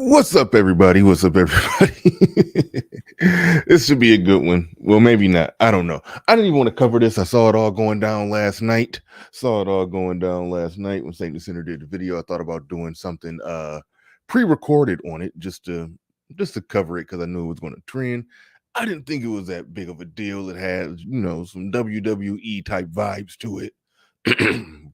What's up, everybody? What's up, everybody? This should be a good one. Well, maybe not. I don't know. I didn't even want to cover this. I saw it all going down last night. When St. Center did the video. I thought about doing something pre-recorded on it just to cover it because I knew it was going to trend. I didn't think it was that big of a deal. It had, some WWE type vibes to it.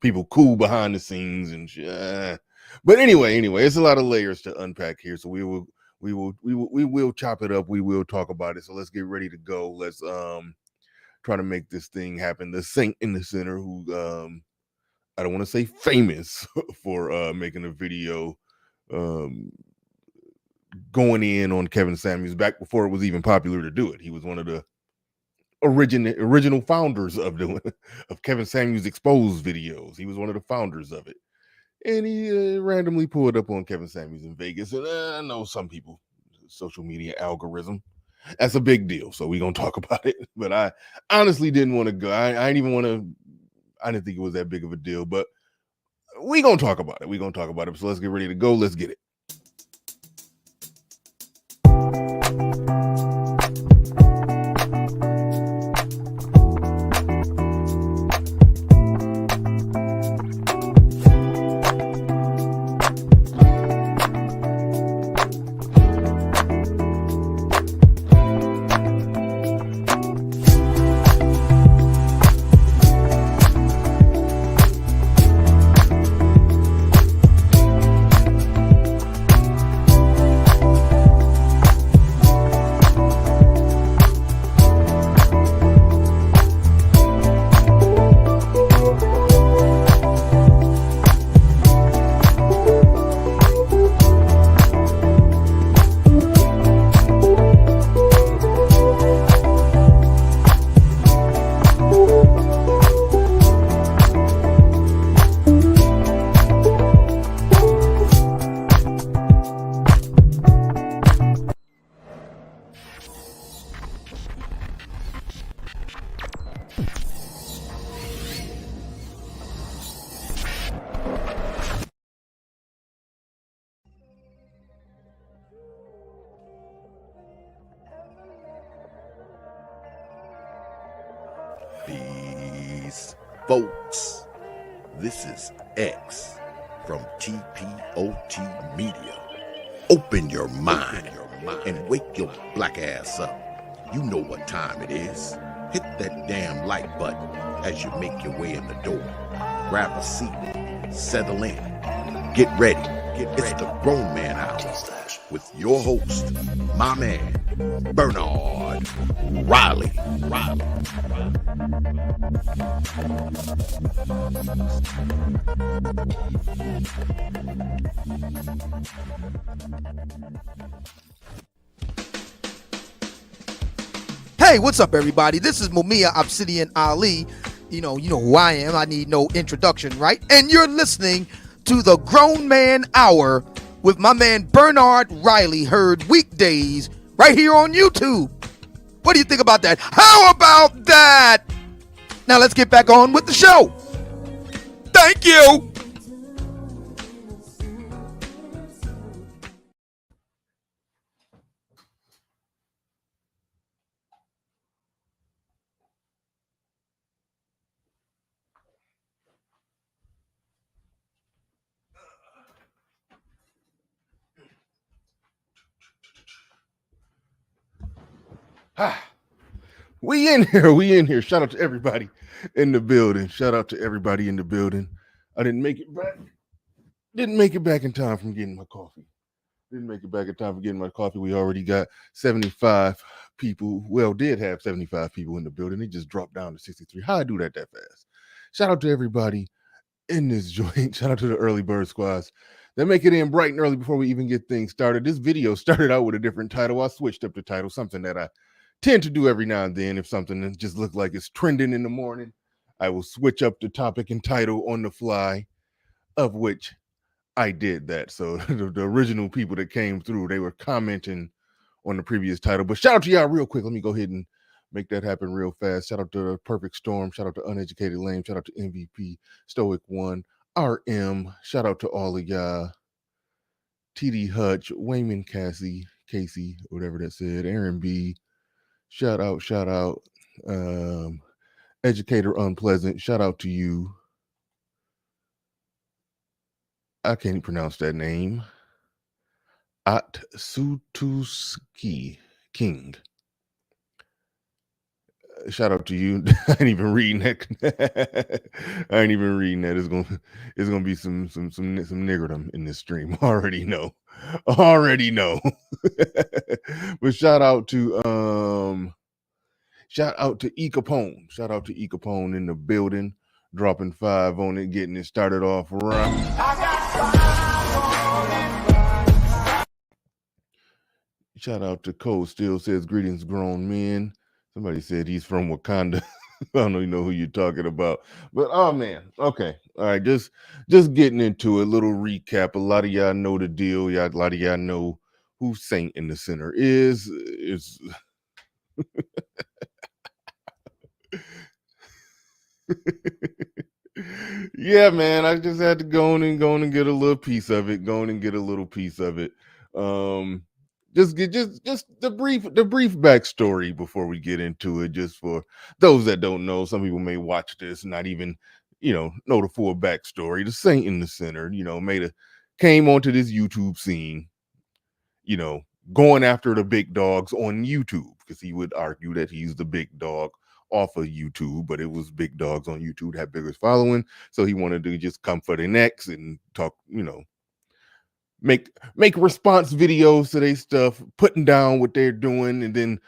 People cool behind the scenes and shit. But anyway, it's a lot of layers to unpack here. So we will chop it up. We will talk about it. So let's get ready to go. Let's try to make this thing happen. The Saint in the Center, who I don't want to say famous for making a video going in on Kevin Samuels back before it was even popular to do it. He was one of the original founders of Kevin Samuels exposed videos. He was one of the founders of it. And he randomly pulled up on Kevin Samuels in Vegas. And I know some people, social media algorithm, that's a big deal. So we're going to talk about it. But I honestly didn't want to go. I didn't think it was that big of a deal. But we're going to talk about it. So let's get ready to go. Let's get it. Peace, folks. This is X from TPOT Media. Open your mind and wake your black ass up. You know what time it is. Hit that damn like button as you make your way in the door. Grab a seat, settle in, get ready. It's the Grown Man Hour with your host, my man, Bernard Riley. Hey, what's up, everybody? This is Mumia Obsidian Ali. You know who I am. I need no introduction, right? And you're listening to the Grown Man Hour with my man Bernard Riley, heard weekdays right here on YouTube. What do you think about that? How about that? Now let's get back on with the show. Thank you. We in here. Shout out to everybody in the building. I didn't make it back in time from getting my coffee. We already got 75 people. Well, did have 75 people in the building. It just dropped down to 63. How I do that fast? Shout out to everybody in this joint. Shout out to the early bird squads that make it in bright and early before we even get things started. This video started out with a different title. I switched up the title, something that I tend to do every now and then. If something just looks like it's trending in the morning, I will switch up the topic and title on the fly, of which I did that. So the original people that came through, they were commenting on the previous title. But shout out to y'all real quick. Let me go ahead and make that happen real fast. Shout out to Perfect Storm. Shout out to Uneducated Lame. Shout out to MVP, Stoic One, RM. Shout out to all of y'all. TD Hutch, Wayman Casey, whatever that said, Aaron B. Shout out. Educator Unpleasant, shout out to you. I can't pronounce that name. Atsutuski King. Shout out to you. I ain't even reading that. I ain't even reading that. It's gonna be some niggerdom in this stream. Already know. But shout out to E Capone. Shout out to E Capone in the building, dropping 5 on it, getting it started off right. Shout out to Cole Still says, greetings, grown men. Somebody said he's from Wakanda. I don't even know who you're talking about. But oh man. Okay. All right. Just getting into a little recap. A lot of y'all know the deal. A lot of y'all know who Saint in the Center is. Yeah, man. I just had to go on and get a little piece of it. Just the brief backstory before we get into it. Just for those that don't know, some people may watch this and not even know the full backstory. The Saint in the Center, came onto this YouTube scene, going after the big dogs on YouTube, because he would argue that he's the big dog off of YouTube, but it was big dogs on YouTube that had bigger following. So he wanted to just come for their necks and talk, make response videos to their stuff, putting down what they're doing, and then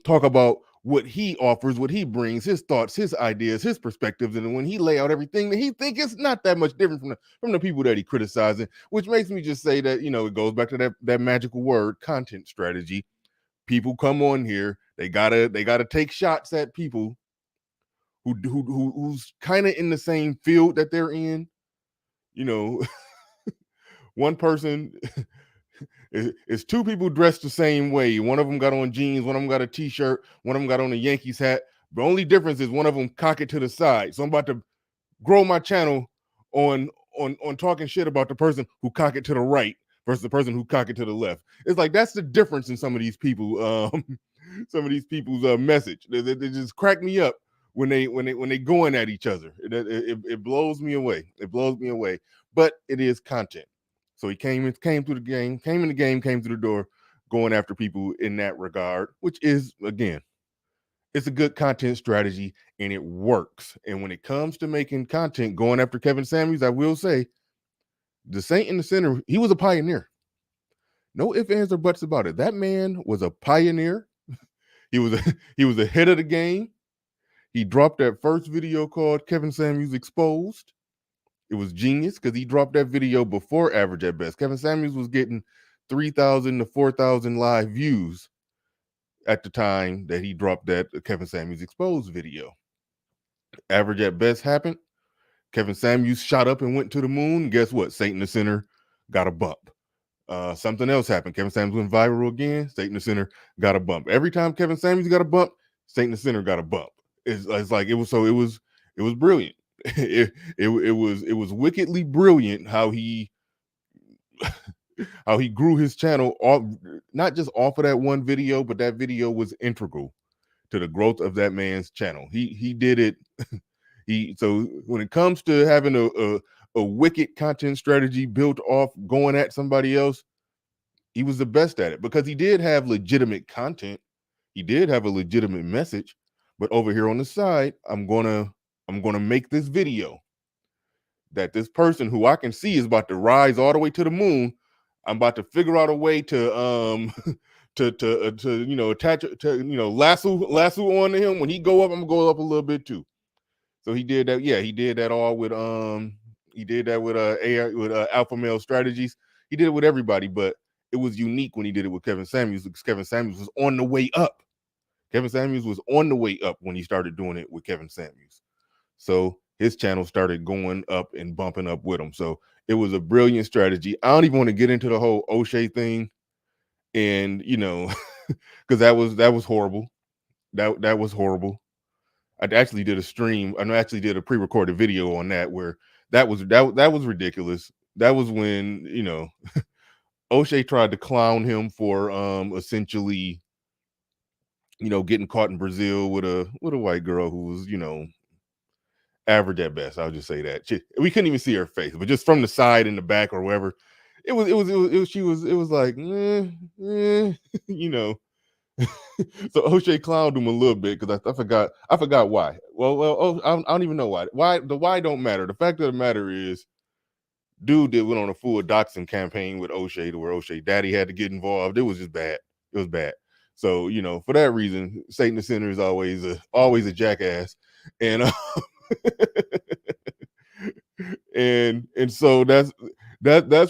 talk about what he offers, what he brings, his thoughts, his ideas, his perspectives, and when he lay out everything that he think is not that much different from the people that he criticizing, which makes me just say that it goes back to that magical word, content strategy. People come on here, they gotta take shots at people who's kind of in the same field that they're in. One person is 2 people dressed the same way. One of them got on jeans, one of them got a t-shirt, one of them got on a Yankees hat. The only difference is one of them cock it to the side. So I'm about to grow my channel on talking shit about the person who cock it to the right versus the person who cock it to the left. It's like that's the difference in some of these people. Some of these people's message. They just crack me up when they going at each other. It blows me away. But it is content. So he came through the game, came through the door, going after people in that regard, which is, again, it's a good content strategy and it works. And when it comes to making content, going after Kevin Samuels, I will say, the Saint in the Center, he was a pioneer. No ifs, ands, or buts about it. That man was a pioneer. He was ahead of the game. He dropped that first video called Kevin Samuels Exposed. It was genius because he dropped that video before Average at Best. Kevin Samuels was getting 3,000 to 4,000 live views at the time that he dropped that Kevin Samuels Exposed video. Average at Best happened. Kevin Samuels shot up and went to the moon. Guess what? Saint in the Center got a bump. Something else happened. Kevin Samuels went viral again. Saint in the Center got a bump. Every time Kevin Samuels got a bump, Saint in the Center got a bump. It's like it was brilliant. It was wickedly brilliant how he grew his channel off, not just off of that one video, but that video was integral to the growth of that man's channel. He did it. So when it comes to having a wicked content strategy built off going at somebody else, he was the best at it because he did have legitimate content. He did have a legitimate message, but over here on the side, I'm gonna make this video that this person who I can see is about to rise all the way to the moon. I'm about to figure out a way to attach to lasso onto him. When he go up, I'm gonna go up a little bit too. So he did that. Yeah, he did that all with Alpha Male Strategies. He did it with everybody, but it was unique when he did it with Kevin Samuels because Kevin Samuels was on the way up. Kevin Samuels was on the way up when he started doing it with Kevin Samuels. So his channel started going up and bumping up with him. So it was a brilliant strategy. I don't even want to get into the whole O'Shea thing, and because that was horrible. That was horrible. I actually did a stream. I actually did a pre-recorded video on that where that was ridiculous. That was when O'Shea tried to clown him for essentially, getting caught in Brazil with a white girl who was, average at best. I'll just say that. We couldn't even see her face, but just from the side in the back or wherever, it was like, you know. So O'Shea clowned him a little bit because I forgot why. I don't even know why. Why don't matter. The fact of the matter is, dude went on a full doxing campaign with O'Shea to where O'Shea daddy had to get involved. It was just bad. It was bad. So for that reason, Satan the Sinner is always a jackass, and and so that's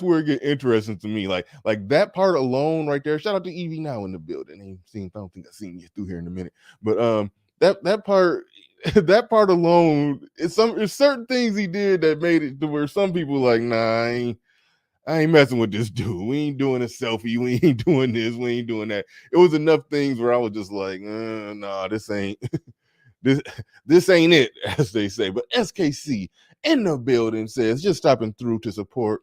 where it get interesting to me. Like that part alone right there. Shout out to Evie now in the building. I don't think I've seen you through here in a minute, but that part that part alone is it's certain things he did that made it to where some people like, nah, I ain't messing with this dude. We ain't doing a selfie. We ain't doing this. We ain't doing that. It was enough things where I was just like, nah, this ain't this this ain't it, as they say. But SKC in the building says, just stopping through to support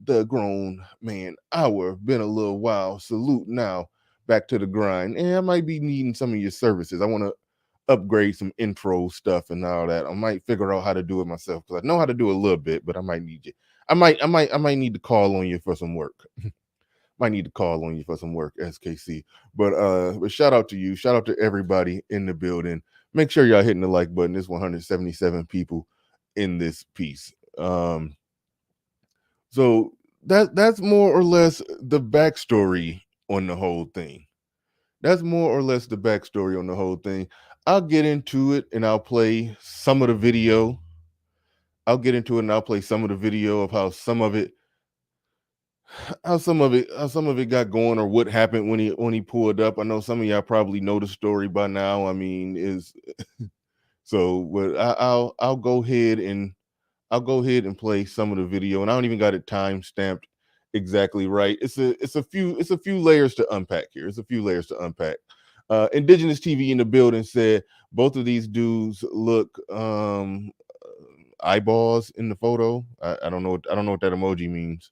the grown man hour. Been a little while. Salute now. Back to the grind. And I might be needing some of your services. I want to upgrade some intro stuff and all that. I might figure out how to do it myself because I know how to do a little bit, but I might need you. I might need to call on you for some work. Might need to call on you for some work, SKC. But shout out to you. Shout out to everybody in the building. Make sure y'all hitting the like button. There's 177 people in this piece. So that's more or less the backstory on the whole thing. That's more or less the backstory on the whole thing. I'll get into it and I'll play some of the video. I'll play some of the video of how some of it got going or what happened when he pulled up. I know some of y'all probably know the story by now. I mean, is so but I'll go ahead and play some of the video, and I don't even got it time stamped exactly right. It's a few layers to unpack here. It's a few layers to unpack. Indigenous TV in the building said both of these dudes look eyeballs in the photo. I don't know what that emoji means.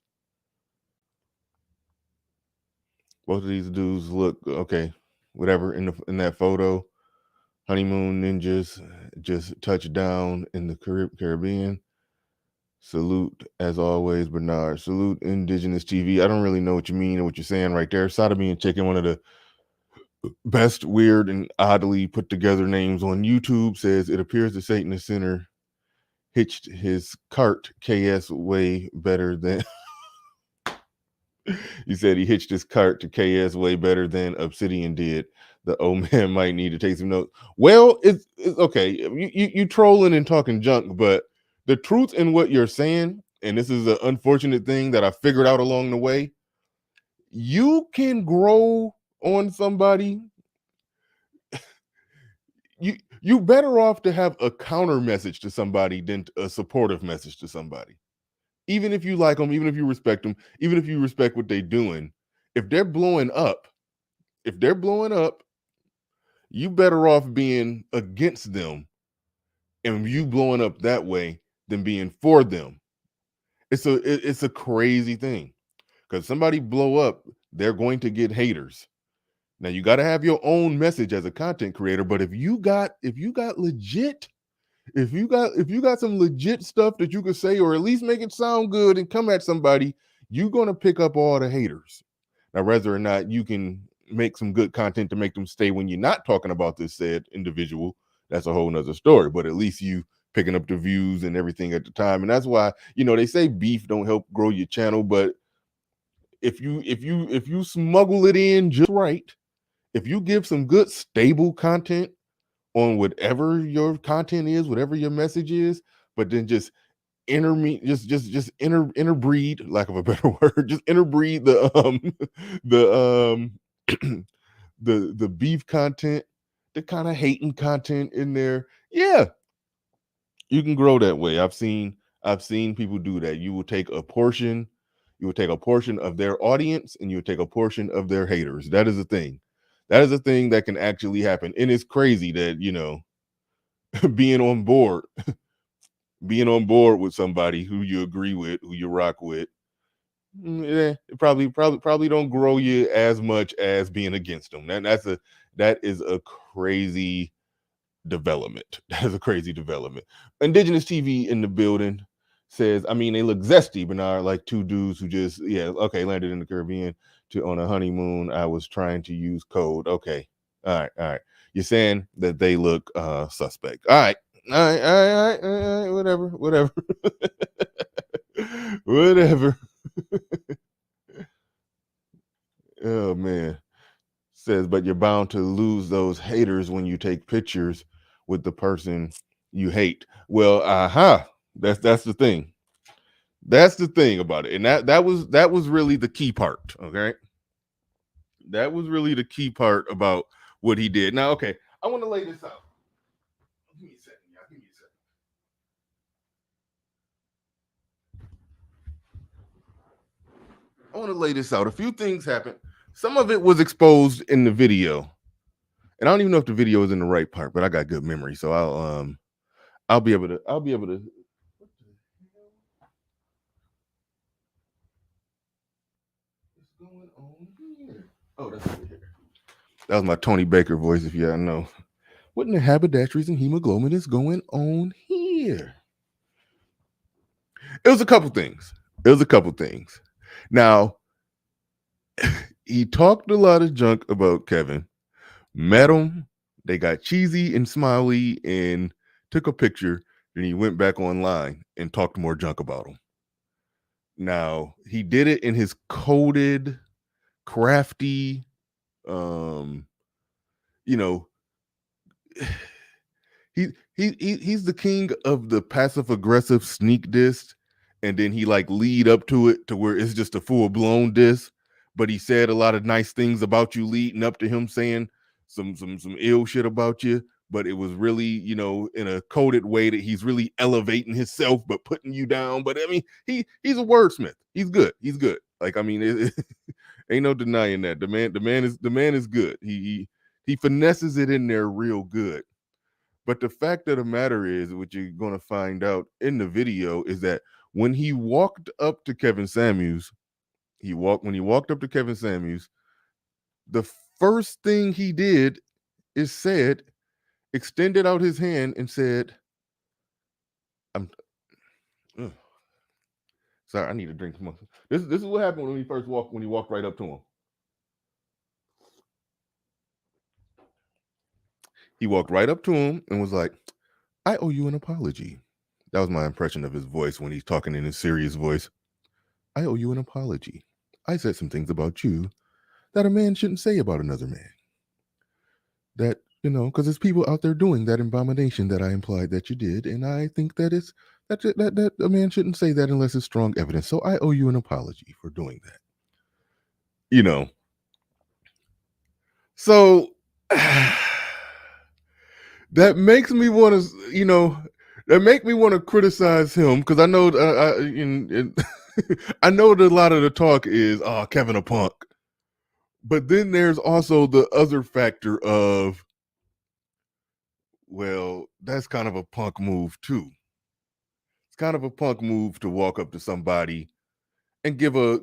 Both of these dudes look okay, whatever in that photo. Honeymoon ninjas just touched down in the Caribbean. Salute as always, Bernard. Salute Indigenous TV. I don't really know what you mean or what you're saying right there. Sodomy and Chicken, one of the best weird and oddly put together names on YouTube, says it appears the Satan the Sinner hitched his cart KS way better than he said he hitched his cart to KS way better than Obsidian did. The old man might need to take some notes. Well, it's okay. You trolling and talking junk, but the truth in what you're saying, and this is an unfortunate thing that I figured out along the way, you can grow on somebody. You better off to have a counter message to somebody than a supportive message to somebody. Even if you like them, even if you respect them, even if you respect what they're doing, if they're blowing up, you better off being against them and you blowing up that way than being for them. It's a crazy thing because somebody blow up, they're going to get haters. Now you got to have your own message as a content creator, but if you got legit, if you got some legit stuff that you could say or at least make it sound good and come at somebody, you're going to pick up all the haters. Now, whether or not you can make some good content to make them stay when you're not talking about this said individual, that's a whole nother story. But at least you picking up the views and everything at the time. And that's why, they say beef don't help grow your channel, but if you smuggle it in just right, if you give some good stable content on whatever your content is, whatever your message is, but then just interbreed, lack of a better word, just interbreed the the beef content, the kind of hating content in there. Yeah, you can grow that way. I've seen people do that. You will take a portion of their audience and you will take a portion of their haters. That is a thing. That is a thing that can actually happen. And it's crazy that, being on board with somebody who you agree with, who you rock with, It probably don't grow you as much as being against them. That is a crazy development. That is a crazy development. Indigenous TV in the building says, I mean, they look zesty, but not like two dudes who just, landed in the Caribbean on a honeymoon. I was trying to use code. Okay. All right. You're saying that they look suspect. All right. All right. Whatever. Whatever. Oh man. Says, but you're bound to lose those haters when you take pictures with the person you hate. Well, that's the thing. That's the thing about it. And that was really the key part. Okay. That was really the key part about what he did. Now, okay, I want to lay this out. Give me a second, y'all. Give me a second. I want to lay this out. A few things happened. Some of it was exposed in the video. And I don't even know if the video is in the right part, but I got good memory. So I'll be able to what's going on here? Oh, that's over here. That was my Tony Baker voice, if y'all know. What in the haberdasheries and hemoglobin is going on here? It was a couple things. Now, he talked a lot of junk about Kevin, met him, they got cheesy and smiley and took a picture. Then he went back online and talked more junk about him. Now, he did it in his coded, crafty, you know, he's the king of the passive aggressive sneak diss, and then he like lead up to it to where it's just a full blown diss. But he said a lot of nice things about you leading up to him saying some ill shit about you. But it was really, in a coded way that he's really elevating himself, but putting you down. But I mean, he's a wordsmith. He's good. Like, I mean, ain't no denying that. The man is good. He finesses it in there real good. But the fact of the matter is, what you're going to find out in the video is that when he walked up to Kevin Samuels, the first thing he did is extended out his hand and said, "I'm sorry, I need a drink." This is what happened when he walked right up to him. He walked right up to him and was like, "I owe you an apology." That was my impression of his voice when he's talking in his serious voice. "I owe you an apology. I said some things about you that a man shouldn't say about another man. That, because there's people out there doing that abomination that I implied that you did, and I think that that a man shouldn't say that unless it's strong evidence. So I owe you an apology for doing that." So that makes me want to, criticize him, because I know I know that a lot of the talk is, Kevin a punk. But then there's also the other factor of, well, that's kind of a punk move too. It's kind of a punk move to walk up to somebody and give a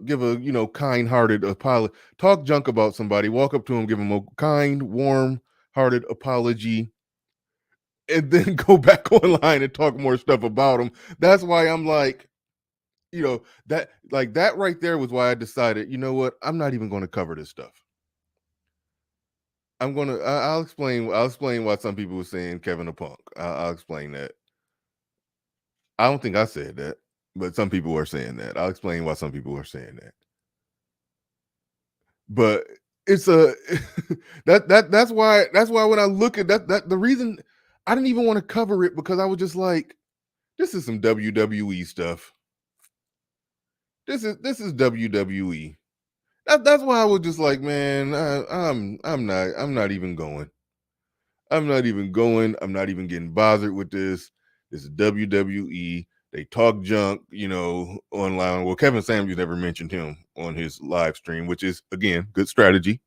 kind-hearted apology, talk junk about somebody, walk up to him, give him a kind, warm-hearted apology, and then go back online and talk more stuff about him. That's why I'm like, that right there was why I decided, you know what, I'm not even going to cover this stuff. I'll explain why some people were saying Kevin a punk. I'll explain that. I don't think I said that, but some people were saying that. I'll explain why some people were saying that. But it's that's why when I look at that the reason I didn't even want to cover it, because I was just like, this is some WWE stuff. This is WWE. That's why I was just like, man, I'm not even going. I'm not even going. I'm not even getting bothered with this. This is WWE. They talk junk, online. Well, Kevin Samuels never mentioned him on his live stream, which is, again, good strategy.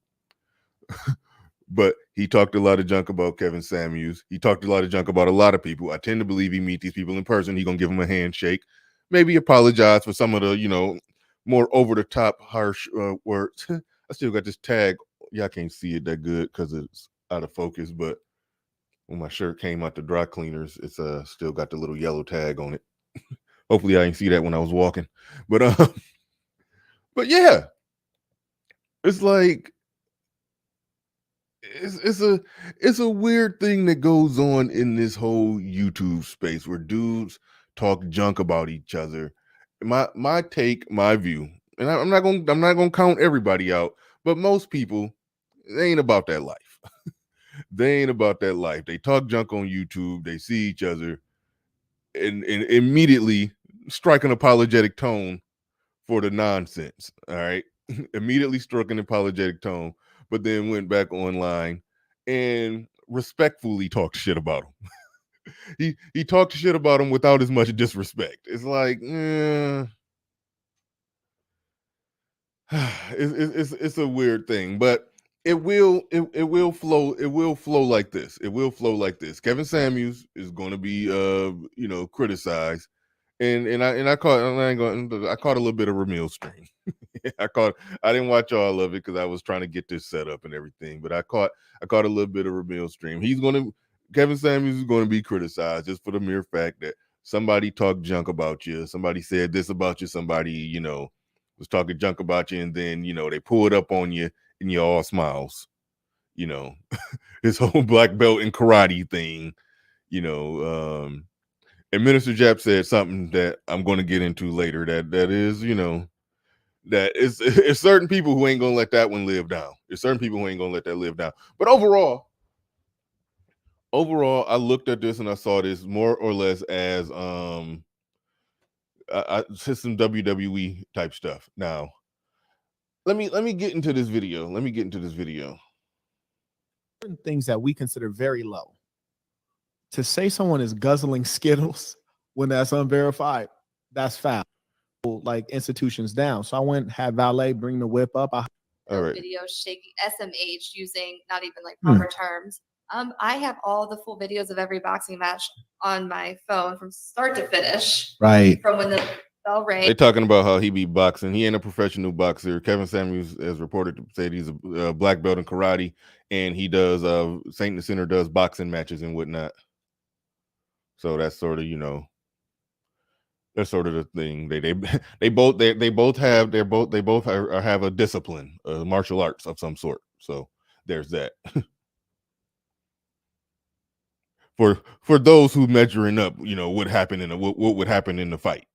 But he talked a lot of junk about Kevin Samuels. He talked a lot of junk about a lot of people. I tend to believe he meet these people in person. He gonna give them a handshake, maybe apologize for some of the, more over the top harsh words. I still got this tag. Y'all can't see it that good because it's out of focus, but when my shirt came out the dry cleaners, it's still got the little yellow tag on it. Hopefully I didn't see that when I was walking. But but yeah, it's like it's a weird thing that goes on in this whole YouTube space where dudes talk junk about each other. My take, my view, and I'm not gonna count everybody out, but most people, they ain't about that life. They ain't about that life. They talk junk on YouTube. They see each other and immediately strike an apologetic tone for the nonsense. All right. Immediately struck an apologetic tone, but then went back online and respectfully talked shit about him. He talked shit about him without as much disrespect. It's like, it's a weird thing, but it will flow like this. It will flow like this. Kevin Samuels is going to be criticized, and I caught a little bit of Ramil's stream. I didn't watch all of it because I was trying to get this set up and everything, but I caught a little bit of Ramil's stream. Kevin Samuels is going to be criticized just for the mere fact that somebody talked junk about you, somebody said this about you, somebody was talking junk about you, and then they pull it up on you and you all smiles. His whole black belt and karate thing. And Minister Jap said something that I'm going to get into later. That is, that it's certain people who ain't gonna let that one live down. There's certain people who ain't gonna let that live down. But overall, I looked at this and I saw this more or less as some WWE type stuff. Now, let me get into this video. Certain things that we consider very low. To say someone is guzzling Skittles when that's unverified, that's foul. Like institutions down. So I went, had valet bring the whip up. All right. Videos shaking SMH using not even like proper terms. I have all the full videos of every boxing match on my phone from start to finish. Right. From when the bell rang. They talking about how he be boxing. He ain't a professional boxer. Kevin Samuels has reported to say he's a black belt in karate, and he does Saint in the Center does boxing matches and whatnot. So that's sort of that's sort of the thing. They both have a discipline, martial arts of some sort. So there's that. For those who measuring up, what happened what would happen in the fight.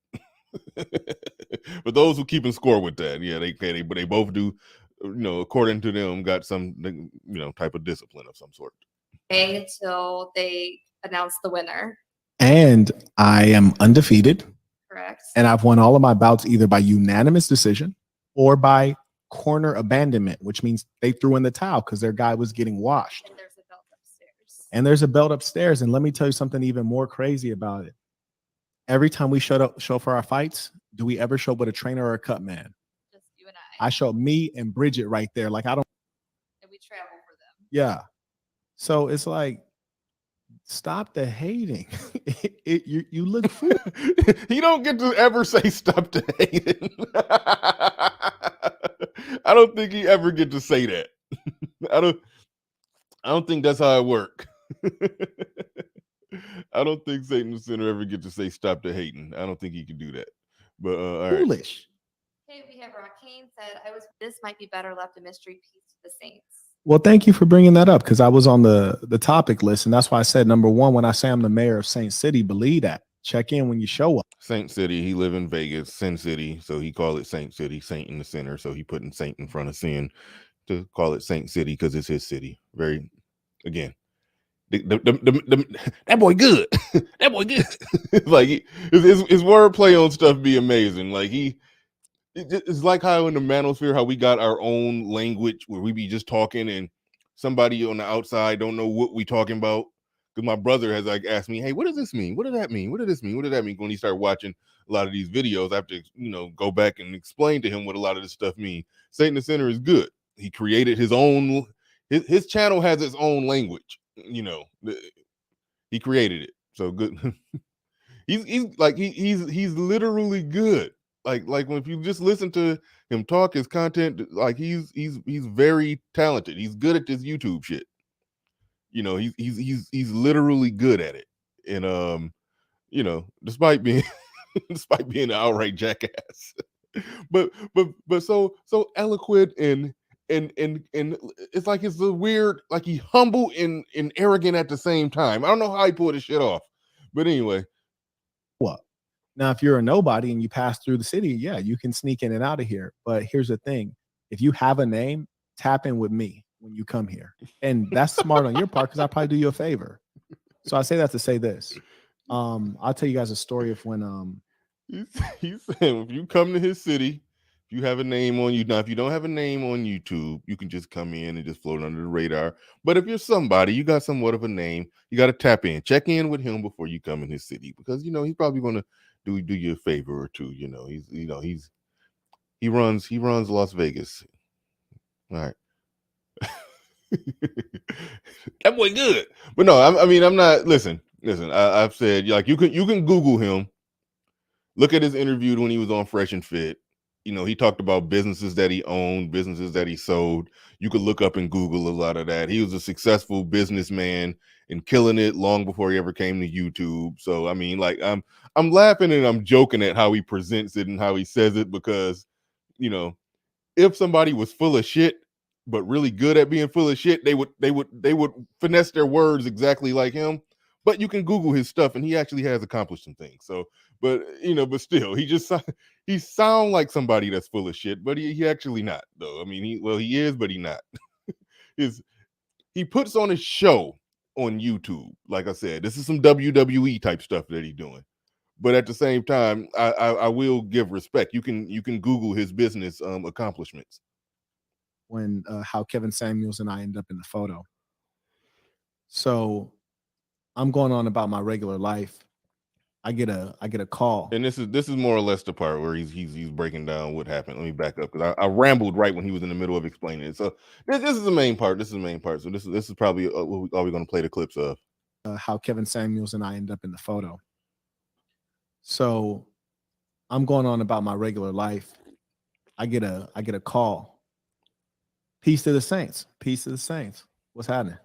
For those who keeping score with that, yeah, they both do. According to them, got some type of discipline of some sort. Until they announce the winner. And I am undefeated. Correct. And I've won all of my bouts either by unanimous decision or by corner abandonment, which means they threw in the towel because their guy was getting washed. And there's a belt upstairs. And there's a belt upstairs. And let me tell you something even more crazy about it. Every time we show for our fights, do we ever show up with a trainer or a cut man? Just you and I. I show me and Bridget right there. Like I don't. And we travel for them. Yeah. So it's like, stop the hating. You look fool. He don't get to ever say stop the hating. I don't think he ever get to say that. I don't think that's how it work. I don't think Satan the Sinner ever get to say stop the hating. I don't think he can do that. But all right. Foolish. Okay, we have Raquel said this might be better left a mystery piece to the Saints. Well, thank you for bringing that up because I was on the topic list, and that's why I said number one, when I say I'm the mayor of Saint City, believe that. Check in when you show up. Saint City, he live in Vegas, Sin City, so he call it Saint City, Saint in the center, so he putting Saint in front of Sin to call it Saint City because it's his city. Very, again, that boy good. That boy good. Like his wordplay on stuff be amazing. Like it's like how in the Manosphere, how we got our own language where we be just talking and somebody on the outside don't know what we talking about. Because my brother has like asked me, hey, what does this mean? What did that mean? What did this mean? What did that mean? When he started watching a lot of these videos, I have to, go back and explain to him what a lot of this stuff means. Satan the Sinner is good. He created his own, his channel has its own language. He created it. So good. He's literally good. Like when if you just listen to him talk, his content, like he's very talented. He's good at this YouTube shit. You know, he's literally good at it. And you know, despite being despite being an outright jackass. but so eloquent and it's like it's a weird, like he humble and arrogant at the same time. I don't know how he pulled his shit off. But anyway. What? Now, if you're a nobody and you pass through the city, yeah, you can sneak in and out of here. But here's the thing: if you have a name, tap in with me when you come here, and that's smart on your part because I'll probably do you a favor. So I say that to say this. I'll tell you guys a story of when He's saying if you come to his city, if you have a name on you, now if you don't have a name on YouTube, you can just come in and just float under the radar. But if you're somebody, you got somewhat of a name, you got to tap in, check in with him before you come in his city, because you know he's probably going to do you a favor or two. You know, he runs Las Vegas. All right. That boy good. But no, I mean, I'm not. Listen. I've said, like, you can Google him. Look at his interview when he was on Fresh and Fit. You know, he talked about businesses that he owned, businesses that he sold. You could look up and Google a lot of that. He was a successful businessman and killing it long before he ever came to YouTube. So I mean, like, I'm laughing and I'm joking at how he presents it and how he says it, because, you know, if somebody was full of shit but really good at being full of shit, they would finesse their words exactly like him. But you can Google his stuff and he actually has accomplished some things. So, but you know, but still, he sound like somebody that's full of shit, but he actually not, though. I mean, he is, but he not. He puts on his show on YouTube. Like I said, this is some WWE type stuff that he's doing. But at the same time, I will give respect. You can Google his business accomplishments. when how Kevin Samuels and I end up in the photo. So I'm going on about my regular life. I get a call. And this is more or less the part where he's breaking down what happened. Let me back up because I rambled right when he was in the middle of explaining it. So this is the main part. So this is probably what are we going to play the clips of? How Kevin Samuels and I end up in the photo. So I'm going on about my regular life. I get a call. Peace to the saints. Peace to the saints. What's happening?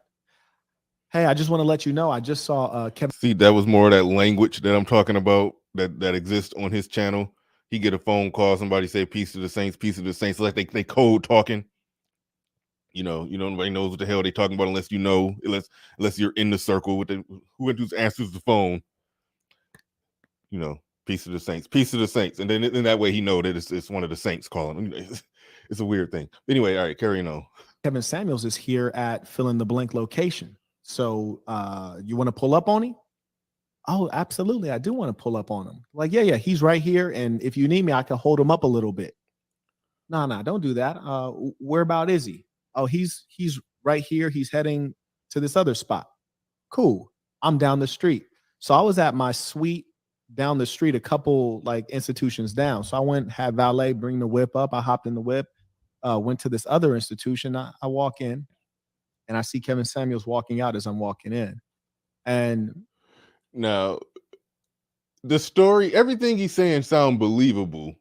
Hey, I just want to let you know, I just saw Kevin. See, that was more of that language that I'm talking about that exists on his channel. He get a phone call, somebody say peace to the saints, peace to the saints. Like they code talking. You know, nobody knows what the hell they talking about unless you know, unless you're in the circle with who answers the phone. You know, peace to the saints, peace to the saints, and then in that way he know that it's one of the saints calling. It's a weird thing. Anyway, all right, carrying on. Kevin Samuels is here at fill in the blank location. So you want to pull up on him? Oh, absolutely. I do want to pull up on him. Like, yeah, he's right here. And if you need me, I can hold him up a little bit. No, don't do that. Where about is he? Oh, he's right here. He's heading to this other spot. Cool. I'm down the street. So I was at my suite down the street, a couple like institutions down. So I went, had valet bring the whip up. I hopped in the whip, went to this other institution. I walk in and I see Kevin Samuels walking out as I'm walking in. And now the story, everything he's saying sound believable,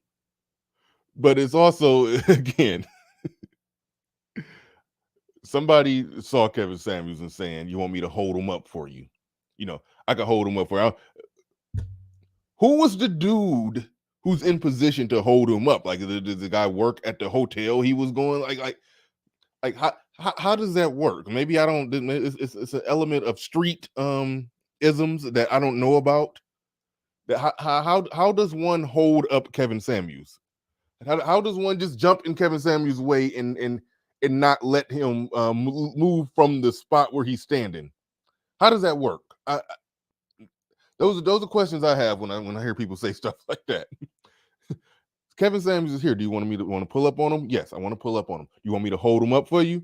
but it's also, again, somebody saw Kevin Samuels and saying, you want me to hold him up for you? You know, I could hold him up for you. Who was the dude who's in position to hold him up? Like, does the guy work at the hotel he was going? Like how does that work? Maybe I don't. It's an element of street isms that I don't know about. That how does one hold up Kevin Samuels? How does one just jump in Kevin Samuels' way and not let him move from the spot where he's standing? How does that work? Those are questions I have when I hear people say stuff like that. Kevin Samuels is here. Do you want to pull up on him? Yes, I want to pull up on him. You want me to hold him up for you?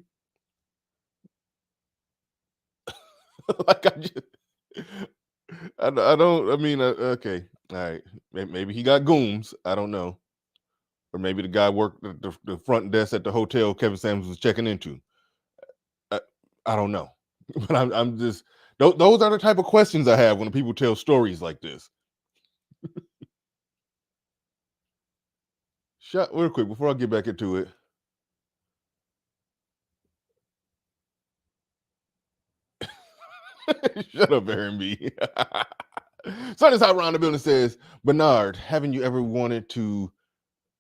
Like I don't. I mean, okay, all right. Maybe he got goons. I don't know. Or maybe the guy worked at the front desk at the hotel Kevin Samuels was checking into. I don't know. But I'm just, those are the type of questions I have when people tell stories like this. Shut real quick before I get back into it. Shut up, Aaron B. Son is hot around the building says, Bernard, haven't you ever wanted to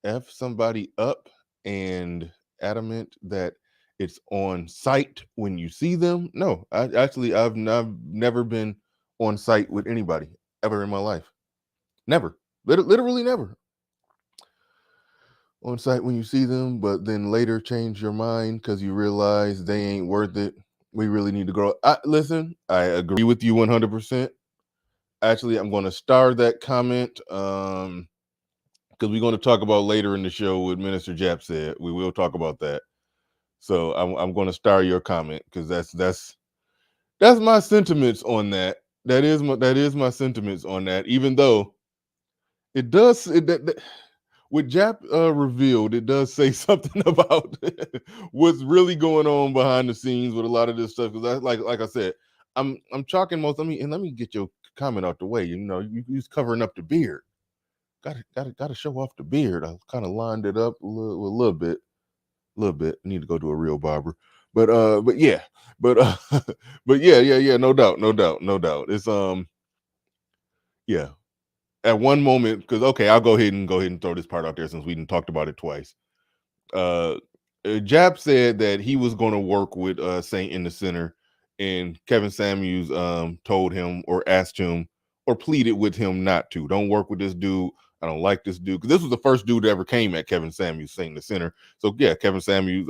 F somebody up and adamant that it's on site when you see them? No, I've never been on site with anybody ever in my life. Never. Literally never. On site when you see them, but then later change your mind because you realize they ain't worth it. We really need to grow. Listen, I agree with you 100%. Actually, I'm going to star that comment because we're going to talk about later in the show what Minister Jap said. We will talk about that. So I'm going to star your comment because that's my sentiments on that. That is my sentiments on that. Even though it does what Jap revealed, it does say something about what's really going on behind the scenes with a lot of this stuff. Because like I said, I'm chalking most. Let me get your comment out the way. You know, you's covering up the beard. Got to show off the beard. I kind of lined it up a little bit. Need to go to a real barber. But yeah, but but yeah. No doubt. It's yeah. At one moment, because okay, I'll go ahead and throw this part out there since we didn't talked about it twice. Jap said that he was going to work with Saint in the center, and Kevin Samuels told him or asked him or pleaded with him not to. Don't work with this dude. I don't like this dude, because this was the first dude that ever came at Kevin Samuels, Saint in the center. So yeah, Kevin Samuels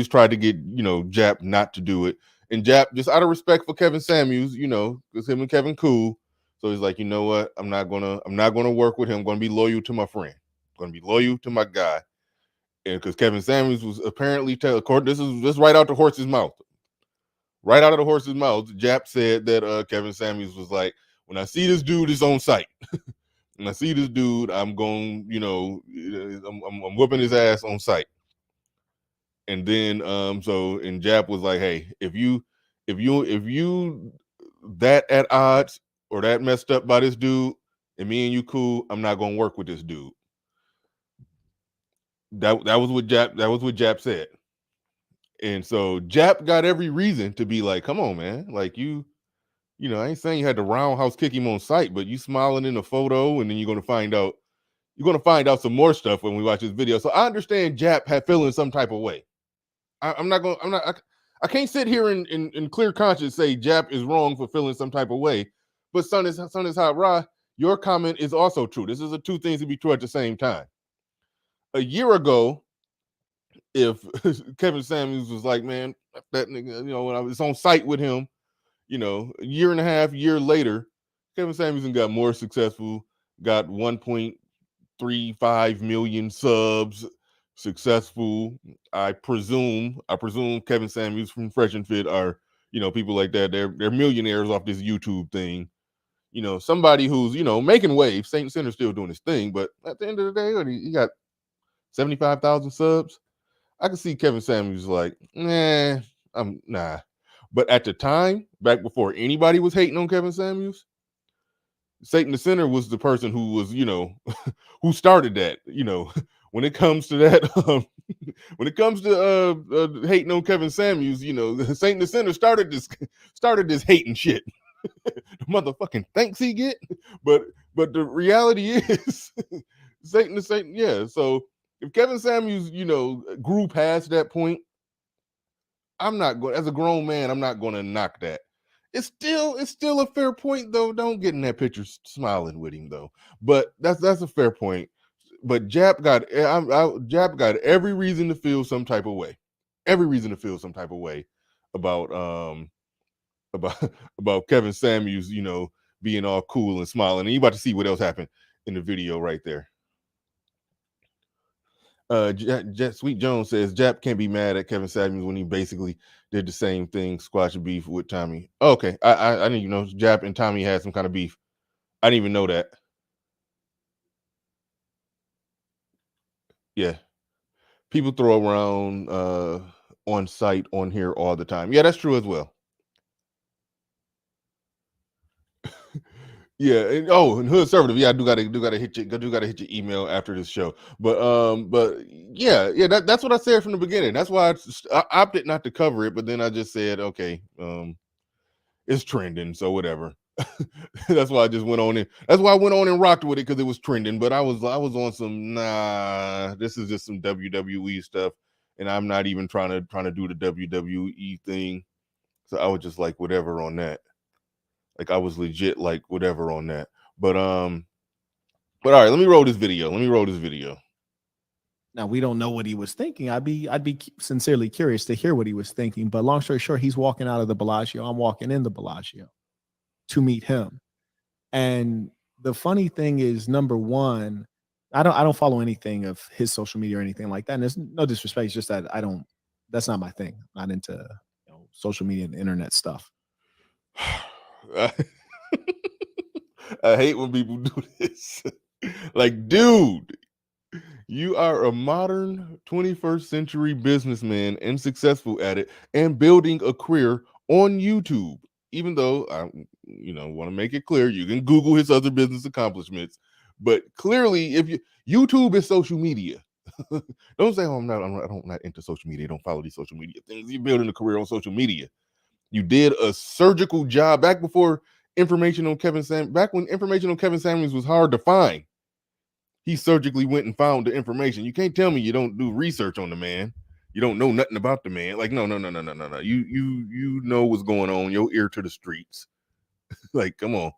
tried to get Jap not to do it, and Jap, just out of respect for Kevin Samuels, because him and Kevin cool. So he's like, you know what? I'm not gonna work with him. I'm gonna be loyal to my friend. I'm gonna be loyal to my guy. And because Kevin Samuels was apparently this is right out the horse's mouth. Right out of the horse's mouth, Jap said that Kevin Samuels was like, when I see this dude is on site, when I see this dude, I'm going, I'm whooping his ass on site. And then and Jap was like, hey, if you that at odds or that messed up by this dude, and me and you cool, I'm not gonna work with this dude. That was what Jap said. And so Jap got every reason to be like, come on, man. Like I ain't saying you had to roundhouse kick him on sight, but you smiling in a photo, and then you're gonna find out some more stuff when we watch this video. So I understand Jap had feeling some type of way. I can't sit here in clear conscience say Jap is wrong for feeling some type of way. But son is hot Ra, your comment is also true. This is the two things to be true at the same time. A year ago, if Kevin Samuels was like, man, that nigga, when I was on site with him, a year and a half, year later, Kevin Samuels got more successful, got 1.35 million subs, successful. I presume Kevin Samuels from Fresh and Fit are, people like that. They're millionaires off this YouTube thing. Somebody who's, making waves. Saint Center still doing his thing, but at the end of the day, he got 75,000 subs. I can see Kevin Samuels like, nah. But at the time, back before anybody was hating on Kevin Samuels, Satan the Center was the person who was, who started that. When it comes to that, when it comes to hating on Kevin Samuels, Satan the Center started this hating shit. The motherfucking thanks he get, but the reality is, Satan, yeah. So if Kevin Samuels, grew past that point, I'm not going, as a grown man, I'm not going to knock that. It's still a fair point though. Don't get in that picture smiling with him though. But that's a fair point. But Jap got every reason to feel some type of way. Every reason to feel some type of way about about Kevin Samuels, being all cool and smiling. And you about to see what else happened in the video right there. Sweet Jones says Jap can't be mad at Kevin Samuels when he basically did the same thing, squash beef with Tommy. Okay, I didn't even know Jap and Tommy had some kind of beef. I didn't even know that. Yeah, people throw around on site on here all the time. Yeah, that's true as well. Yeah, and and hood conservative. Yeah, I do gotta hit your email after this show. But yeah, that's what I said from the beginning. That's why I opted not to cover it. But then I just said, okay, it's trending, so whatever. That's why I just went on it. That's why I went on and rocked with it because it was trending. But I was on some this is just some WWE stuff, and I'm not even trying to do the WWE thing. So I was just like whatever on that. Like I was legit like whatever on that. But all right, let me roll this video. Now we don't know what he was thinking. I'd be sincerely curious to hear what he was thinking. But long story short, he's walking out of the Bellagio. I'm walking in the Bellagio to meet him. And the funny thing is, number one, I don't follow anything of his social media or anything like that. And there's no disrespect, it's just that that's not my thing. I'm not into social media and internet stuff. I hate when people do this. Like, dude, you are a modern 21st century businessman and successful at it and building a career on YouTube. Even though I, want to make it clear, you can Google his other business accomplishments, but clearly, if YouTube is social media, don't say, "Oh, I'm not into social media. Don't follow these social media things." You're building a career on social media. You did a surgical job back before information on back when information on Kevin Samuels was hard to find. He surgically went and found the information. You can't tell me you don't do research on the man. You don't know nothing about the man. Like, no. You know what's going on. Your ear to the streets. Like, come on.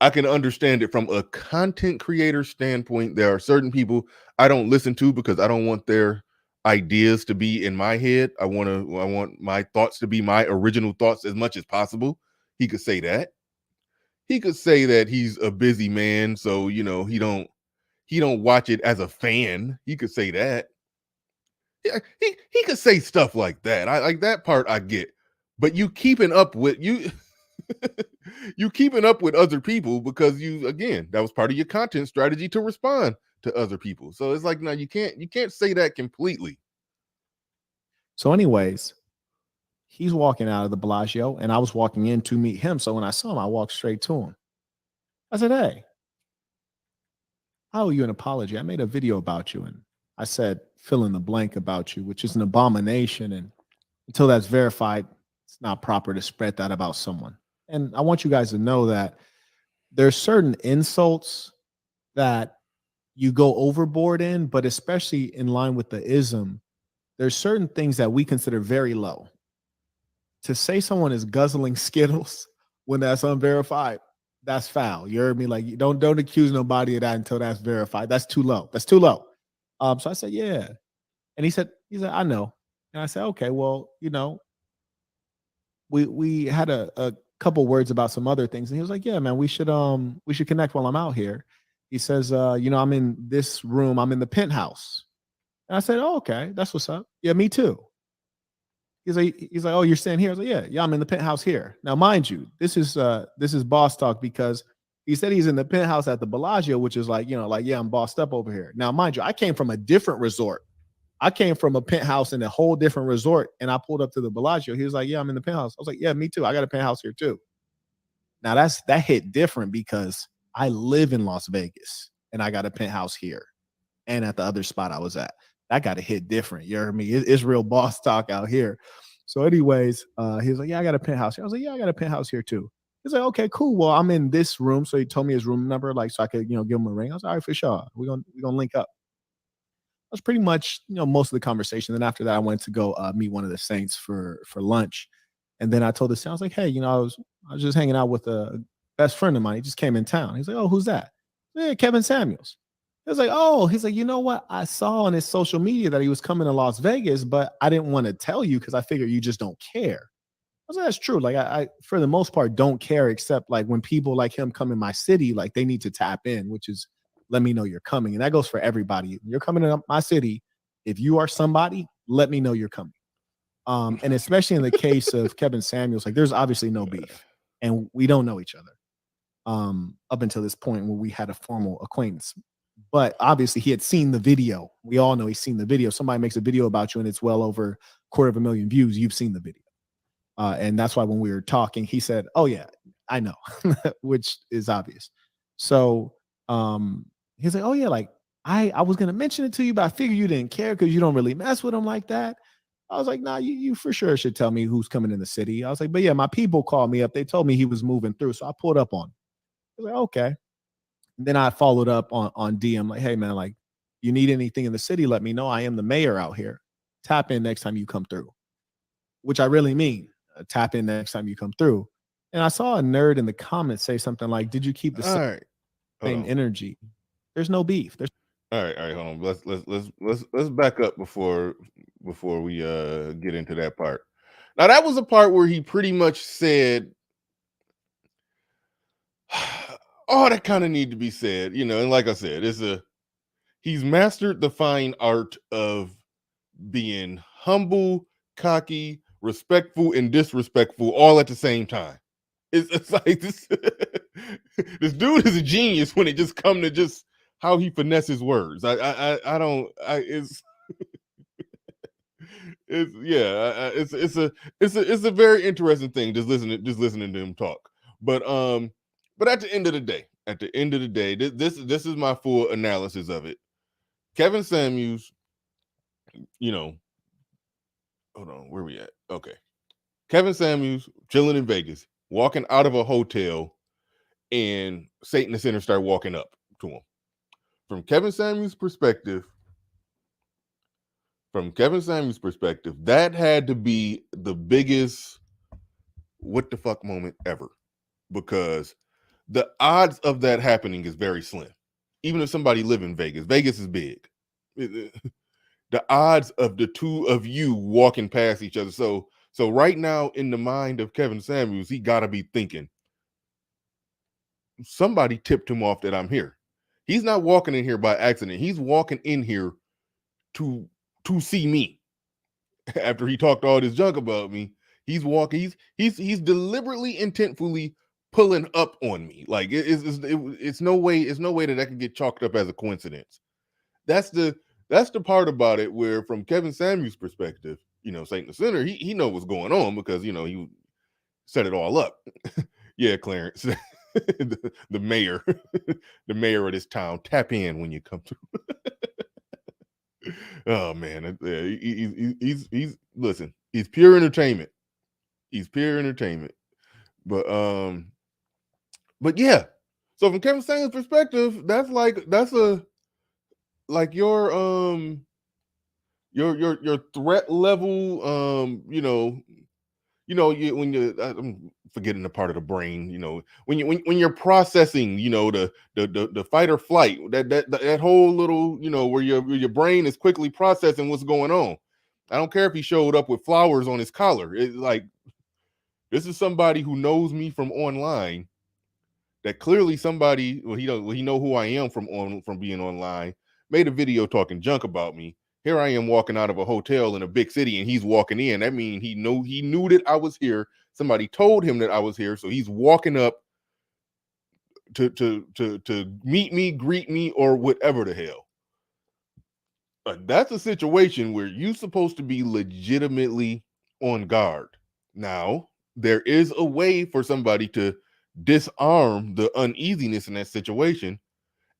I can understand it from a content creator standpoint. There are certain people I don't listen to because I don't want their ideas to be in my head. I want my thoughts to be my original thoughts as much as possible. He could say that. He could say that he's a busy man, so he don't watch it as a fan. He could say that. Yeah, he could say stuff like that. I like that part I get. But you keeping up with you keeping up with other people because that was part of your content strategy to respond to other people. So it's like, no, you can't say that completely. So anyways, he's walking out of the Bellagio and I was walking in to meet him. So when I saw him, I walked straight to him. I said, "Hey, I owe you an apology. I made a video about you." And I said, fill in the blank about you, which is an abomination. And until that's verified, it's not proper to spread that about someone. And I want you guys to know that there's certain insults that you go overboard in, but especially in line with the ism, there's certain things that we consider very low. To say someone is guzzling Skittles when that's unverified, that's foul. You heard me? Like, don't accuse nobody of that until that's verified. That's too low. That's too low. So I said, yeah. And he said, I know. And I said, okay, well, we had a couple words about some other things. And he was like, yeah, man, we should connect while I'm out here. He says, I'm in this room, I'm in the penthouse. And I said, oh, okay, that's what's up. Yeah, me too. He's like, oh, you're staying here? I was like, yeah, I'm in the penthouse here. Now, mind you, this is boss talk because he said he's in the penthouse at the Bellagio, which is like, yeah, I'm bossed up over here. Now, mind you, I came from a different resort. I came from a penthouse in a whole different resort, and I pulled up to the Bellagio. He was like, yeah, I'm in the penthouse. I was like, yeah, me too. I got a penthouse here too. Now that hit different because I live in Las Vegas and I got a penthouse here and at the other spot I was at. That got to hit different. You heard me? It's real boss talk out here. So anyways, he was like, yeah, I got a penthouse here. I was like, yeah, I got a penthouse here too. He's like, okay, cool. Well, I'm in this room. So he told me his room number, like, so I could, give him a ring. I was like, all right, for sure. We're gonna link up. That's pretty much, most of the conversation. Then after that, I went to go meet one of the Saints for lunch. And then I told the Saint, I was like, hey, I was just hanging out with a best friend of mine. He just came in town. He's like, oh, who's that? Yeah, Kevin Samuels. He was like, oh, he's like, you know what? I saw on his social media that he was coming to Las Vegas, but I didn't want to tell you because I figured you just don't care. I was like, that's true. Like I for the most part, don't care, except like when people like him come in my city, like they need to tap in, which is let me know you're coming. And that goes for everybody. You're coming to my city. If you are somebody, let me know you're coming. And especially in the case of Kevin Samuels, like there's obviously no beef and we don't know each other up until this point when we had a formal acquaintance. But obviously he had seen the video. We all know he's seen the video. Somebody makes a video about you and it's well over 250,000 views. You've seen the video. And that's why when we were talking, he said, oh yeah, I know, which is obvious. So he's like, oh yeah, like I was gonna mention it to you, but I figured you didn't care because you don't really mess with him like that. I was like, nah, you for sure should tell me who's coming in the city. I was like, but yeah, my people called me up. They told me he was moving through. So I pulled up on him. I was like, okay. And then I followed up on DM, like, hey man, like, you need anything in the city, let me know. I am the mayor out here. Tap in next time you come through. Which I really mean. Tap in next time you come through. And I saw a nerd in the comments say something like, did you keep the All right. Hold same on. energy? There's no beef. There's All right, hold on. Let's back up before we get into that part. Now that was a part where he pretty much said all that kind of need to be said, you know, and like I said, he's mastered the fine art of being humble, cocky, respectful, and disrespectful all at the same time. It's like this this dude is a genius when it just come to just how he finesses words. I don't it's yeah, it's a very interesting thing just listening to him talk. But at the end of the day, this is my full analysis of it. Kevin Samuels, you know, hold on, where we at? Okay. Kevin Samuels chilling in Vegas, walking out of a hotel, and Satan the Sinner start walking up to him. From Kevin Samuels' perspective, that had to be the biggest what the fuck moment ever, because the odds of that happening is very slim. Even if somebody live in Vegas, Vegas is big. The odds of the two of you walking past each other. So right now in the mind of Kevin Samuels, he got to be thinking, somebody tipped him off that I'm here. He's not walking in here by accident. He's walking in here to see me. After he talked all this junk about me, he's walking. He's deliberately, intentfully pulling up on me. Like it's no way that can get chalked up as a coincidence. That's the part about it where, from Kevin Samuels' perspective, you know, Satan the Sinner, he know what's going on because, you know, he set it all up. Yeah, Clarence, the mayor, the mayor of this town. Tap in when you come through. Oh man, he's listen. He's pure entertainment. But yeah. So from Kevin Samuels' perspective, that's your threat level. When I'm forgetting the part of the brain, you know, when you're processing, you know, the fight or flight, that whole little, you know, where your brain is quickly processing what's going on. I don't care if he showed up with flowers on his collar. It's like, this is somebody who knows me from online. That clearly somebody, he know who I am from being online. Made a video talking junk about me. Here I am walking out of a hotel in a big city, and he's walking in. That means he knew that I was here. Somebody told him that I was here, so he's walking up to meet me, greet me, or whatever the hell. That's a situation where you're supposed to be legitimately on guard. Now, there is a way for somebody to disarm the uneasiness in that situation.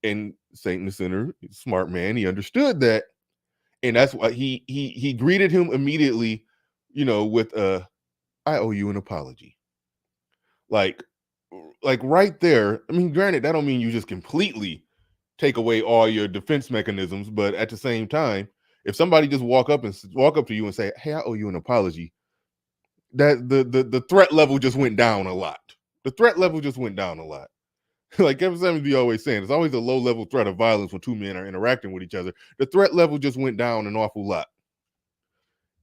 And Satan the Sinner, smart man, he understood that. And that's why he greeted him immediately, you know, with I owe you an apology. Like right there. I mean, granted, that don't mean you just completely take away all your defense mechanisms, but at the same time, if somebody just walk up to you and say, "Hey, I owe you an apology," that the threat level just went down a lot. The threat level just went down a lot. Like Kevin Samuels be always saying, it's always a low level threat of violence when two men are interacting with each other. The threat level just went down an awful lot.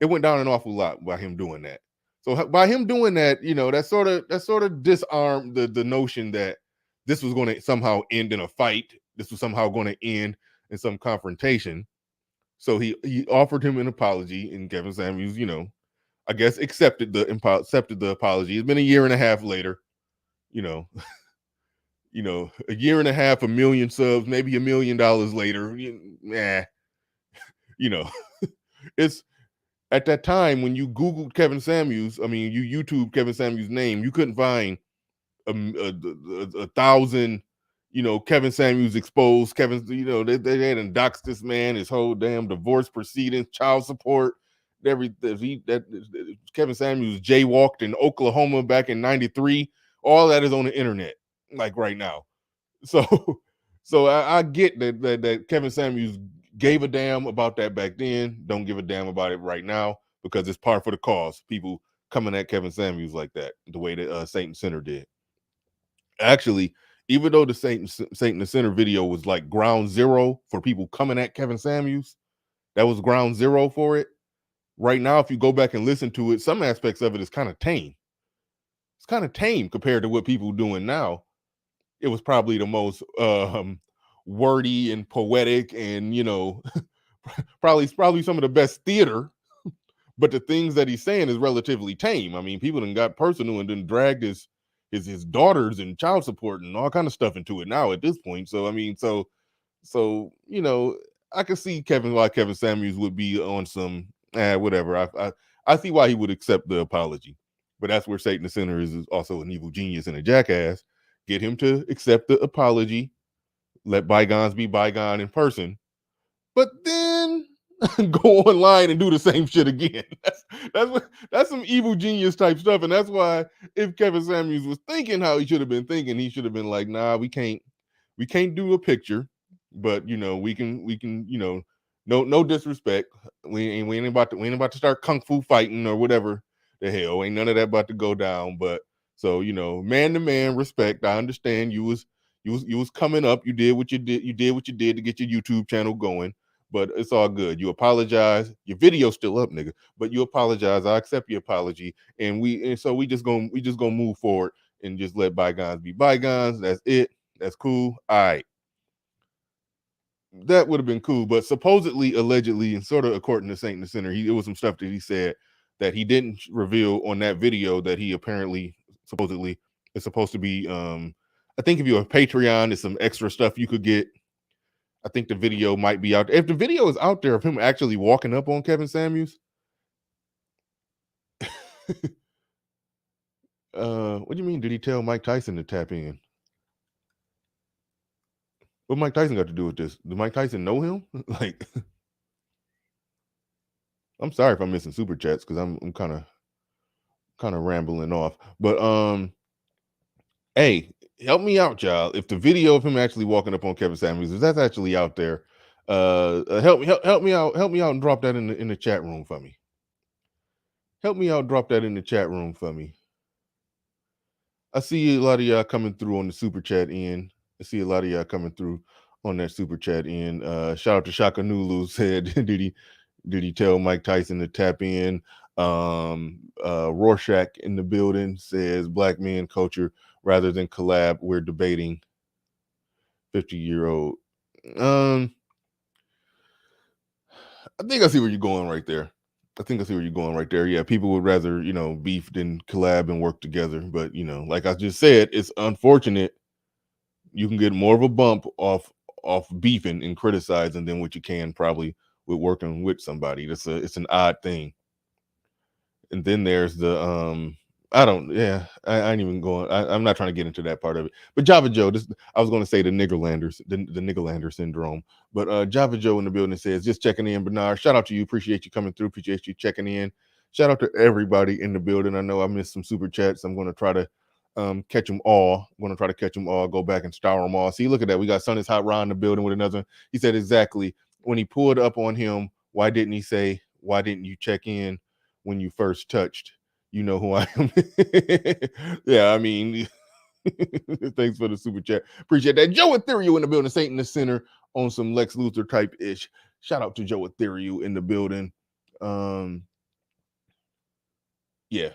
It went down an awful lot by him doing that. So by him doing that, you know, that sort of disarmed the notion that this was going to somehow end in a fight. This was somehow going to end in some confrontation. So he offered him an apology, and Kevin Samuels, you know, I guess accepted the apology. It's been a year and a half later, you know. You know, a year and a half, 1 million subs, maybe $1 million later. You know, it's at that time when you Googled Kevin Samuels, I mean, you YouTube Kevin Samuels' name, you couldn't find a thousand, Kevin Samuels exposed. They had doxed this man, his whole damn divorce proceedings, child support, everything. Kevin Samuels jaywalked in Oklahoma back in '93. All that is on the internet, like right now. So, I get that Kevin Samuels gave a damn about that back then. Don't give a damn about it right now because it's par for the cause. People coming at Kevin Samuels like that, the way that Satan Center did. Actually, even though the Satan the Center video was like ground zero for people coming at Kevin Samuels, that was ground zero for it. Right now, if you go back and listen to it, some aspects of it is kind of tame. It's kind of tame compared to what people are doing now. It was probably the most wordy and poetic, and probably some of the best theater. But the things that he's saying is relatively tame. I mean, people done got personal and then dragged his daughters and child support and all kind of stuff into it now at this point. So I mean, so I can see why Kevin Samuels would be on some whatever. I see why he would accept the apology. But that's where Satan the Sinner is also an evil genius and a jackass. Get him to accept the apology, let bygones be bygone in person, but then go online and do the same shit again. That's some evil genius type stuff. And that's why if Kevin Samuels was thinking how he should have been thinking, he should have been like, nah, we can't do a picture, but we can, no disrespect. We ain't about to start kung fu fighting or whatever the hell. Ain't none of that about to go down. But so, man to man respect. I understand you was coming up. You did what you did. You did what you did to get your YouTube channel going. But it's all good. You apologize. Your video's still up, nigga. But you apologize. I accept your apology. And so we just gonna move forward and just let bygones be bygones. That's it. That's cool. All right. That would have been cool. But supposedly, allegedly, and sort of according to Satan the Sinner, it was some stuff that he said that he didn't reveal on that video that he apparently supposedly is supposed to be. I think if you're a Patreon, there's some extra stuff you could get. I think the video might be out there. If the video is out there of him actually walking up on Kevin Samuels, what do you mean? Did he tell Mike Tyson to tap in? What Mike Tyson got to do with this? Did Mike Tyson know him? Like, I'm sorry if I'm missing super chats because I'm kind of rambling off. But hey, help me out, y'all. If the video of him actually walking up on Kevin Samuels, if that's actually out there, help me out and drop that in the chat room for me. Help me out, drop that in the chat room for me. I see a lot of y'all coming through on the super chat end. I see a lot of y'all coming through on that super chat end. Shout out to Shaka Nulu said, did he tell Mike Tyson to tap in? Rorschach in the building says black men culture rather than collab. We're debating 50-year-old. I think I see where you're going right there. Yeah, people would rather, beef than collab and work together. But, like I just said, it's unfortunate. You can get more of a bump off beefing and criticizing than what you can probably with working with somebody. It's an odd thing. And then there's the I ain't even going. I'm not trying to get into that part of it. But Java Joe, I was going to say the Niggerlanders, the Niggerlander syndrome. But Java Joe in the building says, just checking in, Bernard. Shout out to you. Appreciate you coming through. Appreciate you checking in. Shout out to everybody in the building. I know I missed some super chats. I'm going to try to catch them all. I'm going to try to catch them all. Go back and star them all. See, look at that. We got Son is Hot Ron in the building with another. He said exactly when he pulled up on him. Why didn't he say? Why didn't you check in when you first touched? You know who I am. Yeah, I mean, thanks for the super chat. Appreciate that. Joe Ethereal in the building. Satan the Center on some Lex Luthor type ish. Shout out to Joe Ethereal in the building. Yeah.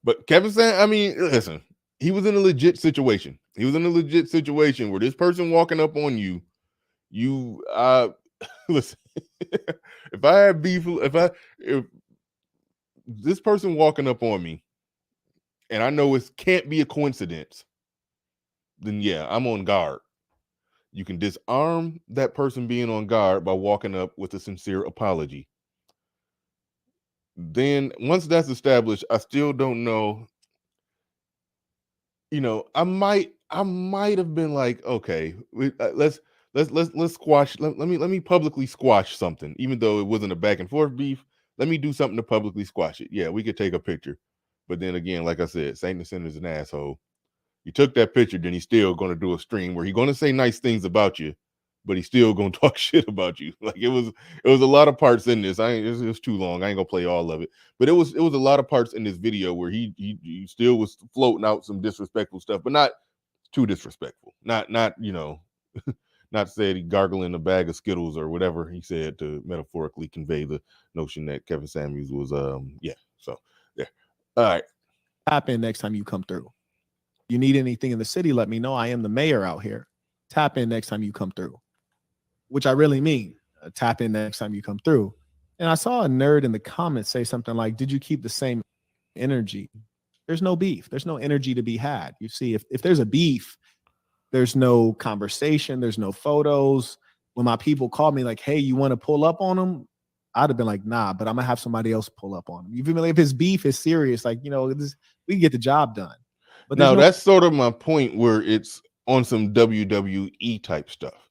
But Kevin said, I mean, listen, he was in a legit situation. He was in a legit situation where this person walking up on you, listen, if I had beef, if this person walking up on me, and I know it can't be a coincidence, then yeah, I'm on guard. You can disarm that person being on guard by walking up with a sincere apology. Then once that's established, I still don't know. I might have been like, okay, let's squash. Let me publicly squash something, even though it wasn't a back and forth beef. Let me do something to publicly squash it. Yeah, we could take a picture, but then again, like I said, Saint the Sinner's an asshole. You took that picture, then he's still going to do a stream where he's going to say nice things about you, but he's still going to talk shit about you. Like it was a lot of parts in this. It was too long. I ain't gonna play all of it, but it was a lot of parts in this video where he still was floating out some disrespectful stuff, but not too disrespectful. Not not said he gargling a bag of Skittles or whatever he said to metaphorically convey the notion that Kevin Samuels was yeah. So there. All right. Tap in next time you come through. You need anything in the city, let me know. I am the mayor out here. Tap in next time you come through, which I really mean. Tap in next time you come through. And I saw a nerd in the comments say something like, did you keep the same energy? There's no beef. There's no energy to be had. You see, if there's a beef, there's no conversation. There's no photos. When my people called me like, hey, you want to pull up on them? I'd have been like, nah, but I'm going to have somebody else pull up on him. You feel me? Like, if his beef is serious, like, we can get the job done. But now that's sort of my point where it's on some WWE type stuff.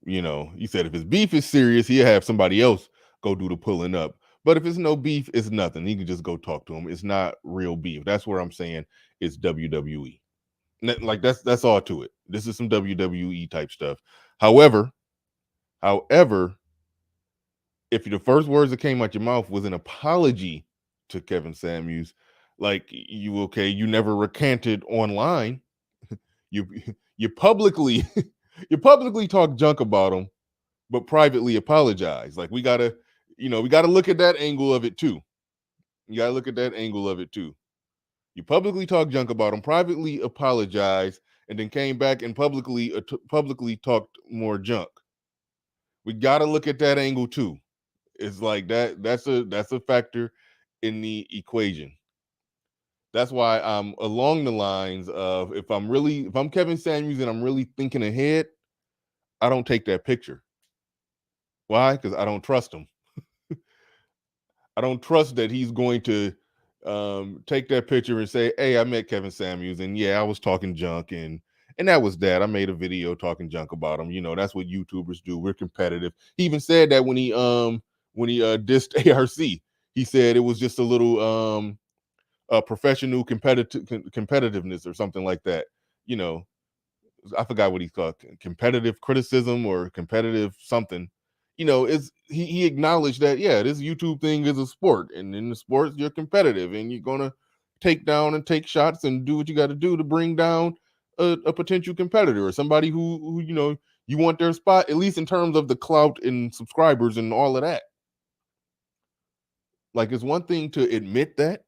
You said if his beef is serious, he'll have somebody else go do the pulling up. But if it's no beef, it's nothing. He can just go talk to him. It's not real beef. That's where I'm saying it's WWE. Like that's all to it. This is some WWE type stuff. However, if the first words that came out your mouth was an apology to Kevin Samuels, like you never recanted online. You publicly talk junk about him, but privately apologize. Like we gotta look at that angle of it too. You publicly talk junk about him, privately apologize, and then came back and publicly talked more junk. We gotta look at that angle too. It's like that's a factor in the equation. That's why I'm along the lines of if I'm Kevin Samuels and I'm really thinking ahead, I don't take that picture. Why? Because I don't trust him. I don't trust that he's going to take that picture and say, hey, I met Kevin Samuels and yeah, I was talking junk and that was that. I made a video talking junk about him. That's what YouTubers do. We're competitive. He even said that when he dissed ARC. He said it was just a little professional competitiveness or something like that. I forgot what he called competitive criticism or competitive something. Is he acknowledged that this YouTube thing is a sport, and in the sports you're competitive and you're gonna take down and take shots and do what you got to do to bring down a potential competitor or somebody who you want their spot, at least in terms of the clout and subscribers and all of that. Like it's one thing to admit that,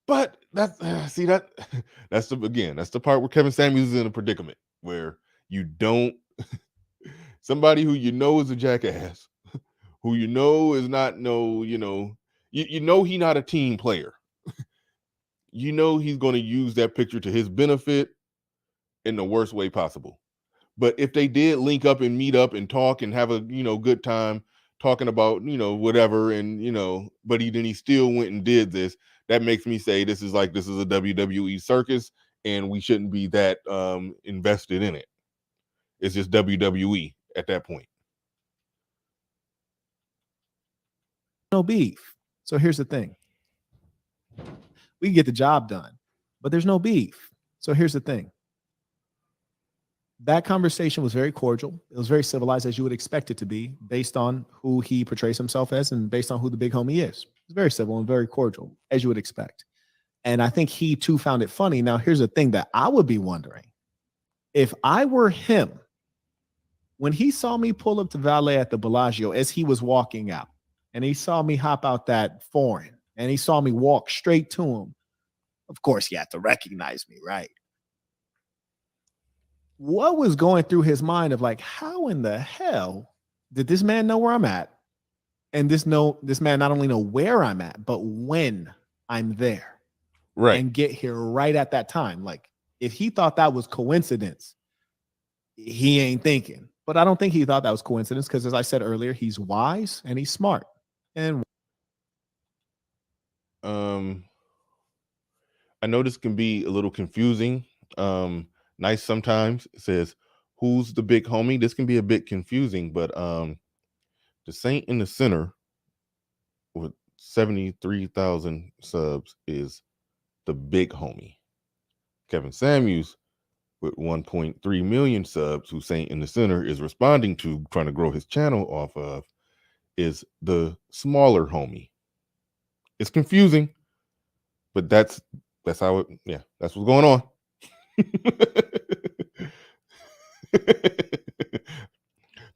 but that's that's the part where Kevin Samuels is in a predicament where you don't somebody who is a jackass, who is not he's not a team player. He's going to use that picture to his benefit in the worst way possible. But if they did link up and meet up and talk and have a good time talking about whatever and but he still went and did this, that makes me say this is a WWE circus and we shouldn't be that invested in it. It's just WWE at that point. No beef. So here's the thing. We can get the job done, but there's no beef. So here's the thing. That conversation was very cordial. It was very civilized, as you would expect it to be, based on who he portrays himself as and based on who the big homie is. It's very civil and very cordial, as you would expect. And I think he too found it funny. Now, here's the thing that I would be wondering. If I were him, when he saw me pull up to valet at the Bellagio as he was walking out, and he saw me hop out that foreign, and he saw me walk straight to him, of course, he had to recognize me, right? What was going through his mind of like, how in the hell did this man know where I'm at? And this man not only know where I'm at, but when I'm there. Right. And get here right at that time. Like, if he thought that was coincidence, he ain't thinking. But I don't think he thought that was coincidence because, as I said earlier, he's wise and he's smart. And I know this can be a little confusing. Nice sometimes it says, "Who's the big homie?" This can be a bit confusing, but the Saint in the center with 73,000 subs is the big homie. Kevin Samuels with 1.3 million subs, who Saint in the center is responding to, trying to grow his channel off of, is the smaller homie. It's confusing, but that's how it, yeah, that's what's going on.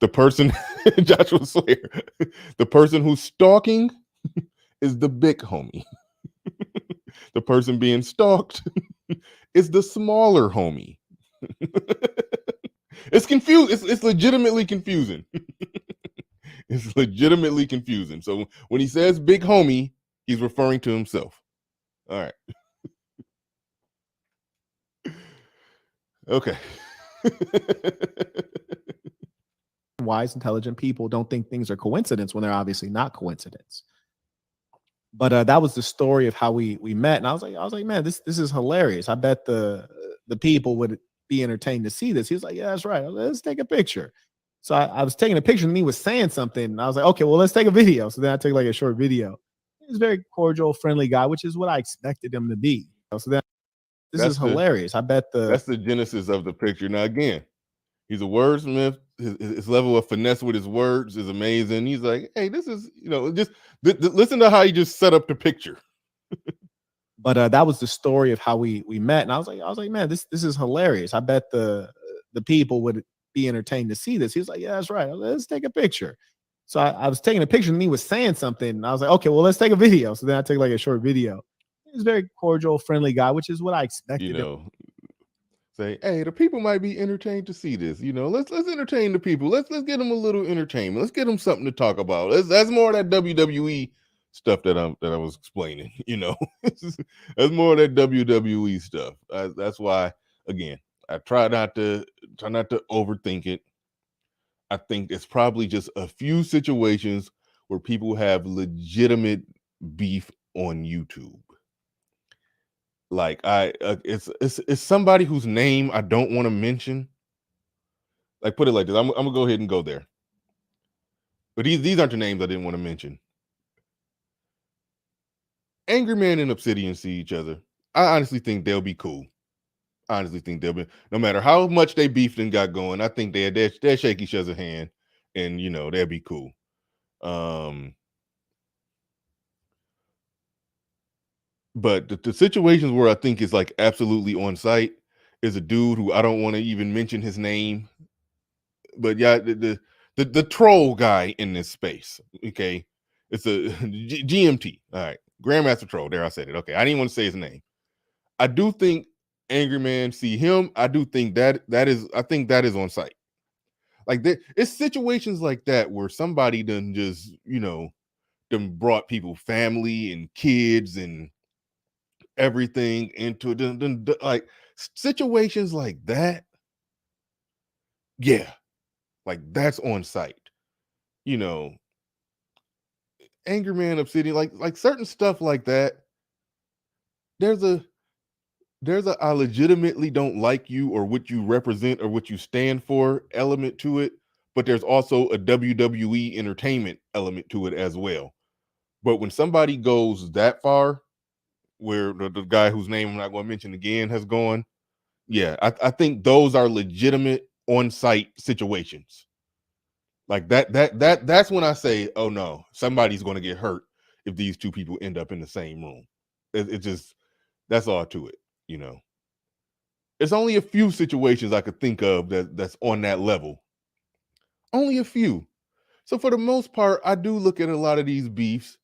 The person, Joshua Slayer, the person who's stalking is the big homie. The person being stalked is the smaller homie. It's confused. It's legitimately confusing. It's legitimately confusing. So when he says big homie, he's referring to himself. All right. Okay. wise, intelligent people don't think things are coincidence when they're obviously not coincidence. But that was the story of how we met, and I was like, man, this is hilarious. I bet the people would be entertained to see this. He was like, yeah, that's right. Let's take a picture. So I was taking a picture, and he was saying something, and I was like, okay, well, let's take a video. So then I took like a short video. He was a very cordial, friendly guy, which is what I expected him to be. So then this is hilarious. I bet that's the genesis of the picture. Now again, he's a wordsmith. His level of finesse with his words is amazing. He's like, hey, this is, just listen to how he just set up the picture. But that was the story of how we met, and I was like, man, this is hilarious. I bet the people would be entertained to see this. He was like, yeah, that's right. Let's take a picture. So I was taking a picture, and he was saying something, and I was like, okay, well, let's take a video. So then I took like a short video. He was a very cordial, friendly guy, which is what I expected. Say, hey, the people might be entertained to see this. Let's entertain the people. Let's get them a little entertainment. Let's get them something to talk about. That's more of that WWE stuff that I was explaining. That's more of that WWE stuff. That's why, again, I try not to overthink it. I think it's probably just a few situations where people have legitimate beef on YouTube. Like it's somebody whose name I don't want to mention. Like, put it like this, I'm gonna go ahead and go there. But these aren't the names I didn't want to mention. Angry Man and Obsidian see each other. I honestly think they'll be cool. I honestly think they'll be, no matter how much they beefed and got going, I think they'll shake each other's hand, and they'll be cool. But the situations where I think is like absolutely on site is a dude who I don't want to even mention his name, but yeah, the troll guy in this space. Okay, it's a GMT. All right, Grandmaster Troll. There, I said it. Okay, I didn't want to say his name. I do think Angry Man see him. I do think that is. I think that is on site. Like it's situations like that where somebody done just done brought people, family and kids and everything into it. Like situations like that. Yeah, like that's on site. Angry Man, Obsidian, like certain stuff like that. There's a I legitimately don't like you or what you represent or what you stand for element to it, but there's also a WWE entertainment element to it as well. But when somebody goes that far, where the guy whose name I'm not going to mention again has gone, yeah, I think those are legitimate on-site situations. Like that's when I say, oh no, somebody's going to get hurt if these two people end up in the same room. It just, that's all to it. It's only a few situations I could think of that's on that level. Only a few. So for the most part, I do look at a lot of these beefs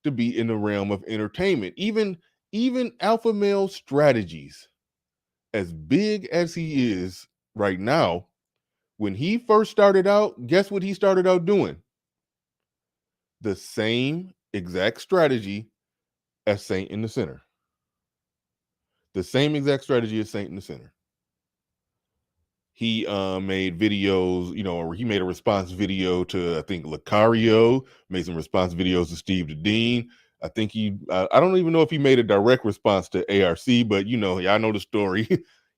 to be in the realm of entertainment. Even Alpha Male Strategies, as big as he is right now, when he first started out, guess what he started out doing? The same exact strategy as Saint in the center. The same exact strategy as Saint in the center. he made videos, or he made a response video to, I think, Lucario, made some response videos to Steve the Dean. I think I don't even know if he made a direct response to ARC, but y'all know the story.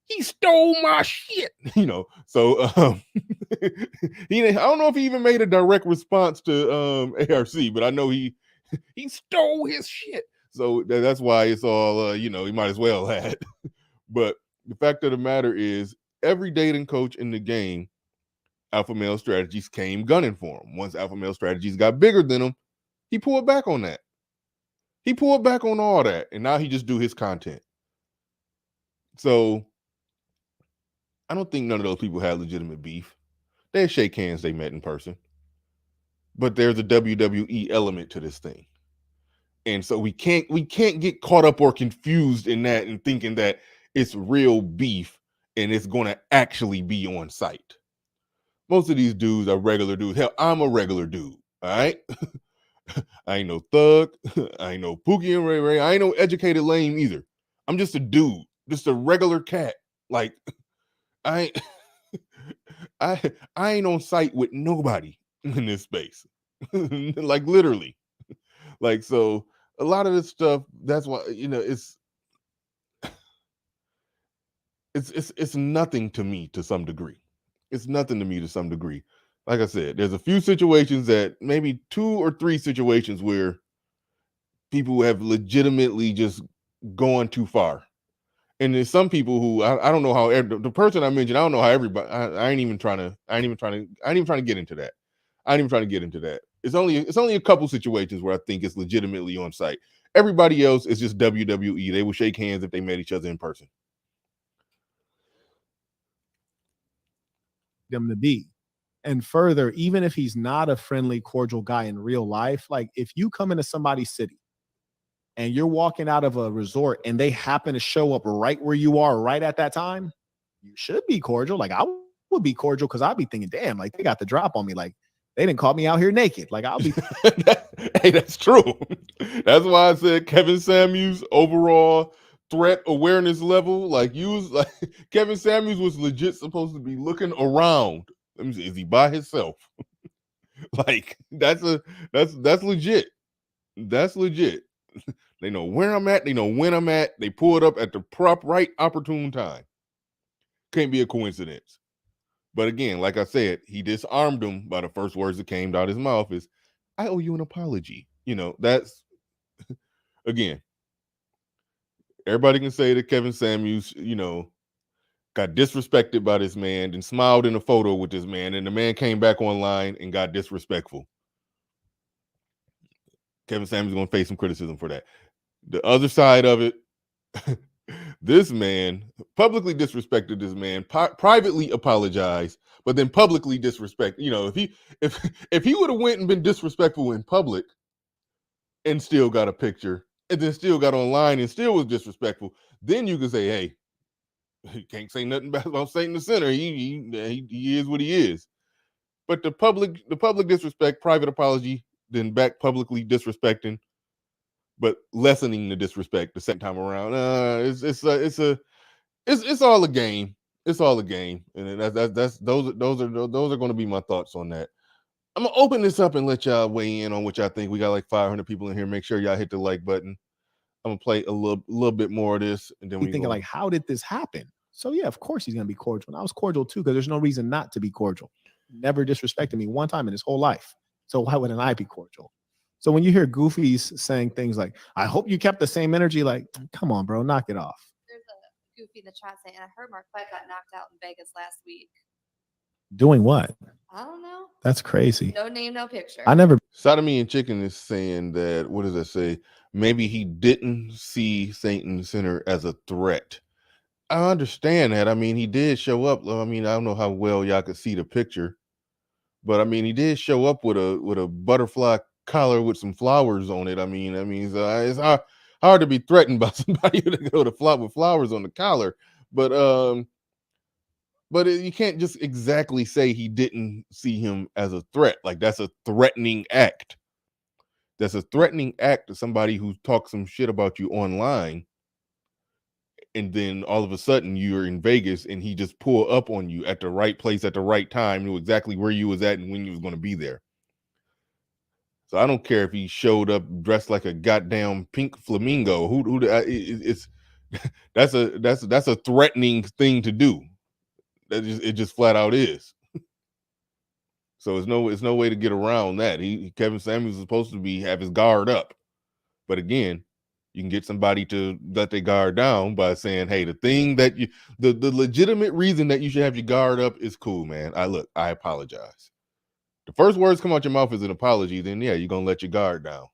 He stole my shit, so I don't know if he even made a direct response to ARC, but I know he stole his shit. So that's why it's all, he might as well had. But the fact of the matter is, every dating coach in the game, Alpha Male Strategies came gunning for him. Once Alpha Male Strategies got bigger than him, he pulled back on that. He pulled back on all that, and now he just do his content. So I don't think none of those people had legitimate beef. They shake hands, they met in person. But there's a WWE element to this thing. And so we can't get caught up or confused in that and thinking that it's real beef and it's going to actually be on site. Most of these dudes are regular dudes. Hell, I'm a regular dude. All right. I ain't no thug. I ain't no Pookie and Ray Ray. I ain't no educated lame either. I'm just a dude, just a regular cat. Like I ain't on site with nobody in this space. Like literally. Like, so a lot of this stuff, that's why, it's nothing to me to some degree. It's nothing to me to some degree. Like I said, there's a few situations, that maybe 2 or 3 situations where people have legitimately just gone too far. And there's some people who I don't know how the person I mentioned, I don't know how everybody, I ain't even trying to get into that. It's only a couple situations where I think it's legitimately on site. Everybody else is just WWE. They will shake hands if they met each other in person. Them to be. And further, even if he's not a friendly, cordial guy in real life, like if you come into somebody's city and you're walking out of a resort and they happen to show up right where you are right at that time, you should be cordial. Like I would be cordial because I'd be thinking, damn, like they got the drop on me. Like they didn't call me out here naked. Like I'll be. Hey, that's true. That's why I said Kevin Samuels' overall threat awareness level, like Kevin Samuels was legit supposed to be looking around. Let me see, is he by himself? Like that's legit. That's legit. They know where I'm at. They know when I'm at. They pull it up at the right opportune time. Can't be a coincidence. But again, like I said, he disarmed him by the first words that came out of his mouth is, I owe you an apology. That's, again, everybody can say that Kevin Samuels, got disrespected by this man and smiled in a photo with this man, and the man came back online and got disrespectful. Kevin Samuels is going to face some criticism for that. The other side of it, this man publicly disrespected this man, privately apologized, but then publicly disrespect. If he would have went and been disrespectful in public and still got a picture and then still got online and still was disrespectful, then you could say, hey, he can't say nothing bad about Satan the Sinner. He is what he is. But the public disrespect, private apology, then back publicly disrespecting, but lessening the disrespect the second time around. It's all a game. It's all a game, and those are going to be my thoughts on that. I'm gonna open this up and let y'all weigh in on what y'all think. We got like 500 people in here. Make sure y'all hit the like button. I'm gonna play a little bit more of this, and then we thinking like, how did this happen? So yeah, of course he's gonna be cordial. And I was cordial too, because there's no reason not to be cordial. Never disrespected me one time in his whole life. So why wouldn't I be cordial? So when you hear goofies saying things like, I hope you kept the same energy, like, come on, bro, knock it off. There's a goofy in the chat saying, I heard Marquette got knocked out in Vegas last week. Doing what? I don't know. That's crazy. No name, no picture. I never. Sodomy and Chicken is saying that, what does that say? Maybe he didn't see Satan the Sinner as a threat. I understand that. I mean, he did show up. I mean, I don't know how well y'all could see the picture, but I mean, he did show up with a butterfly collar with some flowers on it. I mean, it's hard to be threatened by somebody to go to with flowers on the collar, but you can't just exactly say he didn't see him as a threat. Like that's a threatening act. That's a threatening act to somebody who talks some shit about you online. and then all of a sudden you're in Vegas and he just pull up on you at the right place at the right time, knew exactly where you was at and when you was going to be there. So I don't care if he showed up dressed like a goddamn pink flamingo. It's that's a threatening thing to do. It just flat out is. So it's no way to get around that. Kevin Samuels is supposed to have his guard up, but again, you can get somebody to let their guard down by saying, "Hey, the thing that the legitimate reason that you should have your guard up is cool, man. I apologize." The first words come out your mouth is an apology, then yeah, you're gonna let your guard down.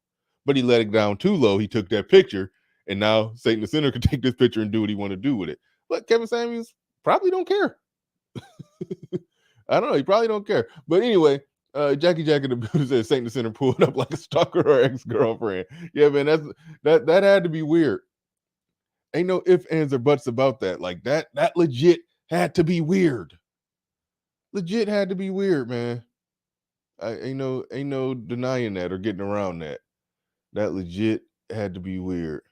But he let it down too low. He took that picture, and now Satan the Sinner can take this picture and do what he want to do with it. But Kevin Samuels probably don't care. I don't know. He probably don't care. But anyway, Jackie Jack in the building says Satan the Sinner pulled up like a stalker or ex-girlfriend. Yeah, man, that had to be weird. Ain't no ifs, ands, or buts about that. Like that legit had to be weird. Legit had to be weird, man. Ain't no denying that or getting around that. That legit had to be weird.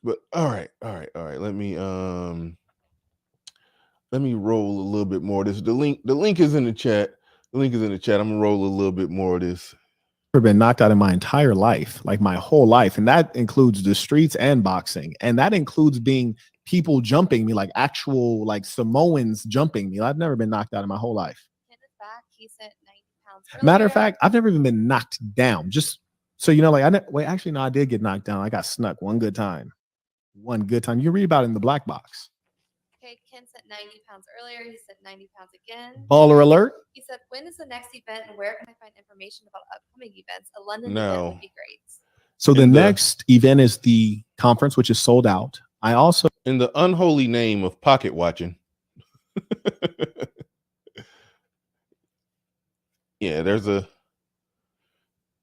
But all right. Let me roll a little bit more of this. The link is in the chat. The link is in the chat. I'm gonna roll a little bit more of this. I've been knocked out in my entire life, like my whole life, and that includes the streets and boxing, and that includes being people jumping me, like actual like Samoans jumping me. I've never been knocked out in my whole life. Back, he said 90 pounds. Matter of fact, I've never even been knocked down. Just so you know, like actually, no, I did get knocked down. I got snuck one good time. One good time. You read about it in the black box. Okay, Ken said 90 pounds earlier. He said 90 pounds again. Baller alert. He said, when is the next event and where can I find information about upcoming events? A London No. event would be great. So the next event is the conference, which is sold out. I also, in the unholy name of pocket watching. Yeah, there's a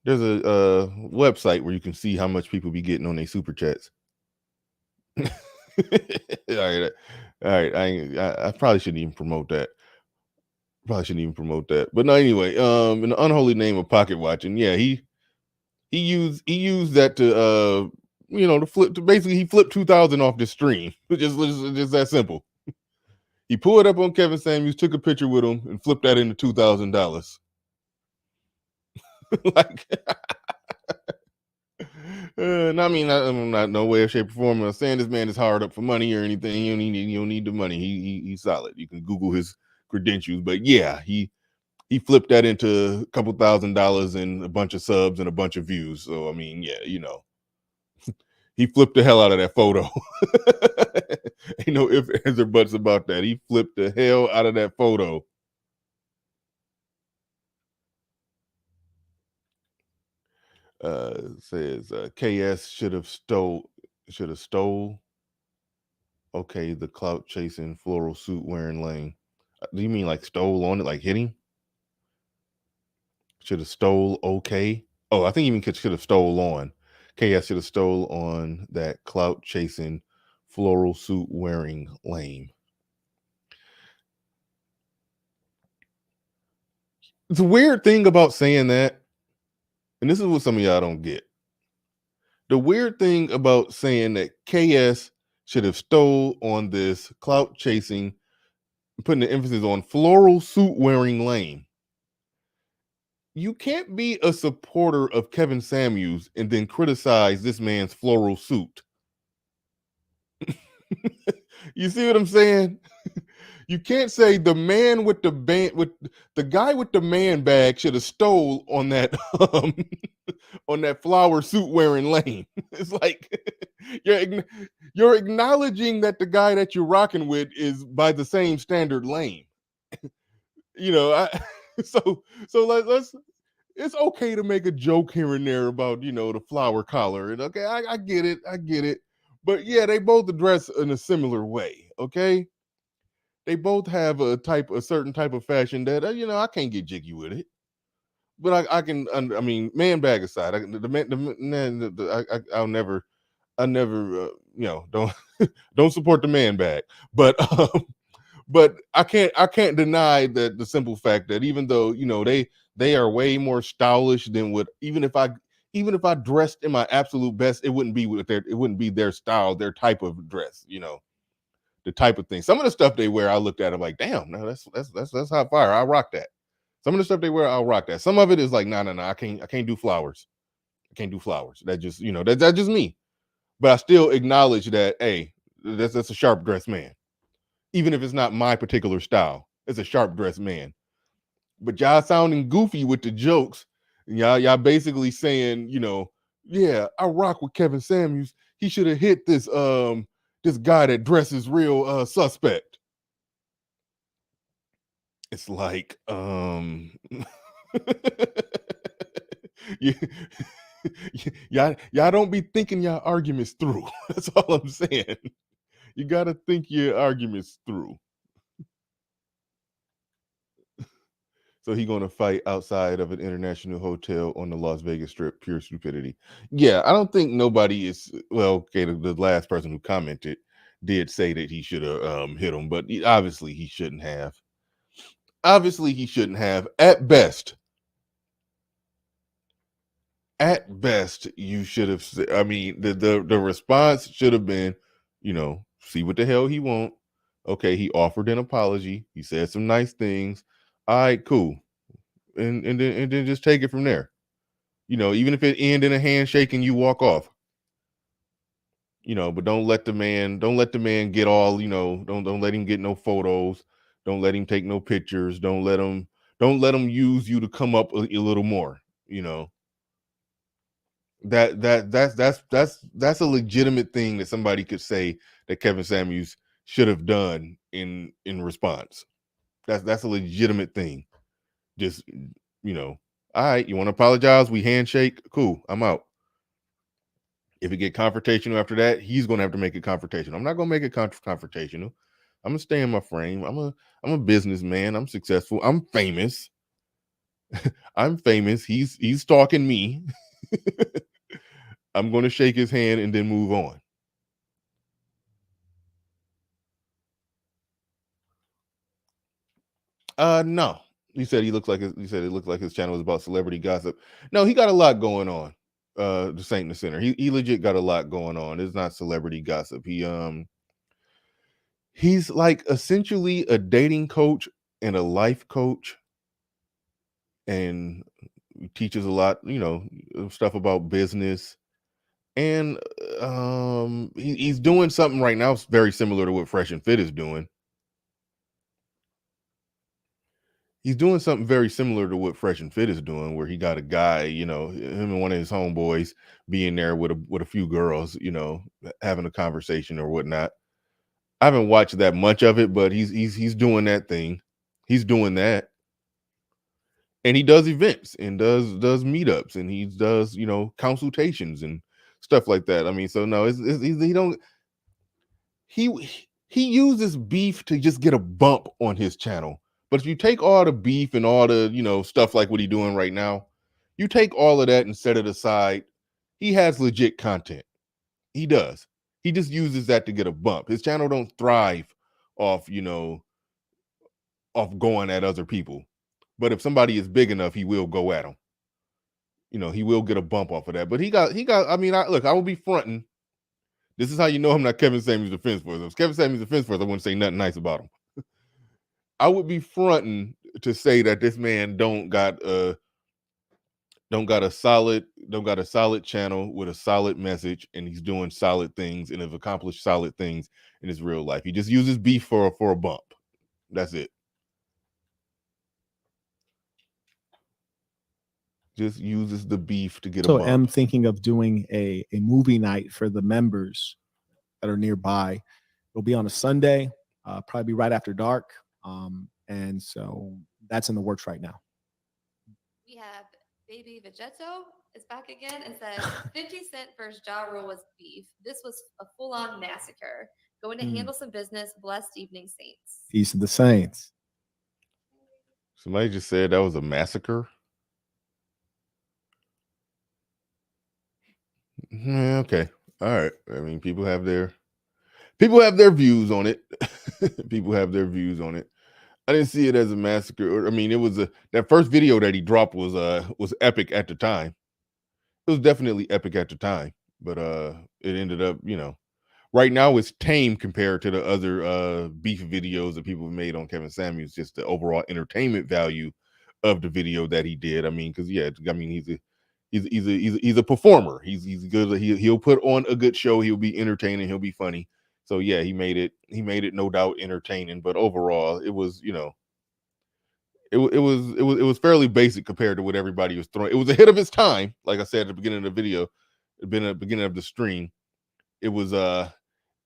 website where you can see how much people be getting on their super chats. All right. I probably shouldn't even promote that. But no, anyway, in the unholy name of pocket watching, yeah, he used that to he flipped 2,000 off the stream. Just that simple. He pulled up on Kevin Samuels, took a picture with him, and flipped that into $2,000. Like, and I mean, I'm not no way, shape, or form. I'm saying this man is hard up for money or anything. You don't need the money. He's solid. You can Google his credentials, but yeah, he flipped that into a couple $1,000s and a bunch of subs and a bunch of views. So I mean, yeah, he flipped the hell out of that photo. Ain't no ifs, ands, or buts about that. He flipped the hell out of that photo. Says KS should have stole. Okay, the clout chasing floral suit wearing lane. Do you mean like stole on it, like hitting? Should have stole. Okay. Oh, I think you mean should have stole on. KS should have stole on that clout chasing floral suit wearing lame. It's a weird thing about saying that, and this is what some of y'all don't get. The weird thing about saying that KS should have stole on this clout chasing, putting the emphasis on floral suit wearing lame. You can't be a supporter of Kevin Samuels and then criticize this man's floral suit. You see what I'm saying? You can't say the man with the guy with the man bag should have stole on that on that flower suit wearing lane. It's like you're acknowledging that the guy that you're rocking with is by the same standard lane. So let's it's okay to make a joke here and there about the flower collar, and okay, I get it. But yeah, they both address in a similar way. Okay, they both have a certain type of fashion that I can't get jiggy with it, but I can. I mean, man bag aside, I'll never don't support the man bag, but I can't deny that the simple fact that even though they are way more stylish than what even if even if I dressed in my absolute best, it wouldn't be their style, their type of dress, the type of thing. Some of the stuff they wear, I looked at, I'm like, damn, no, that's hot fire. I'll rock that. Some of the stuff they wear, I'll rock that. Some of it is like, no, I can't do flowers. I can't do flowers. That just, that's just me. But I still acknowledge that, hey, that's a sharp dressed man. Even if it's not my particular style, it's a sharp dressed man. But y'all sounding goofy with the jokes. Y'all basically saying, yeah, I rock with Kevin Samuels. He should have hit this guy that dresses real suspect. It's like y'all don't be thinking y'all arguments through. That's all I'm saying. You gotta think your arguments through. So he gonna fight outside of an international hotel on the Las Vegas Strip. Pure stupidity. Yeah, I don't think nobody is. Well, okay, the last person who commented did say that he should have hit him, but obviously he shouldn't have. Obviously he shouldn't have. At best, you should have. I mean, the response should have been, see what the hell he want. Okay, he offered an apology. He said some nice things. All right, cool. And then just take it from there. Even if it end in a handshake and you walk off. But don't let the man get all, don't let him get no photos. Don't let him take no pictures. Don't let him use you to come up a little more. That's a legitimate thing that somebody could say that Kevin Samuels should have done in response. That's a legitimate thing. Just, all right, you want to apologize? We handshake. Cool. I'm out. If it get confrontational after that, he's going to have to make it confrontational. I'm not going to make it confrontational. I'm going to stay in my frame. I'm a businessman. I'm successful. I'm famous. I'm famous. He's stalking me. I'm going to shake his hand and then move on. No. He said it looked like his channel was about celebrity gossip. No, he got a lot going on. The Saint in the Center. He legit got a lot going on. It's not celebrity gossip. He's like essentially a dating coach and a life coach, and teaches a lot, stuff about business. And he's doing something right now very similar to what Fresh and Fit is doing. He's doing something very similar to what Fresh and Fit is doing, where he got a guy, him and one of his homeboys being there with a few girls, having a conversation or whatnot. I haven't watched that much of it, but he's doing that thing. He's doing that. And he does events and does meetups, and he does, consultations and stuff like that. I mean, so no, he uses beef to just get a bump on his channel. But if you take all the beef and all the, stuff like what he's doing right now, you take all of that and set it aside, he has legit content. He does. He just uses that to get a bump. His channel don't thrive off, off going at other people. But if somebody is big enough, he will go at them. He will get a bump off of that. But he got, I mean, I will be fronting. This is how you know I'm not Kevin Samuels' defense force. If it was Kevin Samuels' defense force, I wouldn't say nothing nice about him. I would be fronting to say that this man don't got a solid channel with a solid message, and he's doing solid things and have accomplished solid things in his real life. He just uses beef for a bump. That's it. Just uses the beef to get a bump. So I'm thinking of doing a movie night for the members that are nearby. It'll be on a Sunday, probably be right after dark. And so that's in the works right now. We have Baby Vegeto is back again and says 50 Cent versus Ja Rule was beef. This was a full-on massacre. Going to handle some business. Blessed evening, Saints. Peace to the Saints. Somebody just said that was a massacre. Okay. All right. I mean, people have their views on it. People have their views on it. I didn't see it as a massacre. I mean, it was that first video that he dropped was epic at the time. was definitely epic at the time, but it ended up, right now it's tame compared to the other beef videos that people have made on Kevin Samuels. Just the overall entertainment value of the video that he did. I mean, because he's a performer. He's good. He'll put on a good show. He'll be entertaining. He'll be funny. So yeah, he made it. He made it no doubt entertaining. But overall, it was it was fairly basic compared to what everybody was throwing. It was ahead of its time. Like I said at the beginning of the video, at the beginning of the stream, it was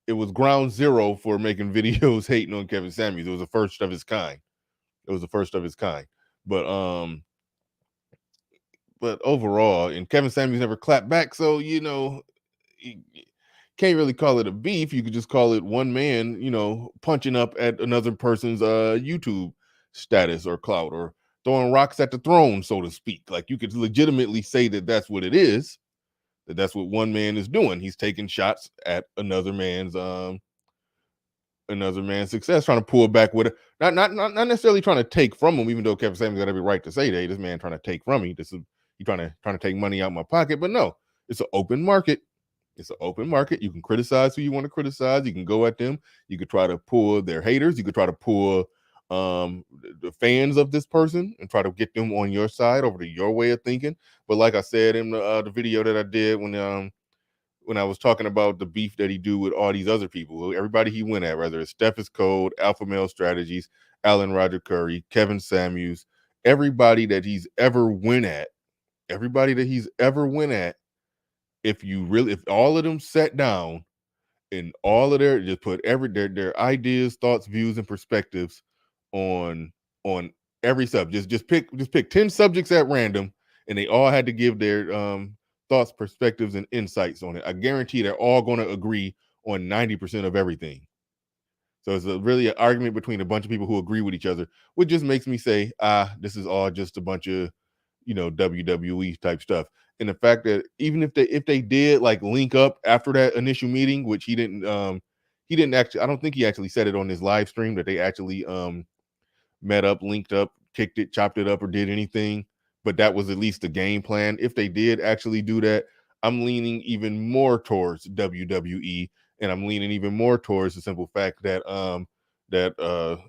it was ground zero for making videos hating on Kevin Samuels. It was the first of its kind. It was the first of its kind. But overall, and Kevin Samuels never clapped back, so you can't really call it a beef. You could just call it one man, punching up at another person's YouTube status or clout, or throwing rocks at the throne, so to speak. Like, you could legitimately say that that's what it is. That's what one man is doing. He's taking shots at another man's success, trying to pull back with it. Not necessarily trying to take from him, even though Kevin Samuels got every right to say that. Hey, this man trying to take from me. This is he trying to take money out my pocket. But no, it's an open market. It's an open market. You can criticize who you want to criticize. You can go at them. You could try to pull their haters. You could try to pull the fans of this person and try to get them on your side over to your way of thinking. But like I said in the video that I did when I was talking about the beef that he do with all these other people, everybody he went at, whether it's Steph is Code, Alpha Male Strategies, Alan Roger Curry, Kevin Samuels, everybody that he's ever went at, if all of them sat down and all of just put their ideas, thoughts, views, and perspectives on every subject, just pick 10 subjects at random, and they all had to give their thoughts, perspectives, and insights on it. I guarantee they're all going to agree on 90% of everything. So it's really an argument between a bunch of people who agree with each other, which just makes me say, this is all just a bunch of, WWE type stuff. And the fact that even if they did like link up after that initial meeting, which he didn't actually, I don't think he actually said it on his live stream that they actually met up, linked up, kicked it, chopped it up, or did anything. But that was at least the game plan. If they did actually do that, I'm leaning even more towards WWE, and I'm leaning even more towards the simple fact that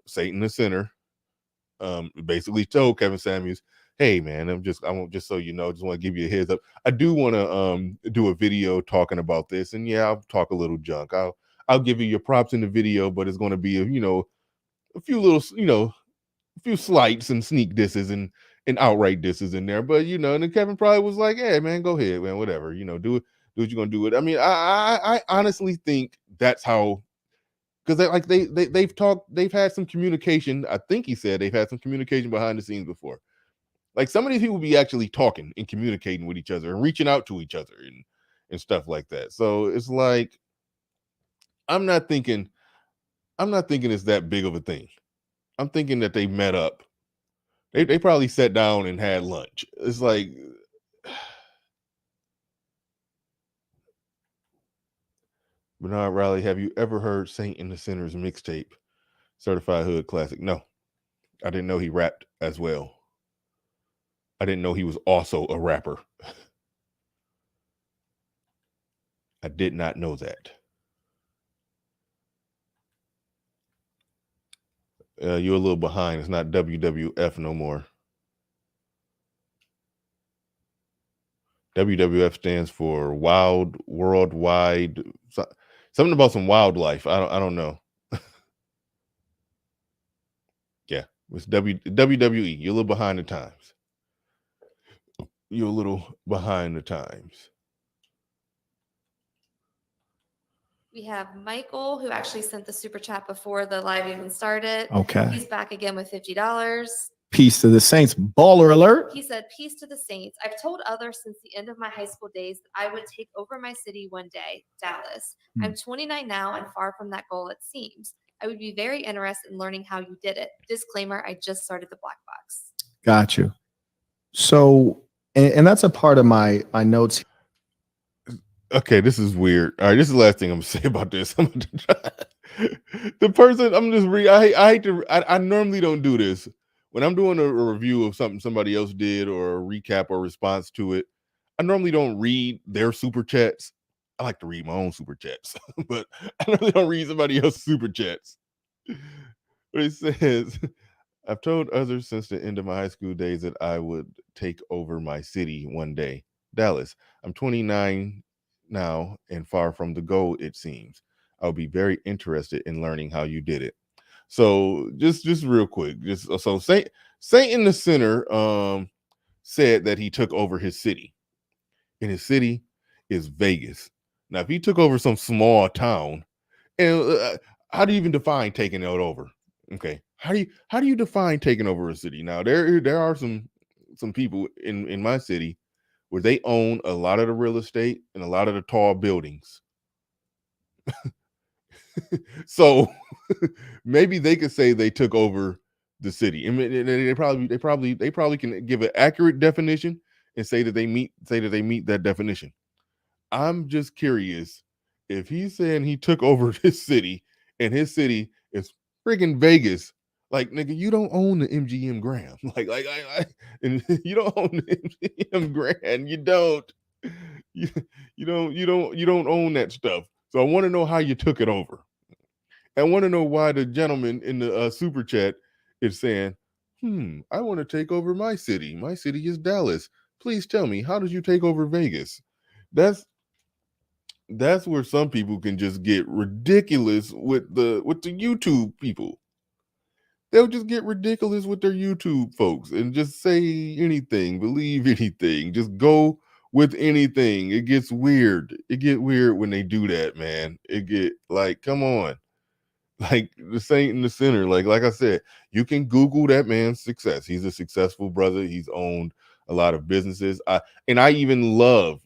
Satan the Sinner basically told Kevin Samuels, hey man, I won't, just so you know, just want to give you a heads up. I do want to do a video talking about this, and yeah, I'll talk a little junk. I'll give you your props in the video, but it's going to be a few little, a few slights and sneak disses and outright disses in there. But and then Kevin probably was like, hey man, go ahead, man, whatever, do it, do what you're gonna do it. I mean, I honestly think that's how, because they've had some communication. I think he said they've had some communication behind the scenes before. Like, some of these people be actually talking and communicating with each other and reaching out to each other and stuff like that. So it's like, I'm not thinking it's that big of a thing. I'm thinking that they met up. They probably sat down and had lunch. It's like, Bernard Riley, have you ever heard Saint and the Sinner's mixtape, Certified Hood Classic? No, I didn't know he rapped as well. I didn't know he was also a rapper. I did not know that. You're a little behind. It's not WWF no more. WWF stands for Wild Worldwide. Something about some wildlife. I don't know. Yeah, it's WWE. You're a little behind the times. You're a little behind the times. We have Michael, who actually sent the super chat before the live even started. Okay. He's back again with $50. Peace to the Saints. Baller alert. He said, peace to the Saints. I've told others since the end of my high school days that I would take over my city one day, Dallas. I'm 29 now and far from that goal, it seems. I would be very interested in learning how you did it. Disclaimer, I just started the Black Box. Got you. So, and that's a part of my notes. Okay, this is weird. All right, this is the last thing I'm gonna say about this. The person I'm just I normally don't do this. When I'm doing a review of something somebody else did or a recap or response to it, I normally don't read their super chats. I like to read my own super chats, but I normally don't read somebody else's super chats. But it says, I've told others since the end of my high school days that I would take over my city one day. Dallas. I'm 29 now and far from the goal, it seems. I'll be very interested in learning how you did it. So just real quick, just so Satan the Sinner said that he took over his city. And his city is Vegas. Now, if he took over some small town, and how do you even define taking it over? Okay, how do you define taking over a city? Now, there are some people in my city where they own a lot of the real estate and a lot of the tall buildings. So maybe they could say they took over the city. I mean, they probably can give an accurate definition and say that they meet that definition. I'm just curious if he's saying he took over his city and his city is friggin' Vegas. Like, nigga, you don't own the MGM Grand. And you don't own the MGM Grand. You don't. You, you don't own that stuff. So I want to know how you took it over. I want to know why the gentleman in the super chat is saying, I want to take over my city. My city is Dallas. Please tell me, how did you take over Vegas? That's where some people can just get ridiculous with the YouTube people. They'll just get ridiculous with their YouTube folks and just say anything, believe anything, just go with anything. It gets weird. It get weird when they do that, man. It get like, come on. Like the saint in the center. Like I said, you can Google that man's success. He's a successful brother. He's owned a lot of businesses. I even love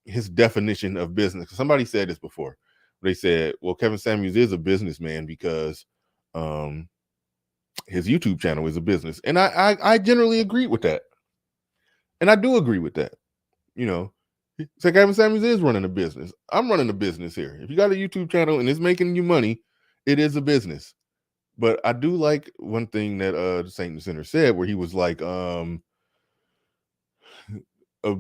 his definition of business. Somebody said this before. They said, well, Kevin Samuels is a businessman because his YouTube channel is a business. And I generally agree with that. And I do agree with that. You know, so Kevin Samuels is running a business. I'm running a business here. If you got a YouTube channel and it's making you money, it is a business. But I do like one thing that the Saint Center said, where he was like, a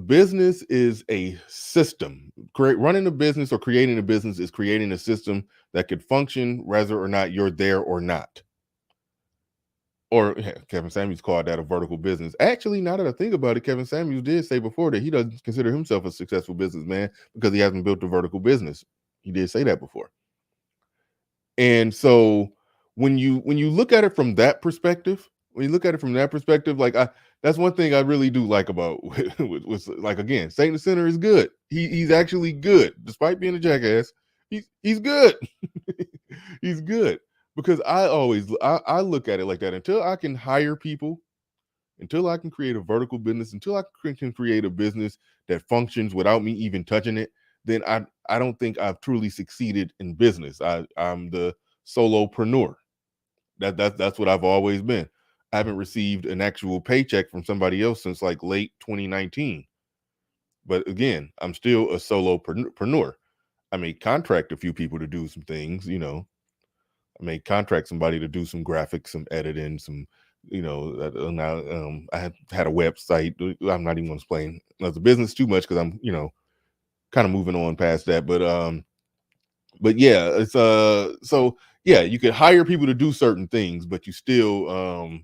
business is a system. Running a business or creating a business is creating a system that could function whether or not you're there or not. Or Kevin Samuels called that a vertical business. Actually, now that I think about it, Kevin Samuels did say before that he doesn't consider himself a successful businessman because he hasn't built a vertical business. He did say that before. And so when you look at it from that perspective, like that's one thing I really do like about with like, again, Satan the Sinner is good. He's actually good, despite being a jackass. He's good. He's good because I look at it like that. Until I can hire people, until I can create a vertical business, until I can create a business that functions without me even touching it, then I don't think I've truly succeeded in business. I'm the solopreneur. That's what I've always been. I haven't received an actual paycheck from somebody else since like late 2019. But again, I'm still a solopreneur. I may contract a few people to do some things, you know. I may contract somebody to do some graphics, some editing, some, you know. Now I had a website. I'm not even going to explain the business too much because I'm, you know, kind of moving on past that. But yeah, it's so yeah, you could hire people to do certain things, but you still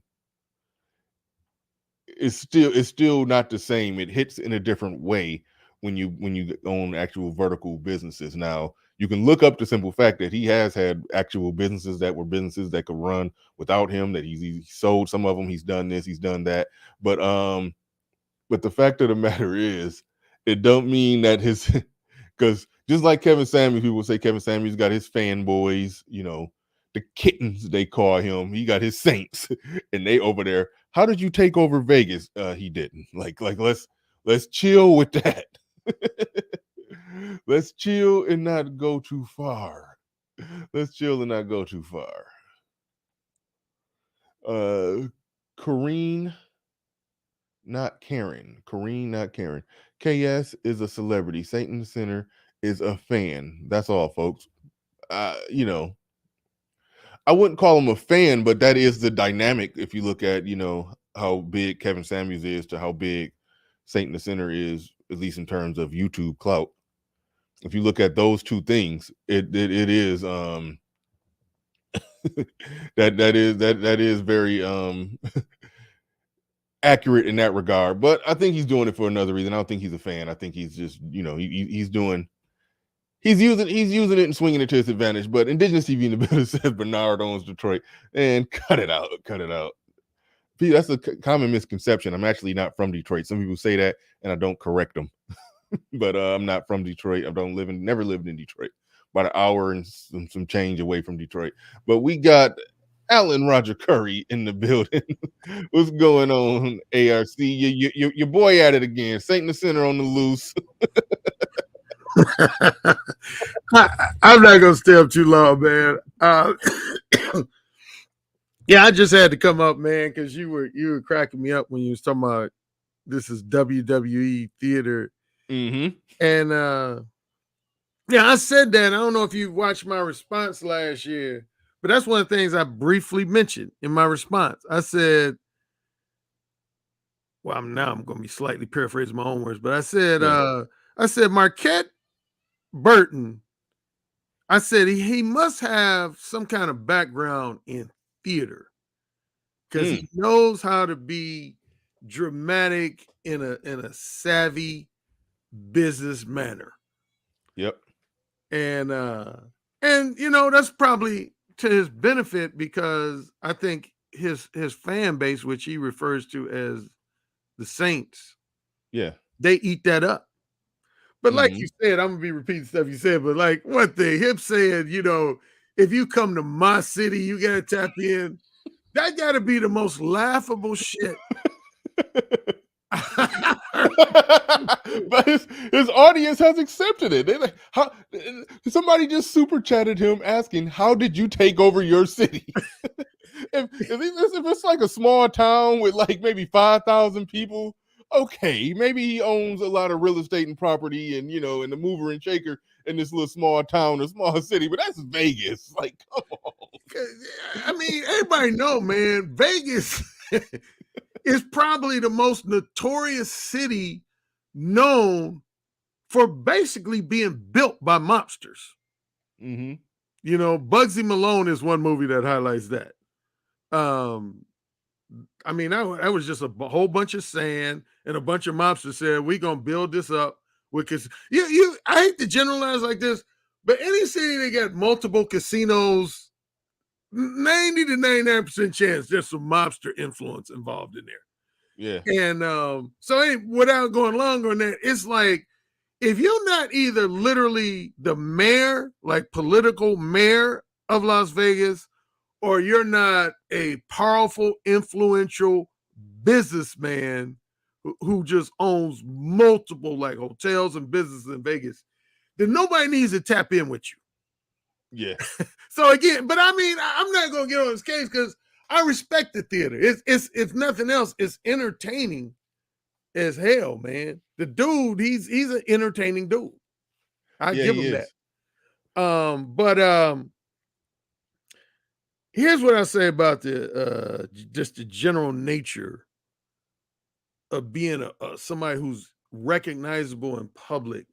it's still not the same. It hits in a different way when you own actual vertical businesses. Now, you can look up the simple fact that he has had actual businesses that were businesses that could run without him, that he sold some of them, he's done this, he's done that. But the fact of the matter is, it don't mean that his because just like Kevin Samuels, people say Kevin Samuels got his fanboys, you know, the kittens they call him. He got his saints, and they over there. How did you take over Vegas? He didn't. Like let's chill with that. Let's chill and not go too far. Let's chill and not go too far. Kareen, not Karen. Kareen, not Karen. KS is a celebrity. Satan Center is a fan. That's all, folks. You know, I wouldn't call him a fan, but that is the dynamic. If you look at, you know, how big Kevin Samuels is to how big Satan the Sinner is, at least in terms of YouTube clout. If you look at those two things, it is that is very accurate in that regard. But I think he's doing it for another reason. I don't think he's a fan. I think he's just, he's using it and swinging it to his advantage. But Indigenous TV in the building says Bernard owns Detroit, and cut it out. That's a common misconception. I'm actually not from Detroit. Some people say that, and I don't correct them. But I'm not from Detroit. I never lived in Detroit. About an hour and some change away from Detroit. But we got Alan Roger Curry in the building. What's going on, ARC? Your boy at it again. Saint in the center on the loose. I'm not gonna stay up too long, man. Yeah, I just had to come up, man, because you were cracking me up when you was talking about this is WWE theater. Mm-hmm. And yeah, I said that. I don't know if you watched my response last year, but that's one of the things I briefly mentioned in my response. I said, well, I'm going to be slightly paraphrasing my own words, but I said, Marquette Burton, I said he must have some kind of background in theater because he knows how to be dramatic in a savvy business manner. Yep. And that's probably to his benefit because I think his fan base, which he refers to as the Saints, they eat that up. But like you said, I'm gonna be repeating stuff you said, but like one thing, him saying, if you come to my city, you gotta tap in. That gotta be the most laughable shit. But his audience has accepted it. They like, somebody just super chatted him asking, how did you take over your city? if it's like a small town with like maybe 5,000 people, okay, maybe he owns a lot of real estate and property and and the mover and shaker in this little small town or small city, but that's Vegas. Like, come on. I mean, everybody know, man, Vegas is probably the most notorious city known for basically being built by mobsters. Mm-hmm. Bugsy Malone is one movie that highlights that. I mean, that was just a whole bunch of sand and a bunch of mobsters said, we're going to build this up. Because I hate to generalize like this, but any city that got multiple casinos, 90 to 99% chance there's some mobster influence involved in there. Yeah. And so without going longer on that, it's like, if you're not either literally the mayor, like political mayor of Las Vegas, or you're not a powerful, influential businessman who just owns multiple like hotels and businesses in Vegas, then nobody needs to tap in with you. Yeah. So again, but I mean, I'm not gonna get on this case because I respect the theater. It's if nothing else, it's entertaining as hell, man. The dude, he's an entertaining dude. I give him that. But here's what I say about just the general nature of being somebody who's recognizable in public.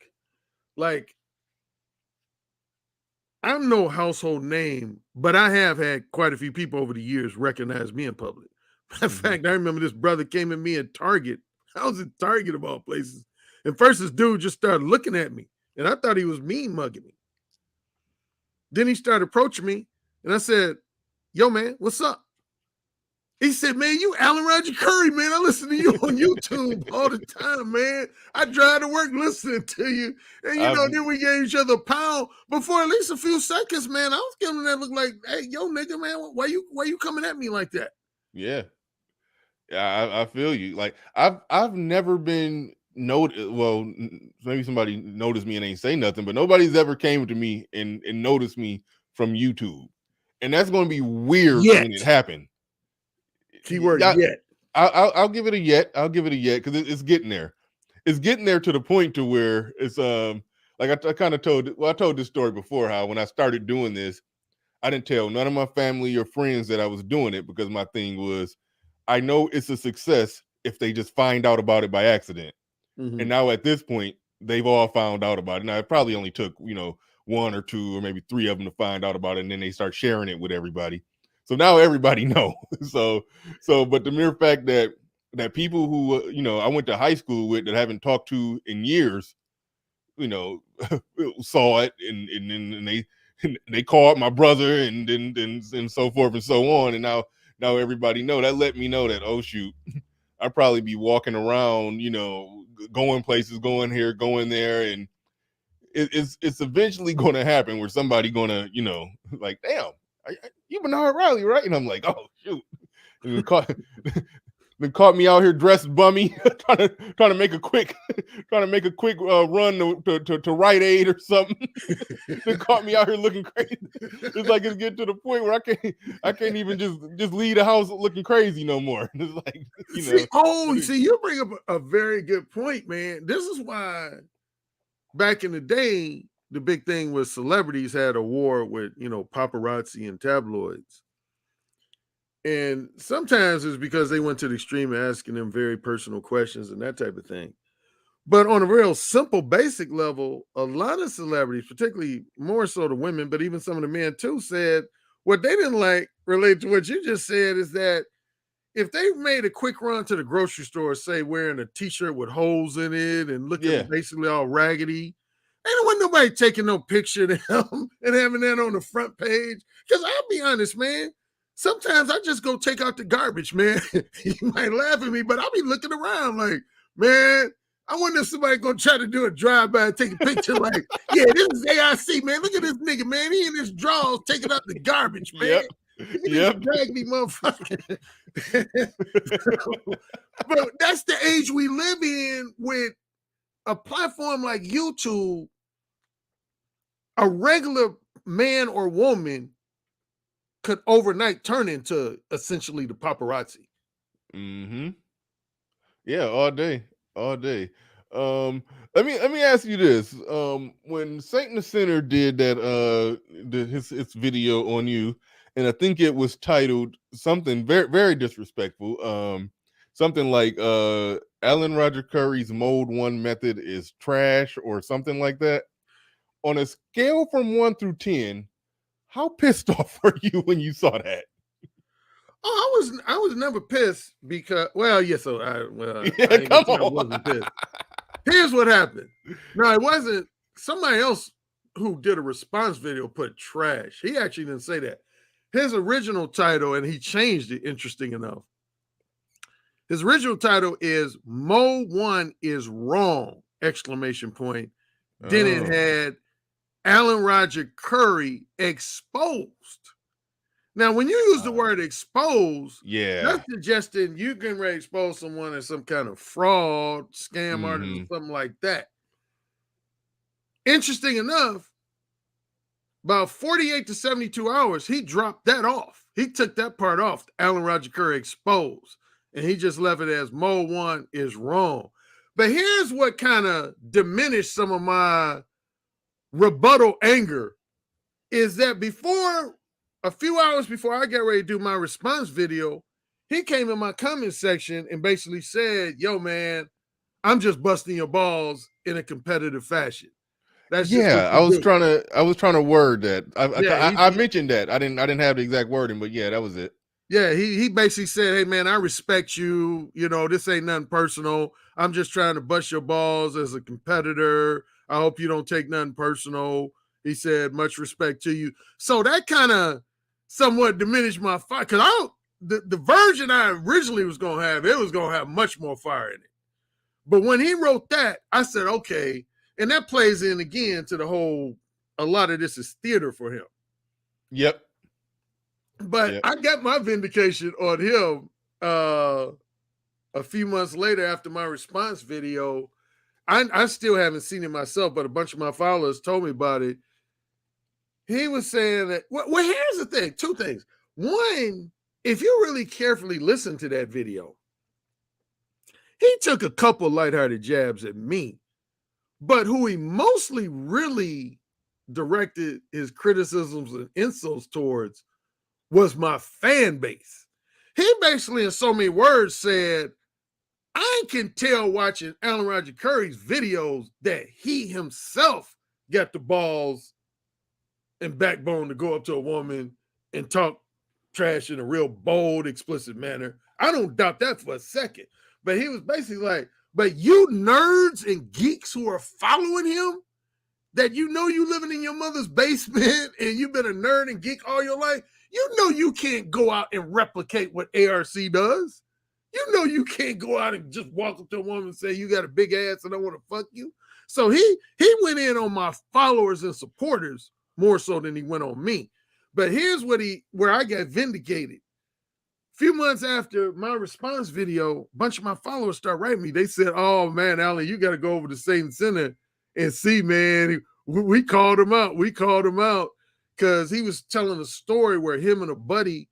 Like, I'm no household name, but I have had quite a few people over the years recognize me in public. Matter of fact, I remember this brother came at me at Target. I was at Target of all places. And first this dude just started looking at me, and I thought he was mean mugging me. Then he started approaching me, and I said, yo, man, what's up? He said, man, you Alan Roger Curry, man. I listen to you on YouTube all the time, man. I drive to work listening to you. And, then we gave each other a pound. But for at least a few seconds, man, I was giving him that look like, hey, yo, nigga, man, why you coming at me like that? Yeah. Yeah, I feel you. Like, I've never been noticed. Well, maybe somebody noticed me and ain't say nothing, but nobody's ever came to me and noticed me from YouTube. And that's going to be weird when it happened. Keyword yet. I'll give it a yet. I'll give it a yet because it's getting there. It's getting there to the point to where it's like I kind of I told this story before, how when I started doing this, I didn't tell none of my family or friends that I was doing it because my thing was, I know it's a success if they just find out about it by accident. And now at this point, they've all found out about it. Now it probably only took, one or two or maybe three of them to find out about it, and then they start sharing it with everybody. So now everybody know. But the mere fact that people who I went to high school with that haven't talked to in years, saw it, and they called my brother, and so forth and so on, and now everybody know. That let me know that, oh shoot, I'd probably be walking around, going places, going here, going there, and it's eventually going to happen where somebody going to, like, damn, you Bernard Riley, right? And I'm like, oh shoot, and they caught me out here dressed bummy, trying to make a quick run to Rite Aid or something. They caught me out here looking crazy. It's like it's getting to the point where I can't even just leave the house looking crazy no more. It's like, See, you bring up a very good point, man. This is why back in the day, the big thing was celebrities had a war with, paparazzi and tabloids. And sometimes it's because they went to the extreme of asking them very personal questions and that type of thing. But on a real simple, basic level, a lot of celebrities, particularly more so the women, but even some of the men too, said what they didn't like, related to what you just said, is that if they made a quick run to the grocery store, say wearing a t-shirt with holes in it and looking basically all raggedy, ain't wasn't nobody taking no picture of them and having that on the front page. Because I'll be honest, man, sometimes I just go take out the garbage, man. You might laugh at me, but I'll be looking around like, man, I wonder if somebody gonna try to do a drive-by and take a picture like, yeah, this is AIC, man. Look at this nigga, man. He in his drawers taking out the garbage, man. Yep. Drag me, motherfucker. But that's the age we live in with a platform like YouTube. A regular man or woman could overnight turn into essentially the paparazzi. Mm-hmm. Yeah, all day. Let me ask you this. When Saint the Sinner did that his video on you, and I think it was titled something very, very disrespectful. Something like Alan Roger Curry's Mode 1 method is trash or something like that. On a scale from 1 through 10, how pissed off were you when you saw that? Oh, I was never pissed because, I wasn't pissed. Here's what happened. No, it wasn't. Somebody else who did a response video put trash. He actually didn't say that. His original title, and he changed it, interesting enough. His original title is Mo 1 is wrong, ! Then it had Alan Roger Curry exposed. Now, when you use the word expose, that's suggesting you can expose someone as some kind of fraud, scam artist, or something like that. Interesting enough, about 48 to 72 hours, he dropped that off. He took that part off, Alan Roger Curry exposed, and he just left it as Mo 1 is wrong. But here's what kind of diminished some of my rebuttal anger, is that a few hours before I got ready to do my response video, he came in my comment section and basically said, yo, man, I'm just busting your balls in a competitive fashion. That's I was trying to word that. I mentioned that. I didn't have the exact wording, but yeah, that was it. Yeah, he basically said, hey man, I respect you. This ain't nothing personal. I'm just trying to bust your balls as a competitor. I hope you don't take nothing personal. He said, much respect to you. So that kind of somewhat diminished my fire, because the version I originally was going to have, it was going to have much more fire in it. But when he wrote that, I said, okay. And that plays in again to the whole, a lot of this is theater for him. Yep. But I got my vindication on him a few months later after my response video. I still haven't seen it myself, but a bunch of my followers told me about it. He was saying that, well, here's the thing, two things. One, if you really carefully listen to that video, he took a couple lighthearted jabs at me, but who he mostly really directed his criticisms and insults towards was my fan base. He basically, in so many words, said, I can tell watching Alan Roger Curry's videos that he himself got the balls and backbone to go up to a woman and talk trash in a real bold, explicit manner. I don't doubt that for a second. But he was basically like, but you nerds and geeks who are following him, that you know you living in your mother's basement and you've been a nerd and geek all your life, you know you can't go out and replicate what ARC does. You know you can't go out and just walk up to a woman and say you got a big ass and I want to fuck you. So he went in on my followers and supporters more so than he went on me. But here's where I got vindicated. A few months after my response video, a bunch of my followers start writing me. They said, "Oh man, Alan, you got to go over to Satan Center and see, man. We called him out. We called him out because he was telling a story where him and a buddy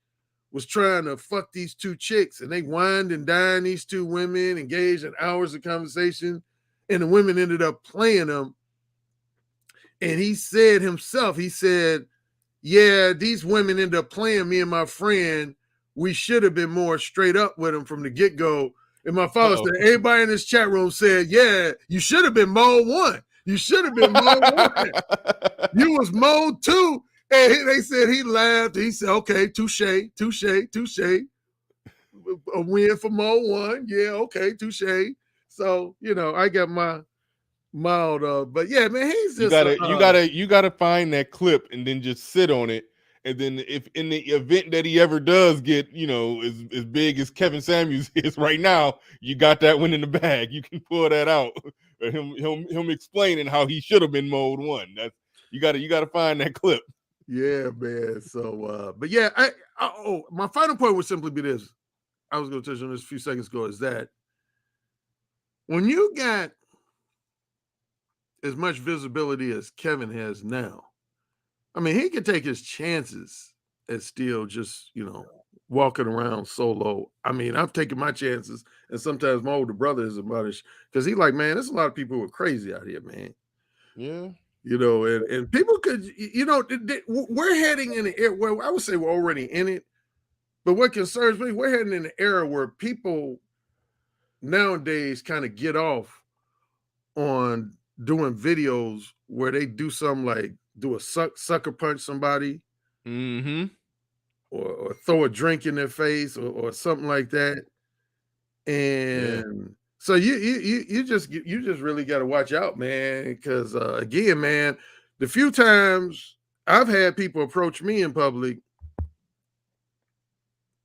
was trying to fuck these two chicks, and they wined and dined these two women, engaged in hours of conversation, and the women ended up playing them. And he said himself, he said, yeah, these women ended up playing me and my friend. We should have been more straight up with them from the get-go. And my father said, everybody in this chat room said, yeah, you should have been mode 1. You should have been mode 1. You was mode 2. And they said he laughed. He said, okay, touche. A win for mode 1. Yeah, okay, touche. So, I got my mild, but yeah, man, he's just you gotta find that clip and then just sit on it. And then if in the event that he ever does get, as big as Kevin Samuels is right now, you got that one in the bag. You can pull that out. Him explaining how he should have been mode 1. That's you gotta find that clip. Yeah, man. So but yeah, my final point would simply be this. I was gonna touch on this a few seconds ago, is that when you got as much visibility as Kevin has now, I mean, he could take his chances and still just, walking around solo. I mean, I've taken my chances, and sometimes my older brother is admonished because he's like, man, there's a lot of people who are crazy out here, man. Yeah. And people could, we're heading in an era where I would say we're already in it, but what concerns me, we're heading in an era where people nowadays kind of get off on doing videos where they do something like do a sucker punch somebody, or throw a drink in their face or something like that. And so you just really got to watch out, man, because again, man, the few times I've had people approach me in public,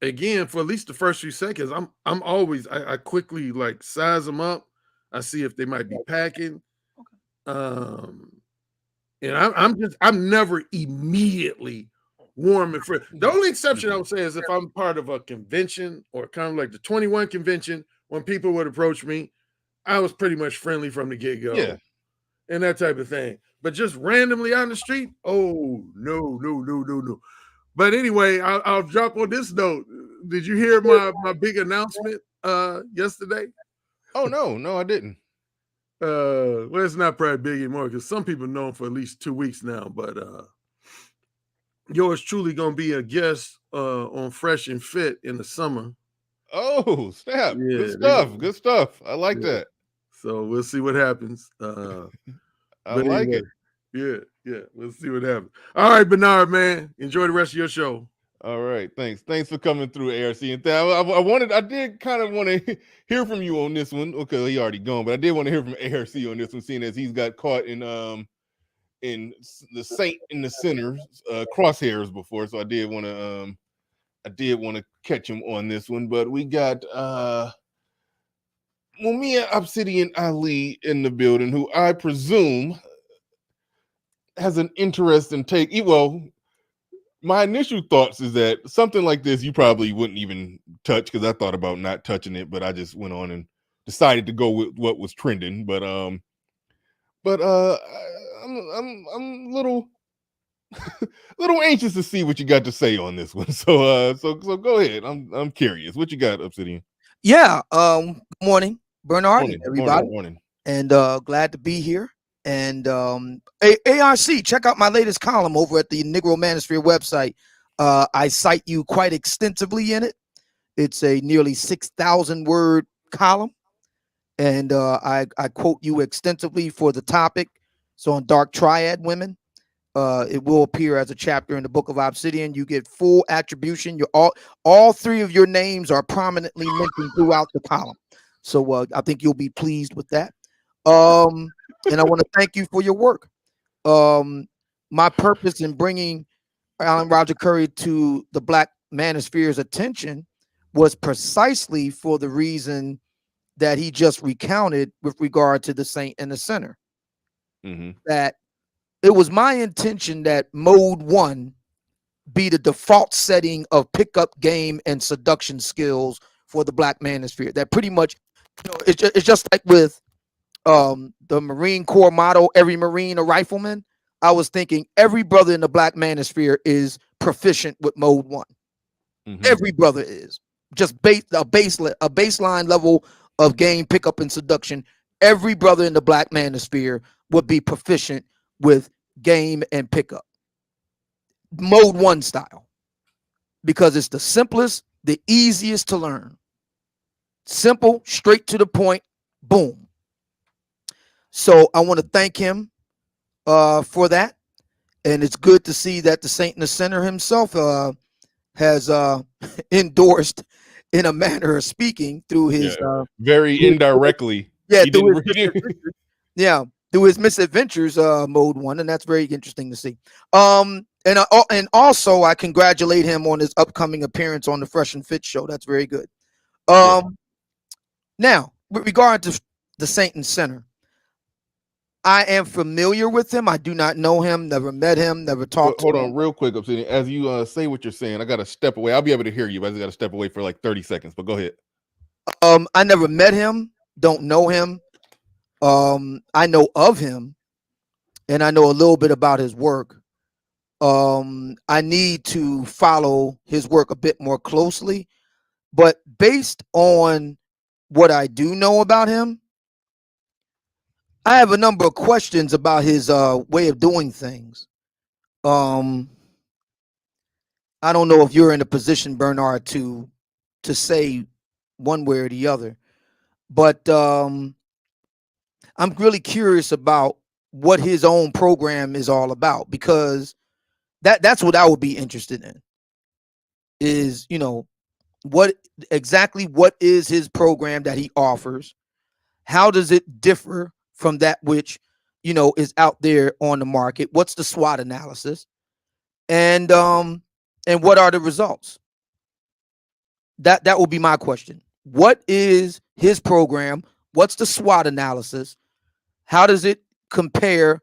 again, for at least the first few seconds, I'm always I quickly like size them up. I see if they might be packing. And I'm never immediately warm and free. The only exception I would say is if I'm part of a convention or kind of like the 21 convention, when people would approach me, I was pretty much friendly from the get-go. Yeah. And that type of thing. But just randomly on the street, oh no. But anyway, I'll drop on this note. Did you hear my big announcement yesterday? Oh no, I didn't. Well, it's not probably big anymore because some people know him for at least 2 weeks now. But yours truly gonna be a guest on Fresh and Fit in the summer. Oh, snap! Yeah, Good stuff. I like that. So we'll see what happens. I like it. Yeah, we'll see what happens. All right, Bernard, man, enjoy the rest of your show. All right, thanks for coming through, ARC. And I did kind of want to hear from you on this one. Okay, he already gone, but I did want to hear from ARC on this one, seeing as he's got caught in the Saint in the Sinner crosshairs before. So I did want to catch him on this one. But we got Mumia Obsidian Ali in the building, who I presume has an interesting take. Well, my initial thoughts is that something like this you probably wouldn't even touch, because I thought about not touching it, but I just went on and decided to go with what was trending. But I'm a little anxious to see what you got to say on this one. So go ahead. I'm curious. What you got, Obsidian? Yeah. Morning, Bernard, Morning, everybody. morning. And glad to be here. And ARC, check out my latest column over at the Negro Manosphere website. I cite you quite extensively in it. It's a nearly 6,000 word column. and I quote you extensively for the topic. So on Dark Triad women, it will appear as a chapter in the Book of Obsidian. You get full attribution. Your all three of your names are prominently mentioned throughout the column. So I think you'll be pleased with that. And I want to thank you for your work. My purpose in bringing Alan Roger Curry to the Black Manosphere's attention was precisely for the reason that he just recounted with regard to the saint and the sinner. That it was my intention that mode 1 be the default setting of pickup game and seduction skills for the Black Manosphere. That pretty much, it's just like with the Marine Corps motto, every Marine a rifleman. I was thinking every brother in the Black Manosphere is proficient with mode 1. Every brother is just a baseline level of game pickup and seduction. Every brother in the Black Manosphere would be proficient with game and pickup, mode 1 style, because it's the simplest, the easiest to learn. Simple, straight to the point, boom. So I want to thank him for that, and it's good to see that the Saint and the Sinner himself has endorsed, in a manner of speaking, through his very indirectly. Through his misadventures, mode 1, and that's very interesting to see. And also I congratulate him on his upcoming appearance on the Fresh and Fit show. That's very good. Now, with regard to the Saint and Sinner, I am familiar with him. I do not know him, never met him, never talked to him. Hold on real quick, Obsidian. As you say what you're saying, I got to step away. I'll be able to hear you, but I got to step away for like 30 seconds, but go ahead. I never met him, don't know him. I know of him, and I know a little bit about his work. I need to follow his work a bit more closely, but based on what I do know about him, I have a number of questions about his way of doing things. I don't know if you're in a position, Bernard, to say one way or the other, but I'm really curious about what his own program is all about, because that's what I would be interested in. Is, what is his program that he offers? How does it differ from that which is out there on the market? What's the SWOT analysis, and what are the results? That will be my question. What is his program? What's the SWOT analysis? How does it compare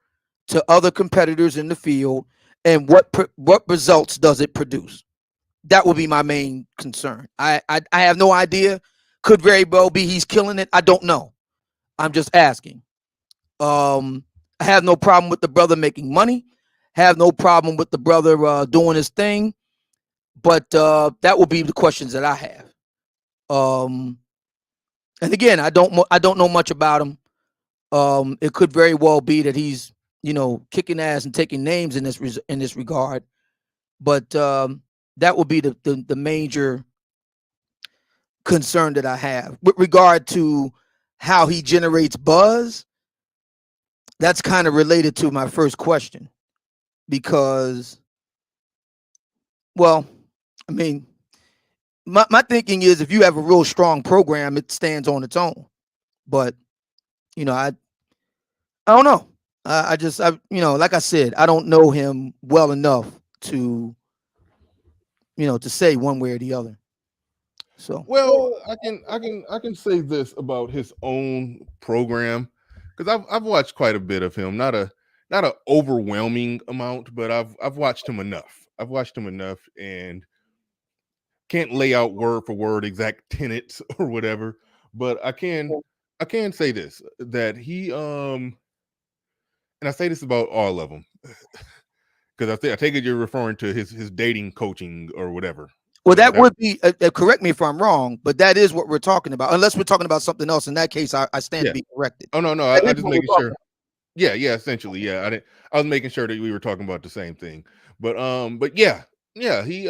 to other competitors in the field, and what results does it produce? That will be my main concern. I have no idea. Could very well be he's killing it. I don't know. I'm just asking. I have no problem with the brother making money. Have no problem with the brother doing his thing. But that will be the questions that I have. And again, I don't know much about him. It could very well be that he's kicking ass and taking names in this regard. But that will be the major concern that I have with regard to how he generates buzz. That's kind of related to my first question, because, well, I mean, my thinking is if you have a real strong program, it stands on its own. But I don't know. I like I said, I don't know him well enough to to say one way or the other. So, well, I can say this about his own program, because I've watched quite a bit of him. Not a overwhelming amount, but I've watched him enough. I've watched him enough, and can't lay out word for word exact tenets or whatever. But I can say this, that he and I say this about all of them, because I take it you're referring to his dating coaching or whatever. Well, that would be, correct me if I'm wrong, but that is what we're talking about. Unless we're talking about something else. In that case, I stand to be corrected. Oh, no. I just making sure. Yeah, essentially. Yeah. I was making sure that we were talking about the same thing. But yeah, he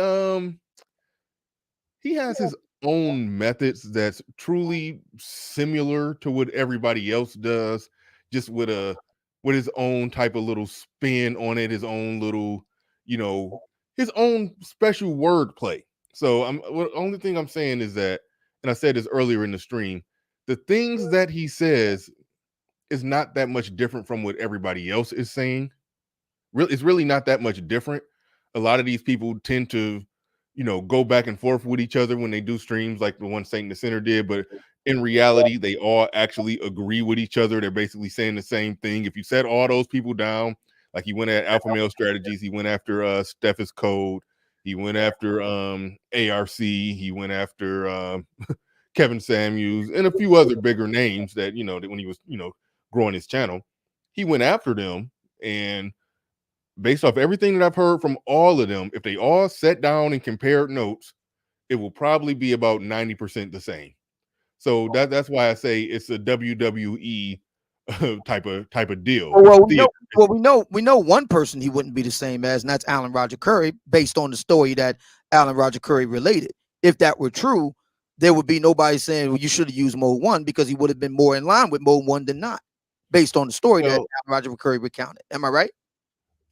has his own methods that's truly similar to what everybody else does, just with his own type of little spin on it, his own little, his own special wordplay. So only thing I'm saying is that, and I said this earlier in the stream, the things that he says is not that much different from what everybody else is saying. It's really not that much different. A lot of these people tend to, go back and forth with each other when they do streams, like the one Saint in the Center did. But in reality, they all actually agree with each other. They're basically saying the same thing. If you set all those people down, like he went at Alpha Male Strategies, he went after Steph's Code, he went after ARC, he went after Kevin Samuels, and a few other bigger names that, that when he was, growing his channel, he went after them. And based off everything that I've heard from all of them, if they all sat down and compared notes, it will probably be about 90% the same. So that's why I say it's a WWE type of deal. Well, we know one person he wouldn't be the same as, and that's Alan Roger Curry, based on the story that Alan Roger Curry related. If that were true, there would be nobody saying, well, you should have used mode 1, because he would have been more in line with mode 1 than not, based on the story that Alan Roger Curry recounted. Am I right?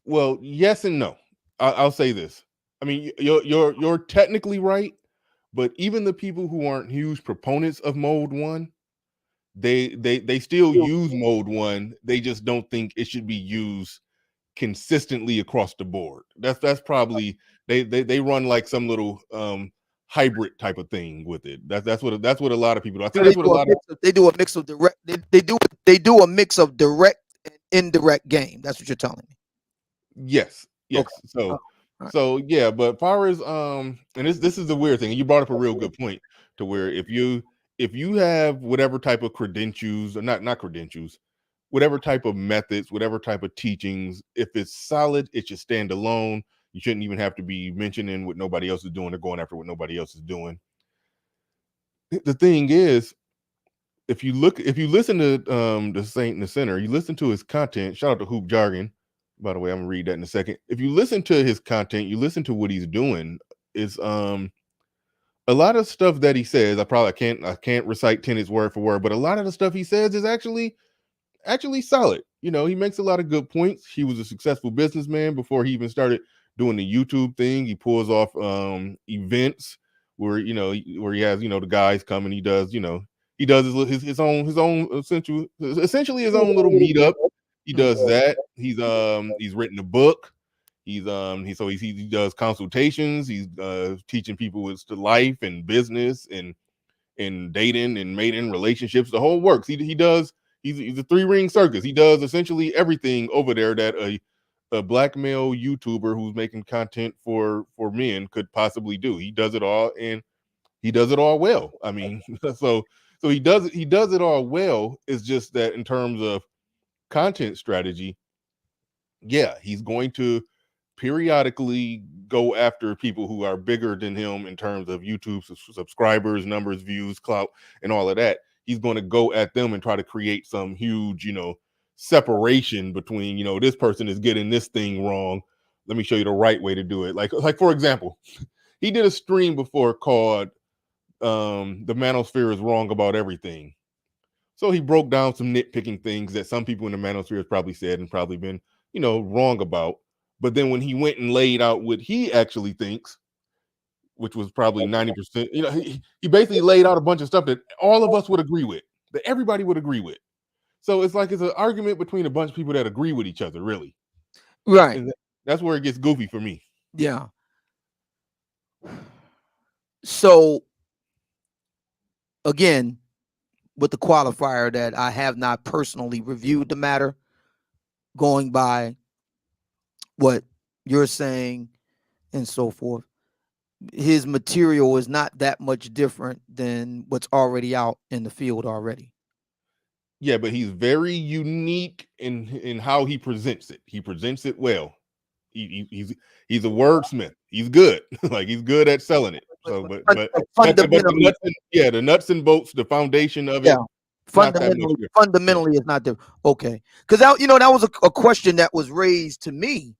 Well, yes and no. I'll say this. I mean, you're technically right, but even the people who aren't huge proponents of mode 1, they still use mode 1. They just don't think it should be used consistently across the board. That's probably they run like some little hybrid type of thing with it. That's what a lot of people do. I think that's what a lot of they do a mix of direct. They do a mix of direct and indirect game. That's what you're telling me. Yes. Okay. So yeah, but as far as and this is the weird thing, and you brought up a real good point, to where if you have whatever type of credentials, or not credentials, whatever type of methods, whatever type of teachings, if it's solid, it should stand alone. You shouldn't even have to be mentioning what nobody else is doing or going after what nobody else is doing. The thing is, if you listen to the Saint in the Center, you listen to his content. Shout out to Hoop Jargon. By the way, I'm gonna read that in a second. If you listen to his content, you listen to what he's doing, it's a lot of stuff that he says. I can't recite tenets word for word, but a lot of the stuff he says is actually solid. He makes a lot of good points. He was a successful businessman before he even started doing the YouTube thing. He pulls off events where he has the guys come, and he does his own essentially his own little meetup. He does that. He's written a book. He does consultations. He's teaching people with life and business and dating and mating relationships. The whole works. He does. He's a 3-ring circus. He does essentially everything over there that a black male YouTuber who's making content for men could possibly do. He does it all, and he does it all well. I mean, so he does it all well. It's just that in terms of content strategy, yeah, he's going to periodically go after people who are bigger than him in terms of YouTube subscribers, numbers, views, clout, and all of that. He's going to go at them and try to create some huge, separation between, this person is getting this thing wrong. Let me show you the right way to do it. Like for example, he did a stream before called "The Manosphere is Wrong About Everything." So he broke down some nitpicking things that some people in the Manosphere has probably said and probably been, wrong about. But then when he went and laid out what he actually thinks, which was probably 90%, he basically laid out a bunch of stuff that all of us would agree with, that everybody would agree with. So it's like it's an argument between a bunch of people that agree with each other, really. Right. And that's where it gets goofy for me. Yeah. So again, with the qualifier that I have not personally reviewed the matter, going by what you're saying and so forth, his material is not that much different than what's already out in the field already. Yeah, but he's very unique in how he presents it. He presents it well. He's a wordsmith. He's good. Like, he's good at selling it. So, but fundamentally, the nuts and bolts, the foundation of it. Fundamentally, it's not different. Okay, because that was a question that was raised to me.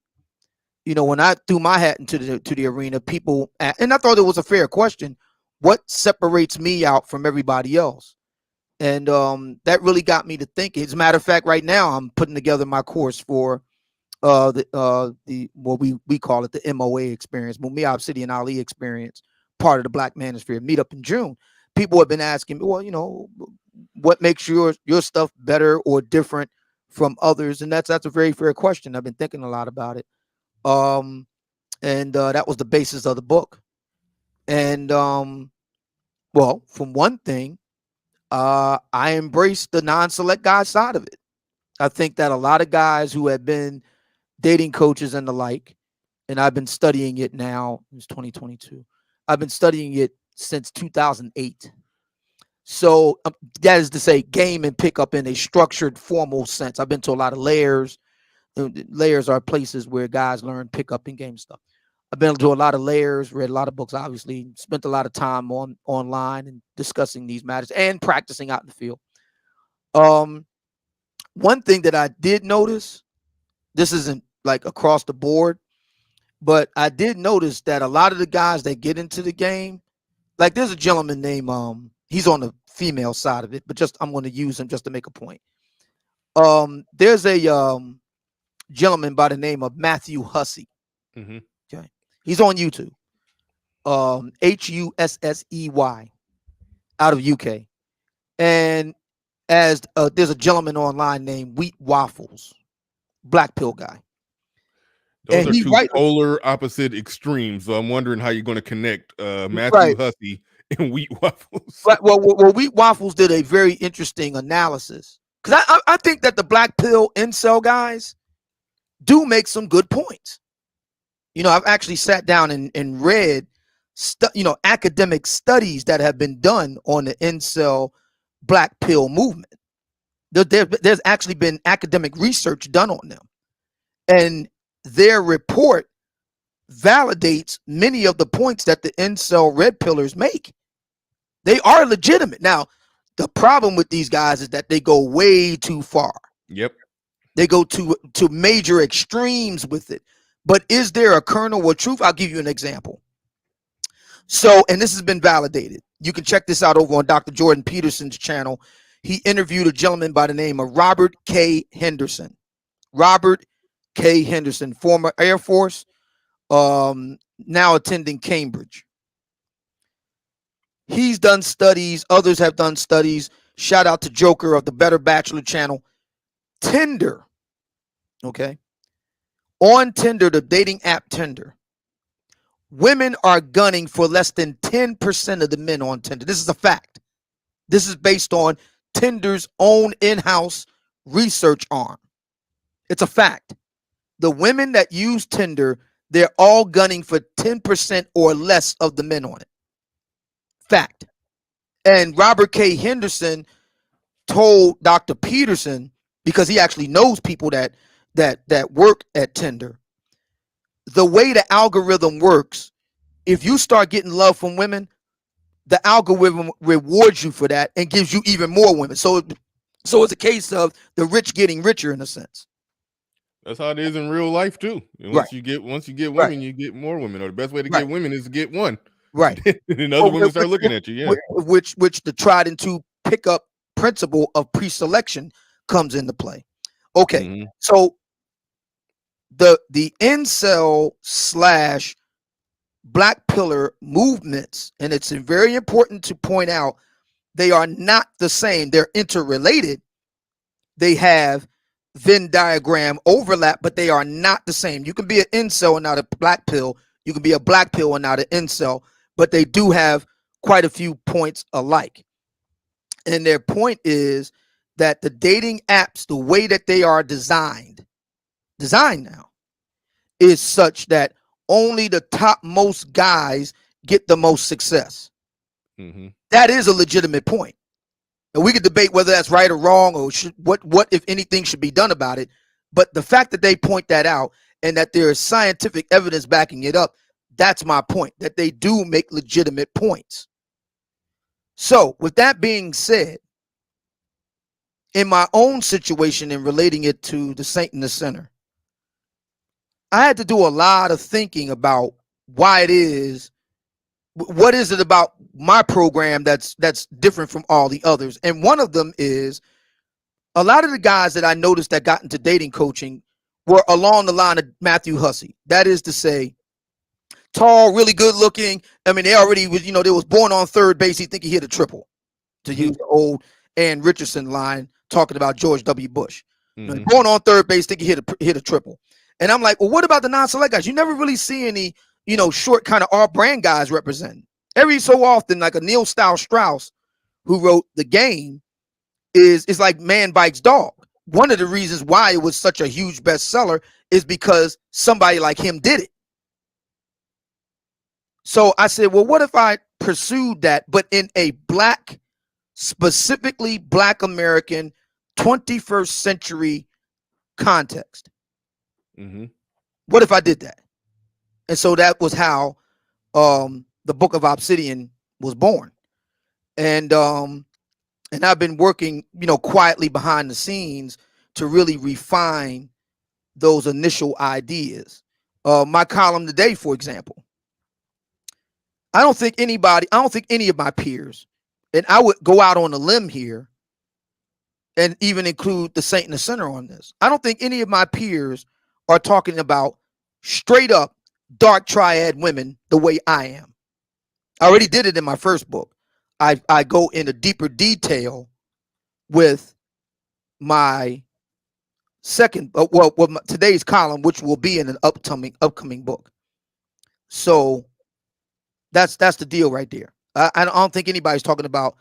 When I threw my hat into the arena, people, and I thought it was a fair question. What separates me out from everybody else? And that really got me to thinking. As a matter of fact, right now I'm putting together my course for the what we call it the MOA experience, Mumia Obsidian Ali experience, part of the Black Manosphere meetup in June. People have been asking me, well, you know, what makes your stuff better or different from others? And that's a very fair question. I've been thinking a lot about it. And that was the basis of the book. And well, from one thing, I embrace the non-select guy side of it. I think that a lot of guys who have been dating coaches and the like, and I've been studying it now, it's 2022. I've been studying it since 2008. So that is to say, game and pickup in a structured, formal sense. I've been to a lot of layers. Layers are places where guys learn pickup and game stuff. I've been to a lot of layers, read a lot of books, obviously, spent a lot of time online and discussing these matters and practicing out in the field. One thing that I did notice, this isn't like across the board, but I did notice that a lot of the guys that get into the game, like there's a gentleman named he's on the female side of it, but just I'm going to use him just to make a point. There's a gentleman by the name of Matthew Hussey. Mm-hmm. Okay, he's on YouTube. Hussey out of UK, and as there's a gentleman online named Wheat Waffles, black pill guy. Those And are he two polar opposite extremes. So I'm wondering how you're going to connect Matthew Hussey and Wheat Waffles. Right. Well, Wheat Waffles did a very interesting analysis, because I think that the black pill incel guys do make some good points. You know, I've actually sat down and read, academic studies that have been done on the incel black pill movement. There's actually been academic research done on them, and their report validates many of the points that the incel red pillars make. They are legitimate. Now, the problem with these guys is that they go way too far. Yep. They go to major extremes with it. But is there a kernel of truth? I'll give you an example. So, and this has been validated. You can check this out over on Dr. Jordan Peterson's channel. He interviewed a gentleman by the name of Robert K. Henderson. Robert K. Henderson, former Air Force, now attending Cambridge. He's done studies. Others have done studies. Shout out to Joker of the Better Bachelor channel. Tinder. Okay. On Tinder, the dating app Tinder, women are gunning for less than 10% of the men on Tinder. This is a fact. This is based on Tinder's own in-house research arm. It's a fact. The women that use Tinder, they're all gunning for 10% or less of the men on it. Fact. And Robert K. Henderson told Dr. Peterson, because he actually knows people that work at Tinder, the way the algorithm works, if you start getting love from women, the algorithm rewards you for that and gives you even more women. So it's a case of the rich getting richer in a sense. That's how it is in real life too. And once you get women, you get more women. Or the best way to get women is to get one. Right. And other women start looking at you. Yeah. Which the tried and true pickup principle of pre-selection comes into play. Okay. Mm-hmm. So the incel / black pillar movements, and it's very important to point out, they are not the same. They're interrelated. They have Venn diagram overlap, but they are not the same. You can be an incel and not a black pill. You can be a black pill and not an incel, but they do have quite a few points alike. And their point is that the dating apps, the way that they are designed now, is such that only the topmost guys get the most success. Mm-hmm. That is a legitimate point. And we could debate whether that's right or wrong, or what if anything should be done about it. But the fact that they point that out and that there is scientific evidence backing it up, that's my point, that they do make legitimate points. So with that being said, in my own situation and relating it to the Saint and the Sinner, I had to do a lot of thinking about why it is what is it about my program that's different from all the others? And one of them is a lot of the guys that I noticed that got into dating coaching were along the line of Matthew Hussey. That is to say, tall, really good looking. I mean, they already was, they was born on third base. He think he hit a triple, to use the old Ann Richardson line talking about George W. Bush. Born on third base, think he hit a triple. And I'm like, well, what about the non-select guys? You never really see any, short kind of off-brand guys representing. Every so often, like a Neil Style Strauss, who wrote The Game, is like Man Bites Dog. One of the reasons why it was such a huge bestseller is because somebody like him did it. So I said, well, what if I pursued that, but in a black, specifically black American 21st century context? What if I did that? And so that was how the Book of Obsidian was born. And I've been working, quietly behind the scenes to really refine those initial ideas. My column today, for example, I don't think any of my peers, and I would go out on a limb here and even include the Saint and the Sinner on this. I don't think any of my peers are talking about straight up dark triad women the way I am. I already did it in my first book. I go into deeper detail with my second, today's column, which will be in an upcoming book. So that's the deal right there. I don't think anybody's talking about,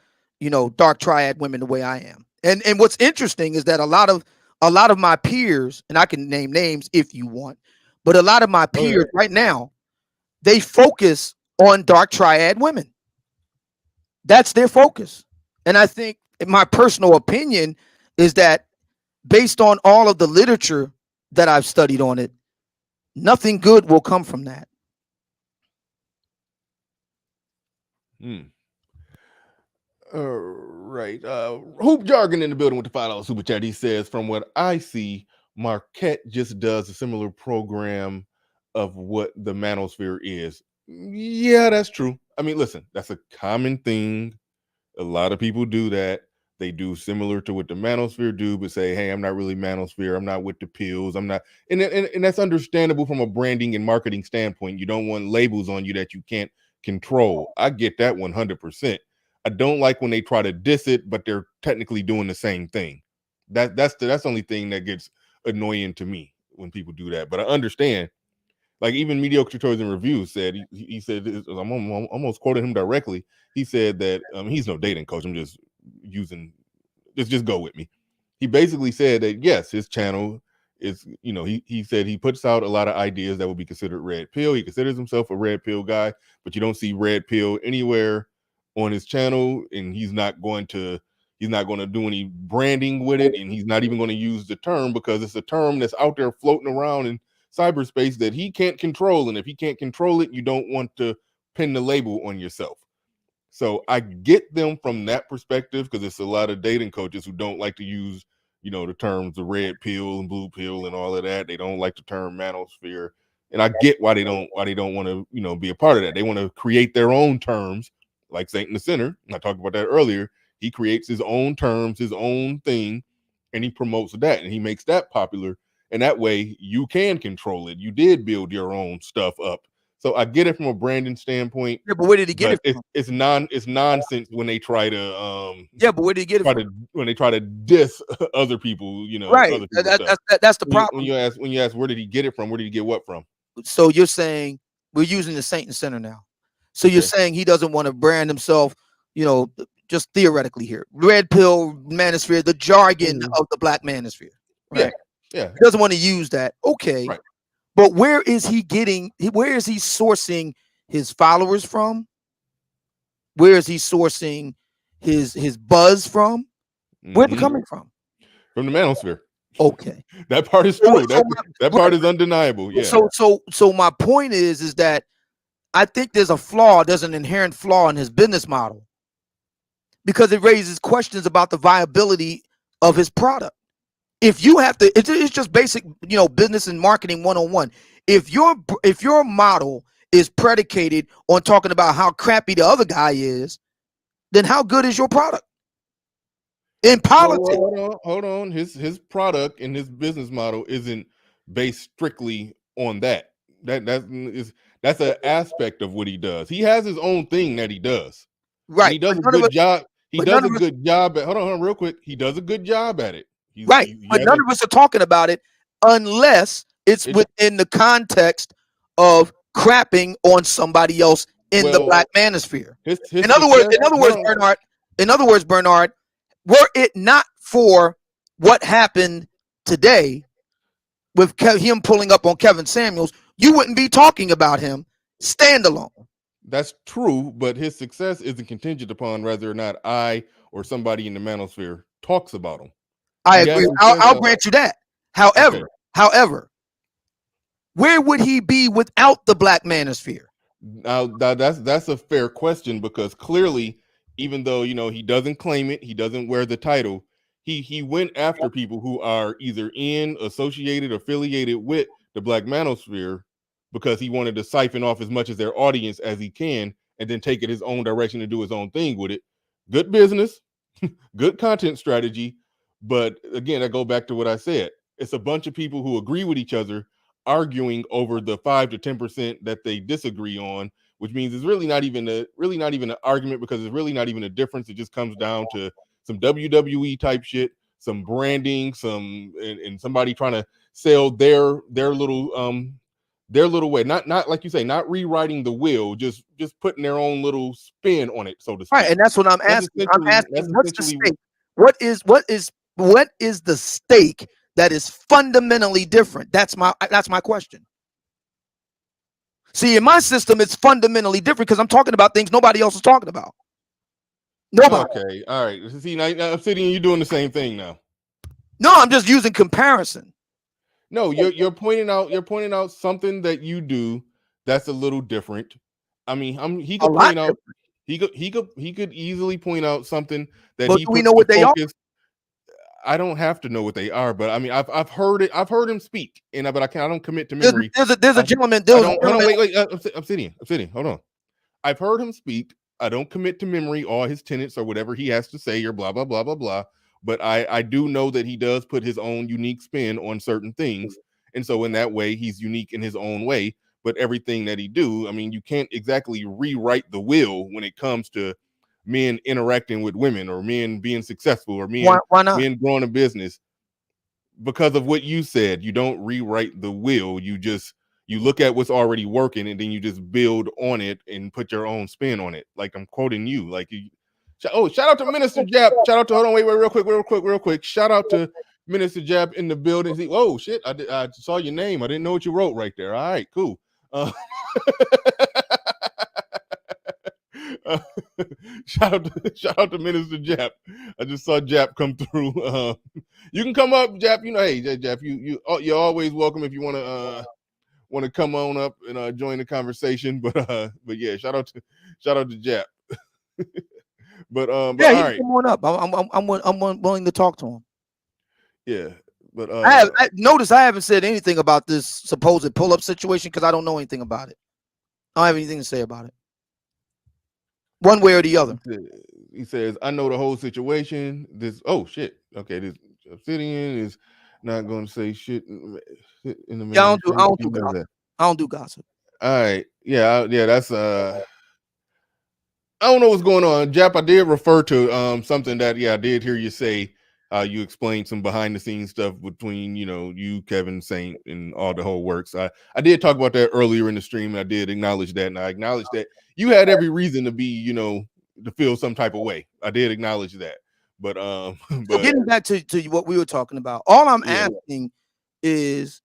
dark triad women the way I am. And what's interesting is that a lot of my peers, and I can name names if you want, but a lot of my peers right now, they focus on dark triad women. That's their focus. And I think, in my personal opinion, is that based on all of the literature that I've studied on it, nothing good will come from that. Right. Hoop Jargon in the building with the $5 super chat. He says, from what I see, Marquette just does a similar program of what the Manosphere is. Yeah, that's true. I mean, listen, that's a common thing. A lot of people do that. They do similar to what the Manosphere do, but say, hey, I'm not really Manosphere. I'm not with the pills. I'm not. And that's understandable from a branding and marketing standpoint. You don't want labels on you that you can't control. I get that 100%. I don't like when they try to diss it, but they're technically doing the same thing. That's the only thing that gets annoying to me when people do that. But I understand. Like even Mediocre Tutorials and Reviews said, he said, I'm almost quoting him directly. He said that he's no dating coach. I'm just using, just go with me. He basically said that, yes, his channel is, he said he puts out a lot of ideas that would be considered red pill. He considers himself a red pill guy, but you don't see red pill anywhere on his channel, and he's not going to do any branding with it, and he's not even going to use the term because it's a term that's out there floating around in cyberspace that he can't control, and if he can't control it, you don't want to pin the label on yourself. So I get them from that perspective because it's a lot of dating coaches who don't like to use, the terms the red pill and blue pill and all of that. They don't like the term manosphere, and I get why they don't want to, be a part of that. They want to create their own terms, like Saint and the Sinner. And I talked about that earlier. He creates his own terms, his own thing, and he promotes that, and he makes that popular. And that way you can control it. You did build your own stuff up. So I get it from a branding standpoint. Yeah, but where did he get it from? It's nonsense when they try to but where did he get it from? When they try to diss other people, right. Other that's the problem. When you ask where did he get it from, where did he get what from? So you're saying we're using the Saint and Sinner now. So you're saying he doesn't want to brand himself, just theoretically here. Red pill manosphere, the jargon of the black manosphere. Right? Yeah. He doesn't want to use that. Okay. Right. But where is he sourcing his followers from? Where is he sourcing his buzz from? Where's it coming from? From the manosphere. Okay. That part is true. That part is undeniable. Yeah. So my point is that I think there's an inherent flaw in his business model because it raises questions about the viability of his product. If you have to, it's just basic, business and marketing 101. If your model is predicated on talking about how crappy the other guy is, then how good is your product? In politics, hold on. His product and his business model isn't based strictly on that. That's an aspect of what he does. He has his own thing that he does, and right? he does a But none of good us, job. He but does none a of us, good job at. Hold on, real quick. He does a good job at it. right? He But has none of us are talking about it unless it's it, within the context of crapping on somebody else in the well, black manosphere. his In other words, success. Hold on. Bernard. In other words, Bernard, were it not for what happened today with him pulling up on Kevin Samuels, you wouldn't be talking about him standalone. That's true, but his success isn't contingent upon whether or not I or somebody in the manosphere talks about him. I He agree. has I'll grant you that. Okay. However, where would he be without the black manosphere? Now that's a fair question, because clearly, even though he doesn't claim it, he doesn't wear the title. He went after people who are either associated, affiliated with the Black Manosphere, because he wanted to siphon off as much of their audience as he can, and then take it his own direction and do his own thing with it. Good business, good content strategy, but again, I go back to what I said. It's a bunch of people who agree with each other arguing over the 5 to 10% that they disagree on, which means it's really not even an argument, because it's really not even a difference. It just comes down to some WWE type shit, some branding, and somebody trying to sell their little way. Not like you say, not rewriting the wheel, just putting their own little spin on it, so to speak. Right, and that's what I'm asking. I'm asking, what's the stake? What is the stake that is fundamentally different? That's my question. See, in my system, it's fundamentally different because I'm talking about things nobody else is talking about. Nobody. Okay, all right. See, now I'm sitting, you're doing the same thing now. No, I'm just using comparison. No, you're pointing out something that you do that's a little different. I mean, he could point out he could easily point out something that but he do we puts know what the they are? focus. I don't have to know what they are, but I mean, I've heard it. I've heard him speak, and I don't commit to memory. There's a gentleman. Hold on, wait. I'm sitting. Hold on. I've heard him speak. I don't commit to memory all his tenets or whatever he has to say or blah blah blah blah blah. But I do know that he does put his own unique spin on certain things, and so in that way, he's unique in his own way. But everything that he do, I mean, you can't exactly rewrite the wheel when it comes to men interacting with women, or men being successful, or Why not? men growing a business. Because of what you said, you don't rewrite the wheel. You look at what's already working, and then you just build on it and put your own spin on it. Like I'm quoting you. Shout out to Minister Jap. Shout out to hold on, wait, real quick. Shout out to Minister Jap in the building. Oh shit, I saw your name. I didn't know what you wrote right there. All right, cool. Shout out to Minister Jap. I just saw Jap come through. You can come up, Jap. Hey, Jap, you're always welcome if you want to come on up and join the conversation. But yeah, shout out to Jap. but all right, come on up. I'm willing to talk to him. Yeah, but I notice I haven't said anything about this supposed pull-up situation because I don't know anything about it. I don't have anything to say about it, one way or the other. He says, I know the whole situation. Oh shit. Okay, this Obsidian is not going to say shit in the I don't do gossip. All right, yeah, that's I don't know what's going on, Jap. I did refer to something that I did hear you say. You explained some behind the scenes stuff between you, Kevin, Saint, and all the whole works. I did talk about that earlier in the stream, and I did acknowledge that, and I acknowledged that you had every reason to be to feel some type of way. I did acknowledge that, but so getting back to what we were talking about, all I'm asking is,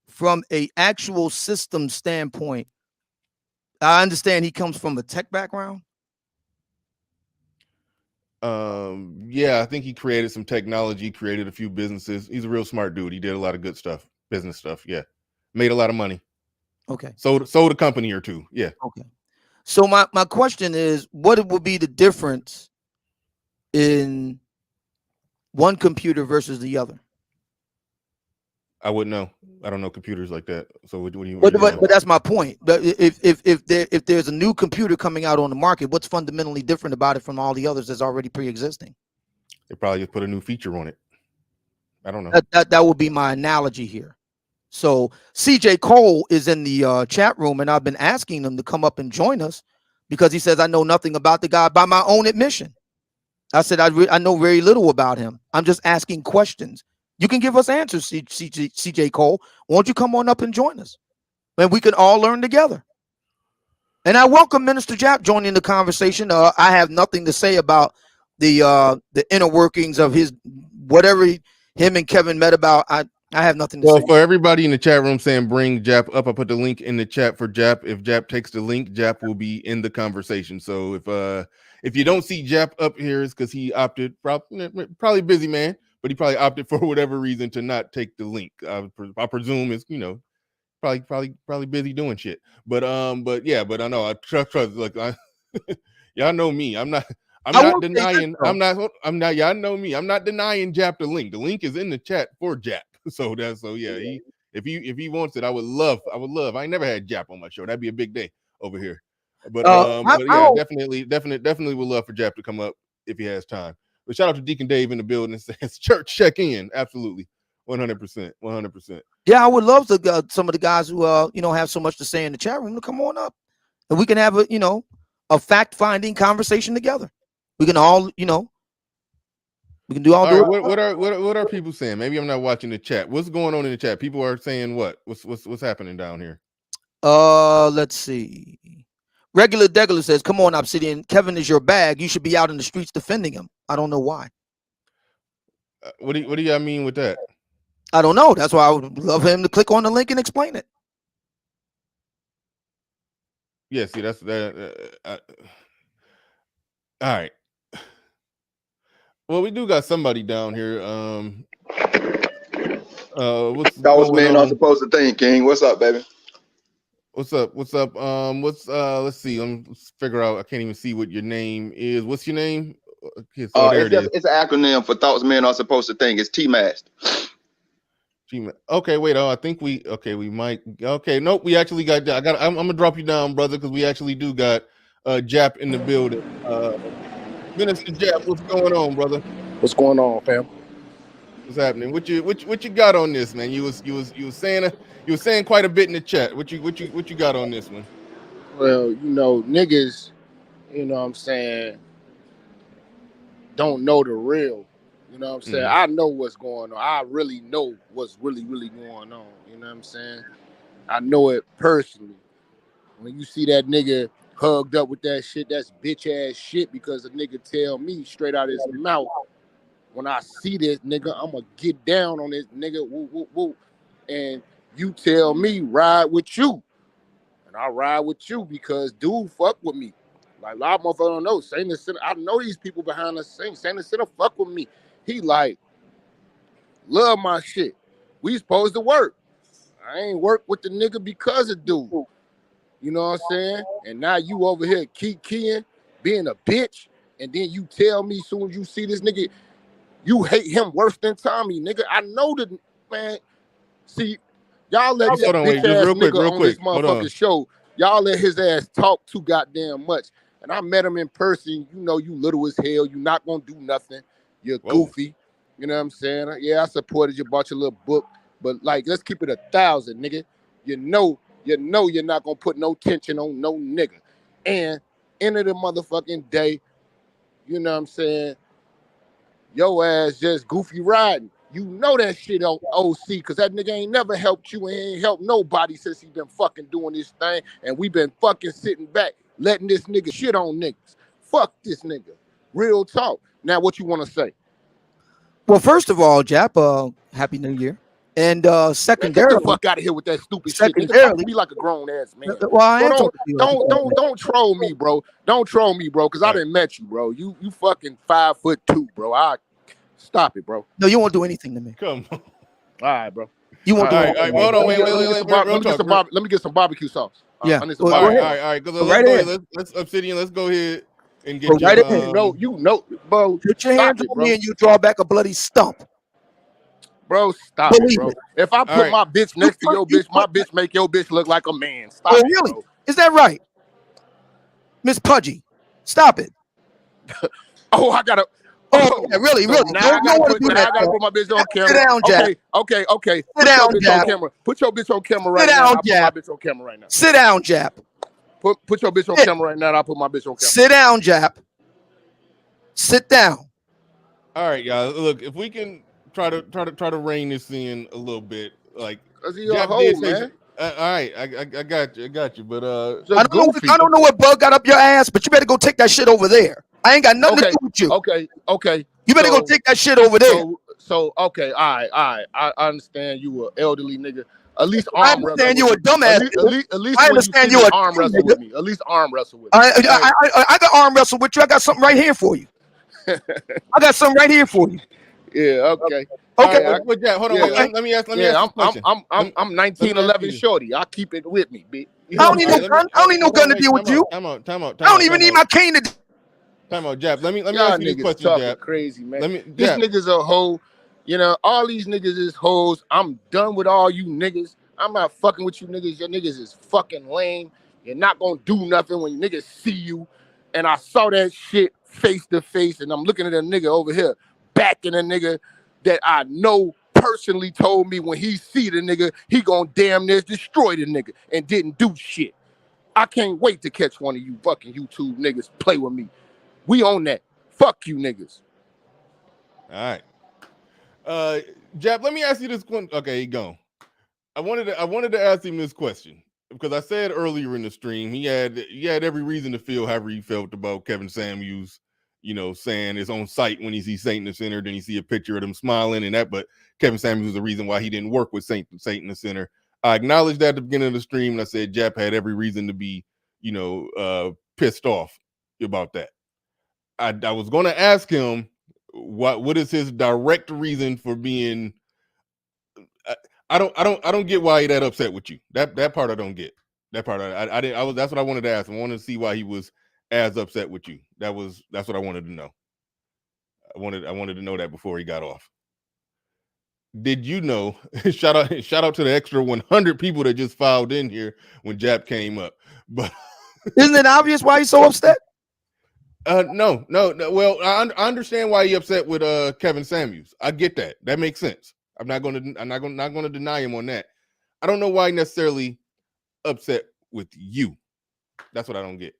from a actual system standpoint, I understand he comes from a tech background. I think he created some technology, created a few businesses. He's a real smart dude. He did a lot of good stuff, business stuff. Yeah, made a lot of money. Okay, sold a company or two. Yeah. Okay, so my question is, what would be the difference in one computer versus the other? I wouldn't know. I don't know computers like that. So what do you? What But that's my point. But if there's a new computer coming out on the market, what's fundamentally different about it from all the others that's already pre-existing? They probably just put a new feature on it. I don't know. That would be my analogy here. So CJ Cole is in the chat room, and I've been asking him to come up and join us because he says I know nothing about the guy by my own admission. I said I know very little about him. I'm just asking questions. You can give us answers, CJ Cole. Won't you come on up and join us? And we can all learn together. And I welcome Minister Jap joining the conversation. I have nothing to say about the inner workings of his whatever him and Kevin met about. I have nothing to say. Well, for everybody in the chat room saying bring Jap up, I put the link in the chat for Jap. If Jap takes the link, Jap will be in the conversation. So if you don't see Jap up here, it's because he opted, probably busy man, but he probably opted for whatever reason to not take the link. I presume it's probably busy doing shit. But yeah, but I know I trust. Like y'all know me. I'm not denying. Y'all know me. I'm not denying Jap the link. The link is in the chat for Jap. So yeah. If he wants it, I would love. I ain't never had Jap on my show. That'd be a big day over here. But yeah, definitely would love for Jap to come up if he has time. But shout out to Deacon Dave in the building and says church check in. Absolutely. 100%. Yeah, I would love to some of the guys who have so much to say in the chat room to come on up, and we can have a fact-finding conversation together. We can all we can do all. What are people saying? Maybe I'm not watching the chat. What's going on in the chat? People are saying what? What's happening down here? Let's see. Regular Degular says, "Come on, Obsidian. Kevin is your bag. You should be out in the streets defending him." I don't know why. What do y'all mean with that? I don't know. That's why I would love him to click on the link and explain it. Yeah, see, that's that. All right. Well, we do got somebody down here. Those men are supposed to think, King. What's up, baby? What's up? Let's see. Let's figure out. I can't even see what your name is. What's your name? Okay, so it's an acronym for thoughts men are supposed to think. It's TMAST. Okay, wait. I think we might. Okay, nope. We actually got. I'm gonna drop you down, brother, because we actually do got Jap in the building. Minister Jap, what's going on, brother? What's going on, fam? What's happening? What you got on this, man? You was saying quite a bit in the chat. What you got on this one? Well, niggas, what I'm saying, don't know the real. You know what I'm saying? I know what's going on. I really know what's really, really going on. You know what I'm saying? I know it personally. When you see that nigga hugged up with that shit, that's bitch ass shit, because the nigga tell me straight out his mouth, when I see this nigga, I'm gonna get down on this nigga, woo, woo, woo. And you tell me ride with you. And I ride with you because dude fuck with me. Like, a lot of motherfuckers don't know. Saint the Sinner, I know these people behind the scenes. Saint the Sinner fuck with me. He like, love my shit. We supposed to work. I ain't work with the nigga because of dude. You know what I'm saying? And now you over here keying, being a bitch, and then you tell me soon as you see this nigga, you hate him worse than Tommy, nigga. I know that, man. See, y'all let this bitch ass nigga on this motherfucking show, y'all let his ass talk too goddamn much. And I met him in person. You little as hell. You not gonna do nothing. You're goofy. You know what I'm saying? Yeah, I supported you, bought your little book. But, like, let's keep it 1,000, nigga. You know you're not gonna put no tension on no nigga. And end of the motherfucking day, you know what I'm saying, your ass just goofy riding. You know that shit on OC, because that nigga ain't never helped you and ain't helped nobody since he been fucking doing this thing. And we been fucking sitting back, letting this nigga shit on niggas. Fuck this nigga. Real talk. Now, what you want to say? Well, first of all, Jap, Happy New Year. And secondarily, get the fuck out of here with that stupid shit. Nigga, talk to me like a grown ass man. Well, don't troll me, bro. Don't troll me, bro, because I didn't met you, bro. You fucking 5'2", bro. I stop it, bro. No, you won't do anything to me. Come on. All right, bro. You won't do anything. All right, hold on, wait. Let me get some barbecue sauce. Yeah. I need some all right. Let's Obsidian. Let's go ahead and get right ahead. You know, bro. Put your hands on me and you draw back a bloody stump. Bro, stop Believe it, bro. it. If I put my bitch next to your bitch, my bitch make your bitch look like a man. Stop it, really? bro. Is that right? Miss Pudgy, stop it. Oh, I gotta. Oh, yeah, really, so really. Now I gotta put. Now I gotta Jap. put my bitch on camera. Sit down, Jap. Okay. Put down, your bitch Jap. on camera. Put your bitch on camera right Sit now. down, I'll put Jap. my bitch on camera right now. Sit down, Jap. Put your bitch on camera right now. And I'll put my bitch on camera. Sit down, Jap. Sit down. All right, y'all. Look, if we can try to rein this in a little bit, like Jap did say, man. All right, I got you, but I don't know what bug got up your ass, but you better go take that shit over there. I ain't got nothing to do with you. Okay. You better go take that shit over there. So okay, all right. I understand you an elderly nigga. At least I understand you a dumbass. At least I when understand you you a arm wrestle with me. At least arm wrestle with me. I got arm wrestle with you. I got something right here for you. I got something right here for you. Yeah. Okay. Okay. Right, but yeah, hold on. Yeah. Let me ask you a question. I'm 1911 shorty. I keep it with me, bitch. I don't need no gun. I don't need no gun to deal with you. Time out. I don't even need my cane to. Time out, Jap. Let me ask you this question, Jap. Crazy, man. This nigga's a hoe. You know, all these niggas is hoes. I'm done with all you niggas. I'm not fucking with you niggas. Your niggas is fucking lame. You're not gonna do nothing when niggas see you. And I saw that shit face to face, and I'm looking at a nigga over here, backing a nigga that I know personally told me when he see the nigga, he gonna damn near destroy the nigga and didn't do shit. I can't wait to catch one of you fucking YouTube niggas play with me. We own that. Fuck you niggas. All right. Jap, let me ask you this one. Okay, he gone. I wanted to ask him this question because I said earlier in the stream he had every reason to feel however he felt about Kevin Samuels, saying it's on site when he sees Satan the Center, then he see a picture of him smiling and that, but Kevin Samuels is the reason why he didn't work with Satan the Center. I acknowledged that at the beginning of the stream, and I said Jap had every reason to be, pissed off about that. I was going to ask him what is his direct reason for being. I don't get why he that upset with you. That part I don't get. That part that's what I wanted to ask him. I wanted to see why he was as upset with you. That's what I wanted to know. I wanted to know that before he got off. Did you know? shout out to the extra 100 people that just filed in here when Jap came up. But isn't it obvious why he's so upset? No. Well, I understand why he's upset with Kevin Samuels. I get that. That makes sense. I'm not going to deny him on that. I don't know why he necessarily upset with you. That's what I don't get.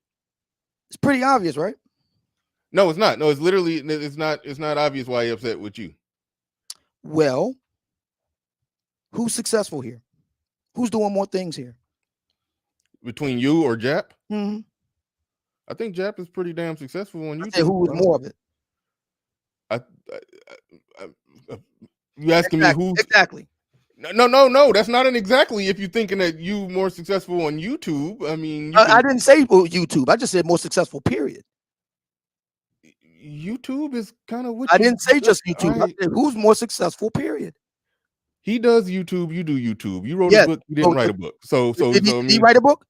It's pretty obvious, right? No, it's not. No, it's literally it's not obvious why he's upset with you. Well, who's successful here? Who's doing more things here? Between you or Jap? Mm-hmm. I think Jap is pretty damn successful on YouTube. Who was more of it? You asking me who? Exactly. No. That's not an exactly. If you're thinking that you more successful on YouTube, I mean, I didn't say YouTube. I just said more successful. Period. YouTube is kind of what I didn't say just YouTube. Right. I said who's more successful. Period. He does YouTube. You do YouTube. You wrote a book. You didn't write a book. So did he write a book?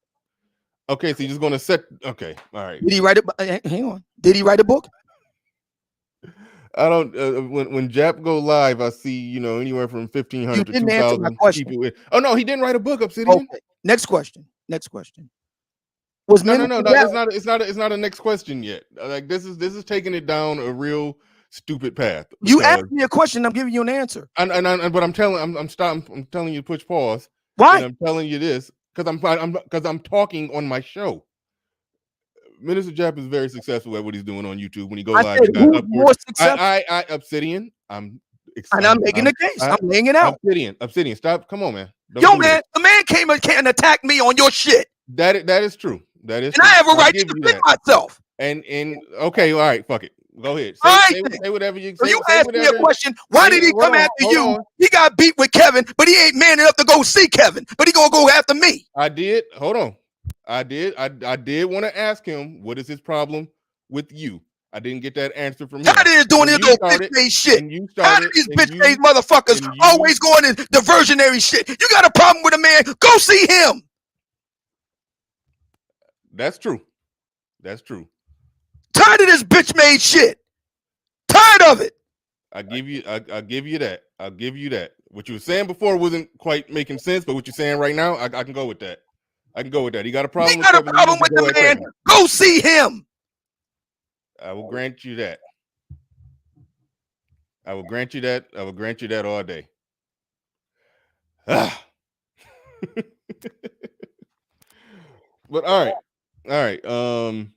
Okay, so you're just gonna set. Okay, all right. Did he write it? Hang on. Did he write a book? I don't. When Jap go live, I see anywhere from 1,500 to 2,000 people. Oh no, he didn't write a book, Obsidian. Okay. Next question. Was no. It's not a next question yet. Like this is taking it down a real stupid path. You asked me a question. I'm giving you an answer. But I'm telling you to push pause. Why? And I'm telling you this because I'm talking on my show. Minister Jap is very successful at what he's doing on YouTube when he goes live. Who's more successful? I Obsidian. I'm making the case. I'm laying it out. Obsidian. Stop. Come on, man. Man, the man came and attacked me on your shit. That is true. That is. And true. I have a right to defend myself. And okay, all right, fuck it. Go ahead. Say whatever you. So you asked me a question. Why did he come after you? He got beat with Kevin, but he ain't man enough to go see Kevin. But he gonna go after me. I did. Hold on. I did want to ask him what is his problem with you. I didn't get that answer from him. Tired of doing this little bitch-made shit. Tired of these bitch-made motherfuckers always going in diversionary shit. You got a problem with a man? Go see him. That's true. Tired of this bitch-made shit. Tired of it. I give you that. I'll give you that. What you were saying before wasn't quite making sense, but what you're saying right now, I can go with that. I can go with that. He got a problem with Kevin. Problem with the man. Go see him. I will grant you that. I will grant you that. I will grant you that all day. Ah. But all right. And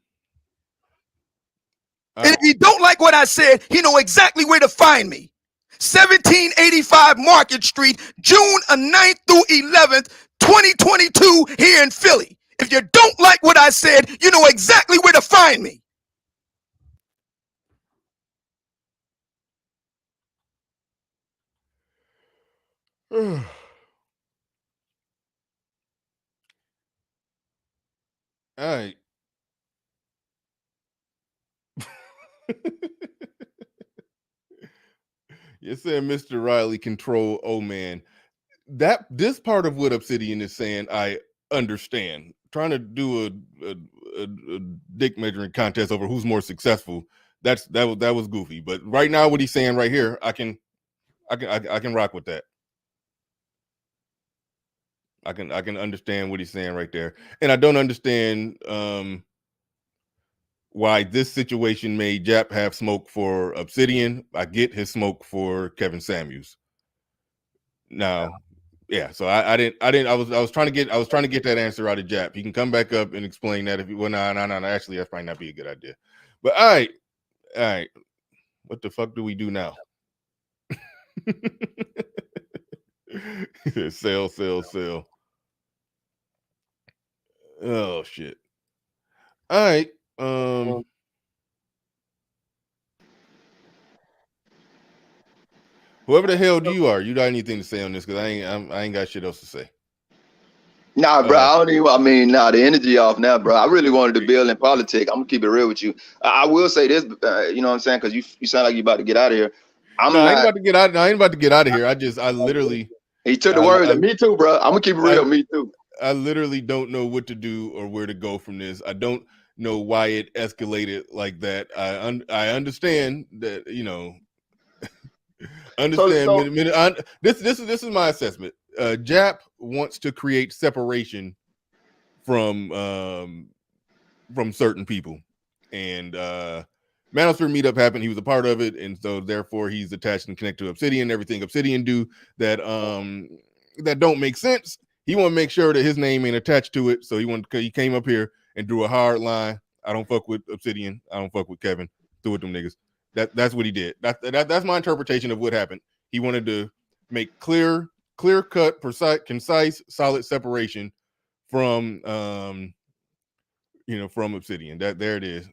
if you don't like what I said, you know exactly where to find me. 1785 Market Street, June 9th through 11th, 2022, here in Philly. If you don't like what I said, you know exactly where to find me. all right. You're saying Mr. Riley control man. This part of what Obsidian is saying, I understand. Trying to do a dick measuring contest over who's more successful, that was goofy. But right now, what he's saying right here, I can rock with that. I can understand what he's saying right there, and I don't understand why this situation made Jap have smoke for Obsidian. I get his smoke for Kevin Samuels. Now, yeah, so I was trying to get that answer out of Jap. He can come back up and explain that if he no, actually that might not be a good idea. But all right. What the fuck do we do now? Sell. Oh shit. All right. Whoever the hell you are, you got anything to say on this? Because I ain't got shit else to say. Nah, bro, the energy off now, bro. I really wanted to build in politics. I'm gonna keep it real with you. I will say this, you know what I'm saying? Because you sound like you about to get out of here. I ain't about to get out. I ain't about to get out of here. I literally. He took the words. Me too, bro. I'm gonna keep it real. Me too. I literally don't know what to do or where to go from this. I don't know why it escalated like that. I understand that, you know. This is my assessment. Jap wants to create separation from certain people, and Manosphere meetup happened. He was a part of it, and so therefore he's attached and connected to Obsidian. Everything Obsidian do that don't make sense. He want to make sure that his name ain't attached to it. So he came up here and drew a hard line. I don't fuck with Obsidian. I don't fuck with Kevin. Through with them niggas. That's what he did. That's my interpretation of what happened. He wanted to make clear cut, precise, concise, solid separation from from Obsidian. There it is.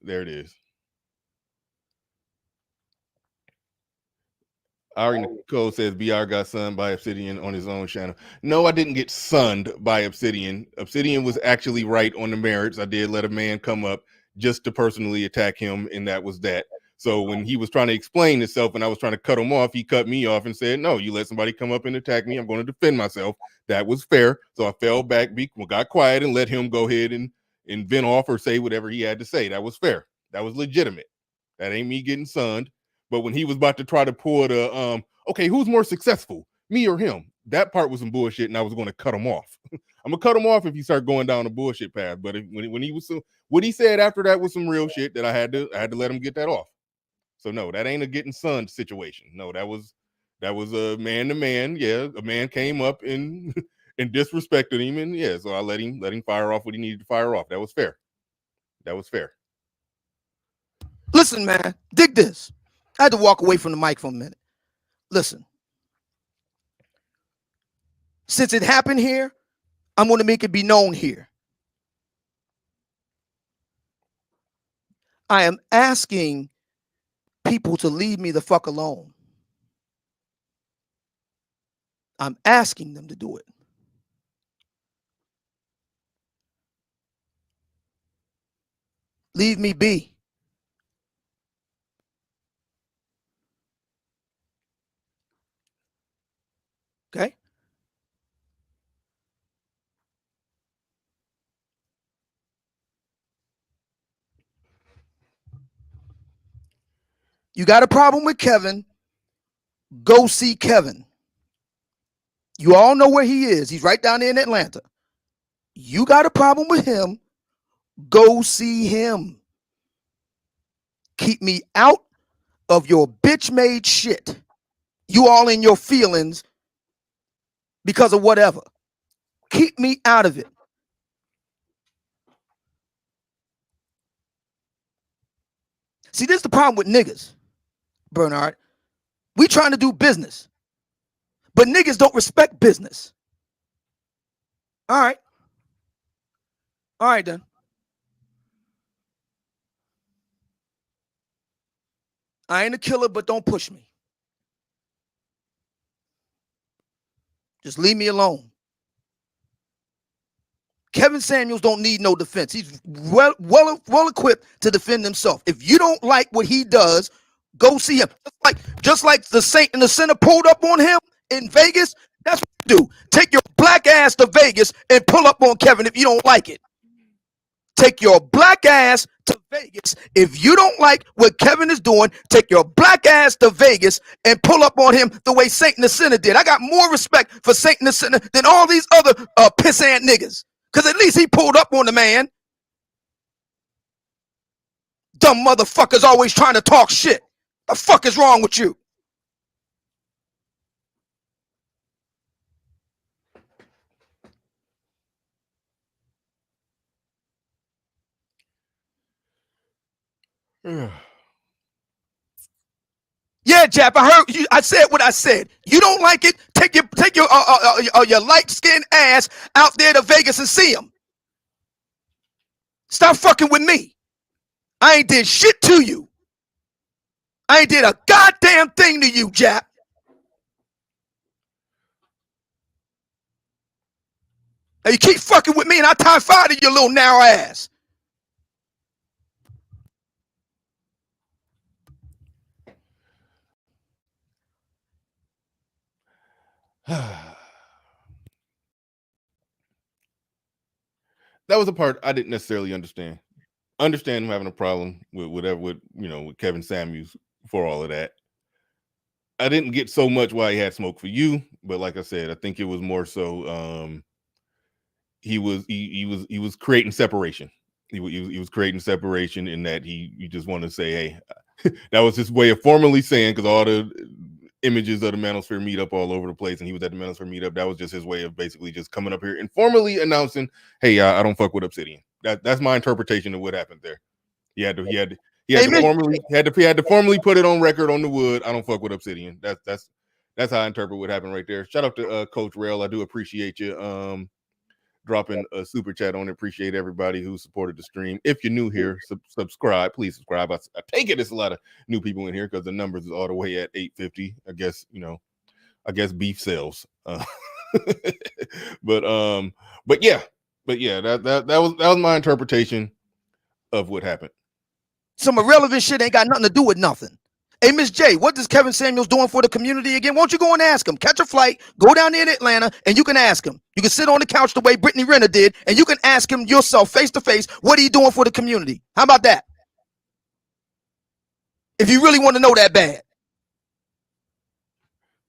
Ari Nicole says BR got sunned by Obsidian on his own channel. No, I didn't get sunned by Obsidian. Obsidian was actually right on the merits. I did let a man come up just to personally attack him, and that was that. So when he was trying to explain himself and I was trying to cut him off, he cut me off and said, no, you let somebody come up and attack me. I'm going to defend myself. That was fair. So I fell back, got quiet, and let him go ahead and vent off or say whatever he had to say. That was fair. That was legitimate. That ain't me getting sunned. But when he was about to try to pull the, okay, who's more successful, me or him? That part was some bullshit, and I was going to cut him off. I'm gonna cut him off if he start going down the bullshit path. But when he was what he said after that was some real shit that I had to let him get that off. So no, that ain't a getting sunned situation. No, that was a man to man. Yeah, a man came up and and disrespected him, and yeah, so I let him fire off what he needed to fire off. That was fair. Listen, man, dig this. I had to walk away from the mic for a minute. Listen, since it happened here, I'm going to make it be known here. I am asking people to leave me the fuck alone. I'm asking them to do it. Leave me be. Okay? You got a problem with Kevin. Go see Kevin. You all know where he is. He's right down there in Atlanta. You got a problem with him, go see him. Keep me out of your bitch-made shit. You all in your feelings because of whatever. Keep me out of it. See, this is the problem with niggas, Bernard. We trying to do business, but niggas don't respect business. All right. All right, then. I ain't a killer, but don't push me. Just leave me alone. Kevin Samuels don't need no defense. He's well equipped to defend himself. If you don't like what he does, go see him. Just like the Saint and the Sinner pulled up on him in Vegas, that's what you do. Take your black ass to Vegas and pull up on Kevin if you don't like it. Take your black ass to Vegas. If you don't like what Kevin is doing, take your black ass to Vegas and pull up on him the way Saint and the Sinner did. I got more respect for Saint and the Sinner than all these other pissant niggas. Because at least he pulled up on the man. Dumb motherfuckers always trying to talk shit. The fuck is wrong with you? Yeah, Jap, I heard you. I said what I said. You don't like it? Take your light-skinned ass out there to Vegas and see him. Stop fucking with me. I ain't did shit to you. I ain't did a goddamn thing to you, Jap. Now you keep fucking with me and I tie fire to your little narrow ass. That was a part I didn't necessarily understand. Understand him having a problem with whatever, with Kevin Samuels for all of that. I didn't get so much why he had smoke for you, but like I said, I think it was more so he was creating separation. He was creating separation in that he just wanted to say, hey, that was his way of formally saying, because all the images of the Manosphere meetup all over the place, and he was at the Manosphere meetup. That was just his way of basically just coming up here and formally announcing, "Hey, I don't fuck with Obsidian." That's my interpretation of what happened there. He had to formally put it on record on the wood. I don't fuck with Obsidian. That's how I interpret what happened right there. Shout out to Coach Rail. I do appreciate you dropping a super chat on it. Appreciate everybody who supported the stream. If you're new here, subscribe. Please subscribe. I take it it's a lot of new people in here because the numbers is all the way at 850. I guess beef sells. But yeah, that was my interpretation of what happened. Some irrelevant shit ain't got nothing to do with nothing. Hey, Miss J, what is Kevin Samuels doing for the community again? Won't you go and ask him? Catch a flight, go down there in Atlanta, and you can ask him. You can sit on the couch the way Brittany Renner did, and you can ask him yourself face to face, what are you doing for the community? How about that? If you really want to know that bad.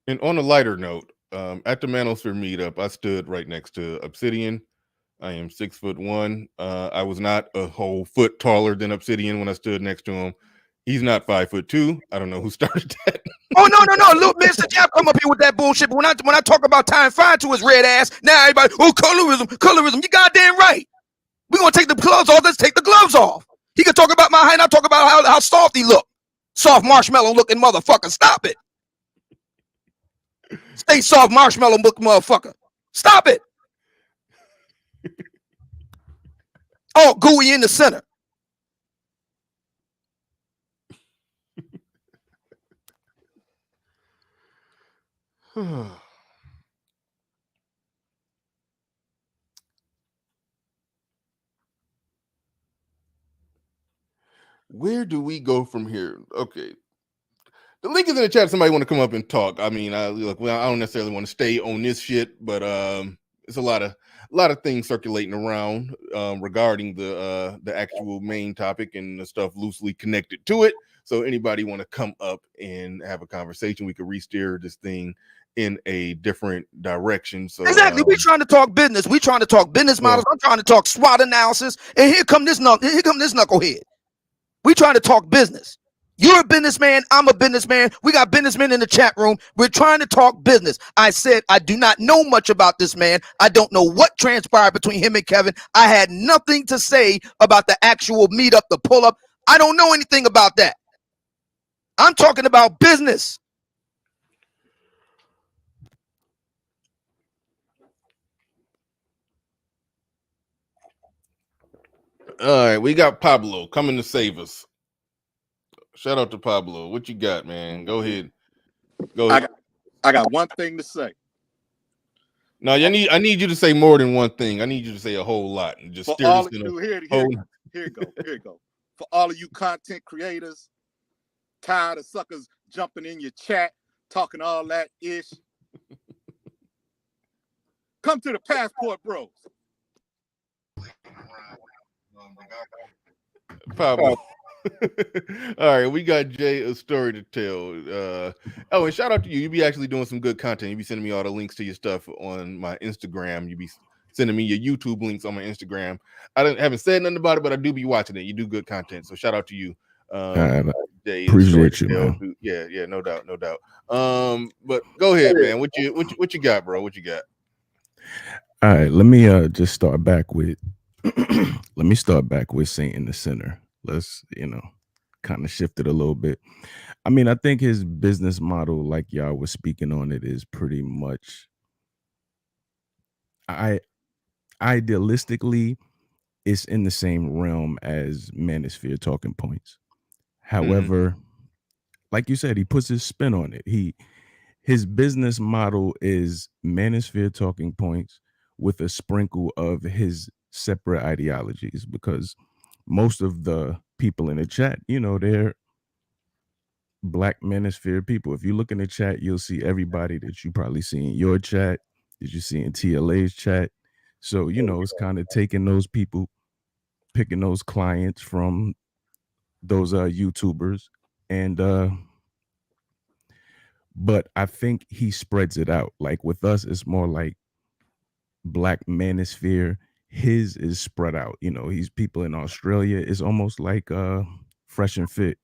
And on a lighter note, at the Manosphere meetup, I stood right next to Obsidian. I am 6'1". I was not a whole foot taller than Obsidian when I stood next to him. He's not 5'2". I don't know who started that. Oh no! Look, Mr. Jap come up here with that bullshit. But when I talk about tying fire to his red ass, now everybody, colorism. You goddamn right. We gonna take the gloves off. Let's take the gloves off. He can talk about my height. And I talk about how soft he look. Soft marshmallow looking motherfucker. Stop it. Stay soft marshmallow looking motherfucker. Stop it. Oh, gooey in the center. Where do we go from here? Okay. The link is in the chat. Somebody want to come up and talk. I mean, I don't necessarily want to stay on this shit, but it's a lot of things circulating around regarding the actual main topic and the stuff loosely connected to it. So anybody want to come up and have a conversation, we could re-steer this thing in a different direction. So exactly, we trying to talk business. We trying to talk business models. I'm trying to talk SWOT analysis. And here come this knucklehead. We trying to talk business. You're a businessman. I'm a businessman. We got businessmen in the chat room. We're trying to talk business. I said I do not know much about this man. I don't know what transpired between him and Kevin. I had nothing to say about the actual meetup, the pull-up. I don't know anything about that. I'm talking about business. all right, we got Pablo coming to save us. Shout out to Pablo. What you got, man? Go ahead. I got one thing to say. No, I need you to say more than one thing. I need you to say a whole lot and just steer this in here you go. For all of you content creators, tired of suckers jumping in your chat, talking all that ish. Come to the Passport Bros. Pablo. All right, we got Jay a story to tell. Oh, and shout out to you. You be actually doing some good content. You be sending me all the links to your stuff on my Instagram. You be sending me your YouTube links on my Instagram. I haven't said nothing about it, but I do be watching it. You do good content, so shout out to you. Jay, appreciate you, man. Yeah, no doubt. But go ahead, man. What you got, bro? What you got? All right, let me just start back with Saint in the center. Let's, kind of shift it a little bit. I mean, I think his business model, like y'all was speaking on it, is pretty much, idealistically, it's in the same realm as Manosphere talking points. However, like you said, he puts his spin on it. His business model is Manosphere talking points with a sprinkle of his separate ideologies, because most of the people in the chat, they're Black Manosphere people. If you look in the chat, you'll see everybody that you probably see in your chat, that you see in TLA's chat. So, it's kind of taking those people, picking those clients from those YouTubers. And but I think he spreads it out. Like with us, it's more like Black Manosphere. His is spread out. He's people in Australia. It's almost like Fresh and Fit.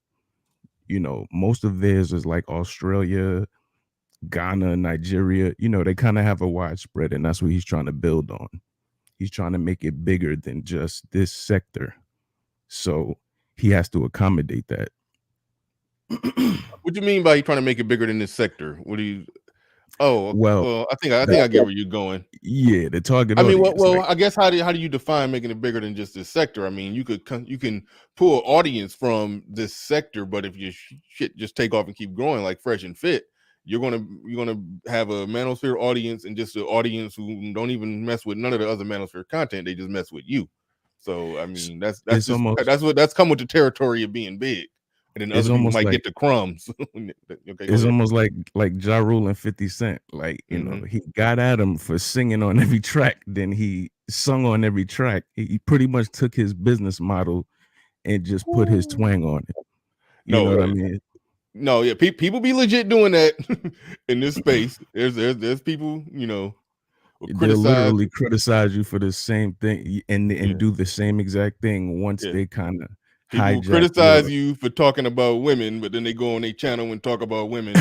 Most of theirs is like Australia, Ghana, Nigeria. They kind of have a widespread, and that's what he's trying to build on. He's trying to make it bigger than just this sector. So he has to accommodate that. What do you mean by you trying to make it bigger than this sector? What do you? Oh, well, I think I get where you're going. Yeah, the target. I mean, audience, I guess how do you define making it bigger than just this sector? I mean, you can pull audience from this sector, but if your shit just take off and keep growing like Fresh and Fit, you're gonna have a Manosphere audience and just an audience who don't even mess with none of the other Manosphere content. They just mess with you. So I mean, that's come with the territory of being big. And then other people might get the crumbs. It's almost like Ja Rule and 50 Cent. Like, he got at him for singing on every track. Then he sung on every track. He pretty much took his business model and just put his twang on it. You know what I mean? No, yeah, people be legit doing that in this space. There's people, they'll literally criticize you for the same thing and do the same exact thing once they kind of people criticize you for talking about women, but then they go on their channel and talk about women,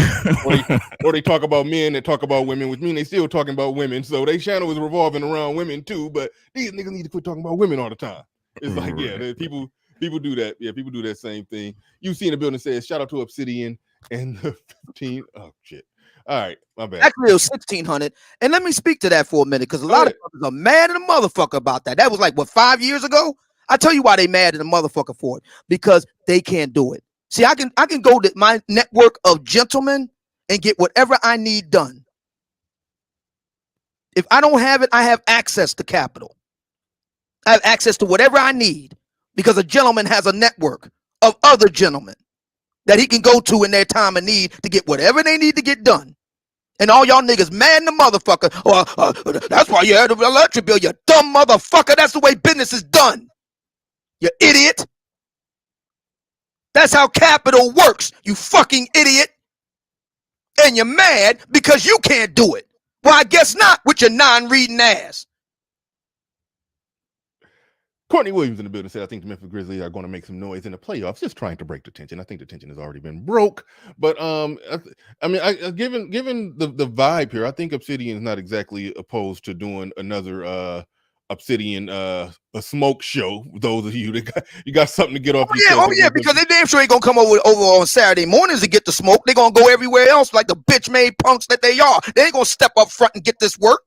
or they talk about men that talk about women, which means they still talking about women. So their channel is revolving around women too. But these niggas need to quit talking about women all the time. It's like, people do that. Yeah, people do that same thing. You see in the building says shout out to Obsidian and the 15. Oh shit. All right, my bad. Actually, it was 1,600. And let me speak to that for a minute, because a lot of fuckers are mad at a motherfucker about that. That was like, 5 years ago? I tell you why they mad at a motherfucker for it. Because they can't do it. See, I can go to my network of gentlemen and get whatever I need done. If I don't have it, I have access to capital. I have access to whatever I need, because a gentleman has a network of other gentlemen that he can go to in their time of need to get whatever they need to get done. And all y'all niggas mad in the motherfucker. That's why you had an electric bill, you dumb motherfucker. That's the way business is done. You idiot. That's how capital works, you fucking idiot. And you're mad because you can't do it. Well, I guess not with your non-reading ass. Courtney Williams in the building said, I think the Memphis Grizzlies are going to make some noise in the playoffs, just trying to break the tension. I think the tension has already been broke. But I mean, given the vibe here, I think Obsidian is not exactly opposed to doing another Obsidian a smoke show. Those of you that got something to get off your chest. Oh yeah, because they damn sure ain't gonna come over on Saturday mornings to get the smoke. They gonna go everywhere else like the bitch made punks that they are. They ain't gonna step up front and get this work.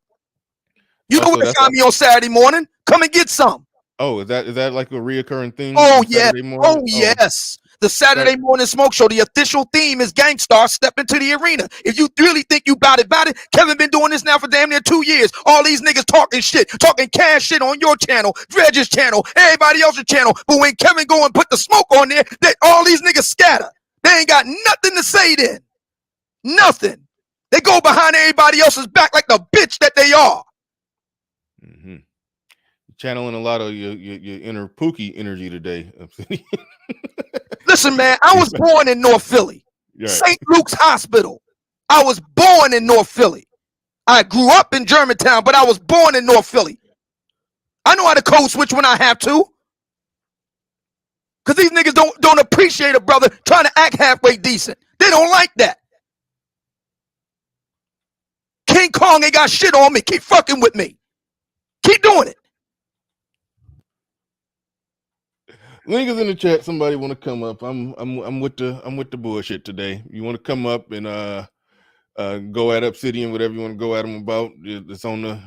You know where to find me on Saturday morning. Come and get some. Oh, is that like a reoccurring thing? Oh yeah. Oh yes. The Saturday morning smoke show. The official theme is Gangstar Step into the Arena. If you really think you bout it, Kevin been doing this now for damn near 2 years. All these niggas talking shit, talking cash shit on your channel, Dredge's channel, everybody else's channel. But when Kevin go and put the smoke on there, all these niggas scatter. They ain't got nothing to say then. Nothing. They go behind everybody else's back like the bitch that they are. Mm-hmm. Channeling a lot of your inner Pookie energy today. Listen, man, I was born in North Philly, St. Luke's Hospital. I was born in North Philly. I grew up in Germantown, but I was born in North Philly. I know how to code switch when I have to. Because these niggas don't appreciate a brother trying to act halfway decent. They don't like that. King Kong ain't got shit on me. Keep fucking with me. Keep doing it. Link is in the chat. Somebody want to come up? I'm with the bullshit today. You want to come up and go at Obsidian, whatever you want to go at them about? It's on the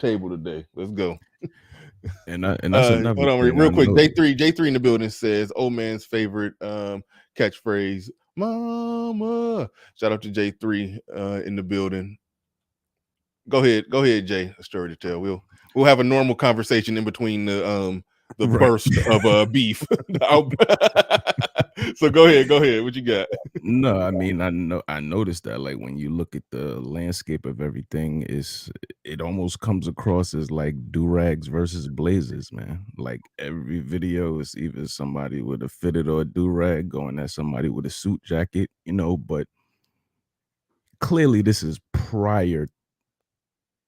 table today. Let's go. And that's another hold on thing real quick. J3 in the building says old man's favorite catchphrase, "Mama." Shout out to J3 in the building. Go ahead, Jay. A story to tell. We'll have a normal conversation in between the burst of beef. So go ahead. What you got? No, I mean, I noticed that, like, when you look at the landscape of everything, it almost comes across as like do-rags versus blazers, man. Like every video is either somebody with a fitted or a do-rag going at somebody with a suit jacket, but clearly this is prior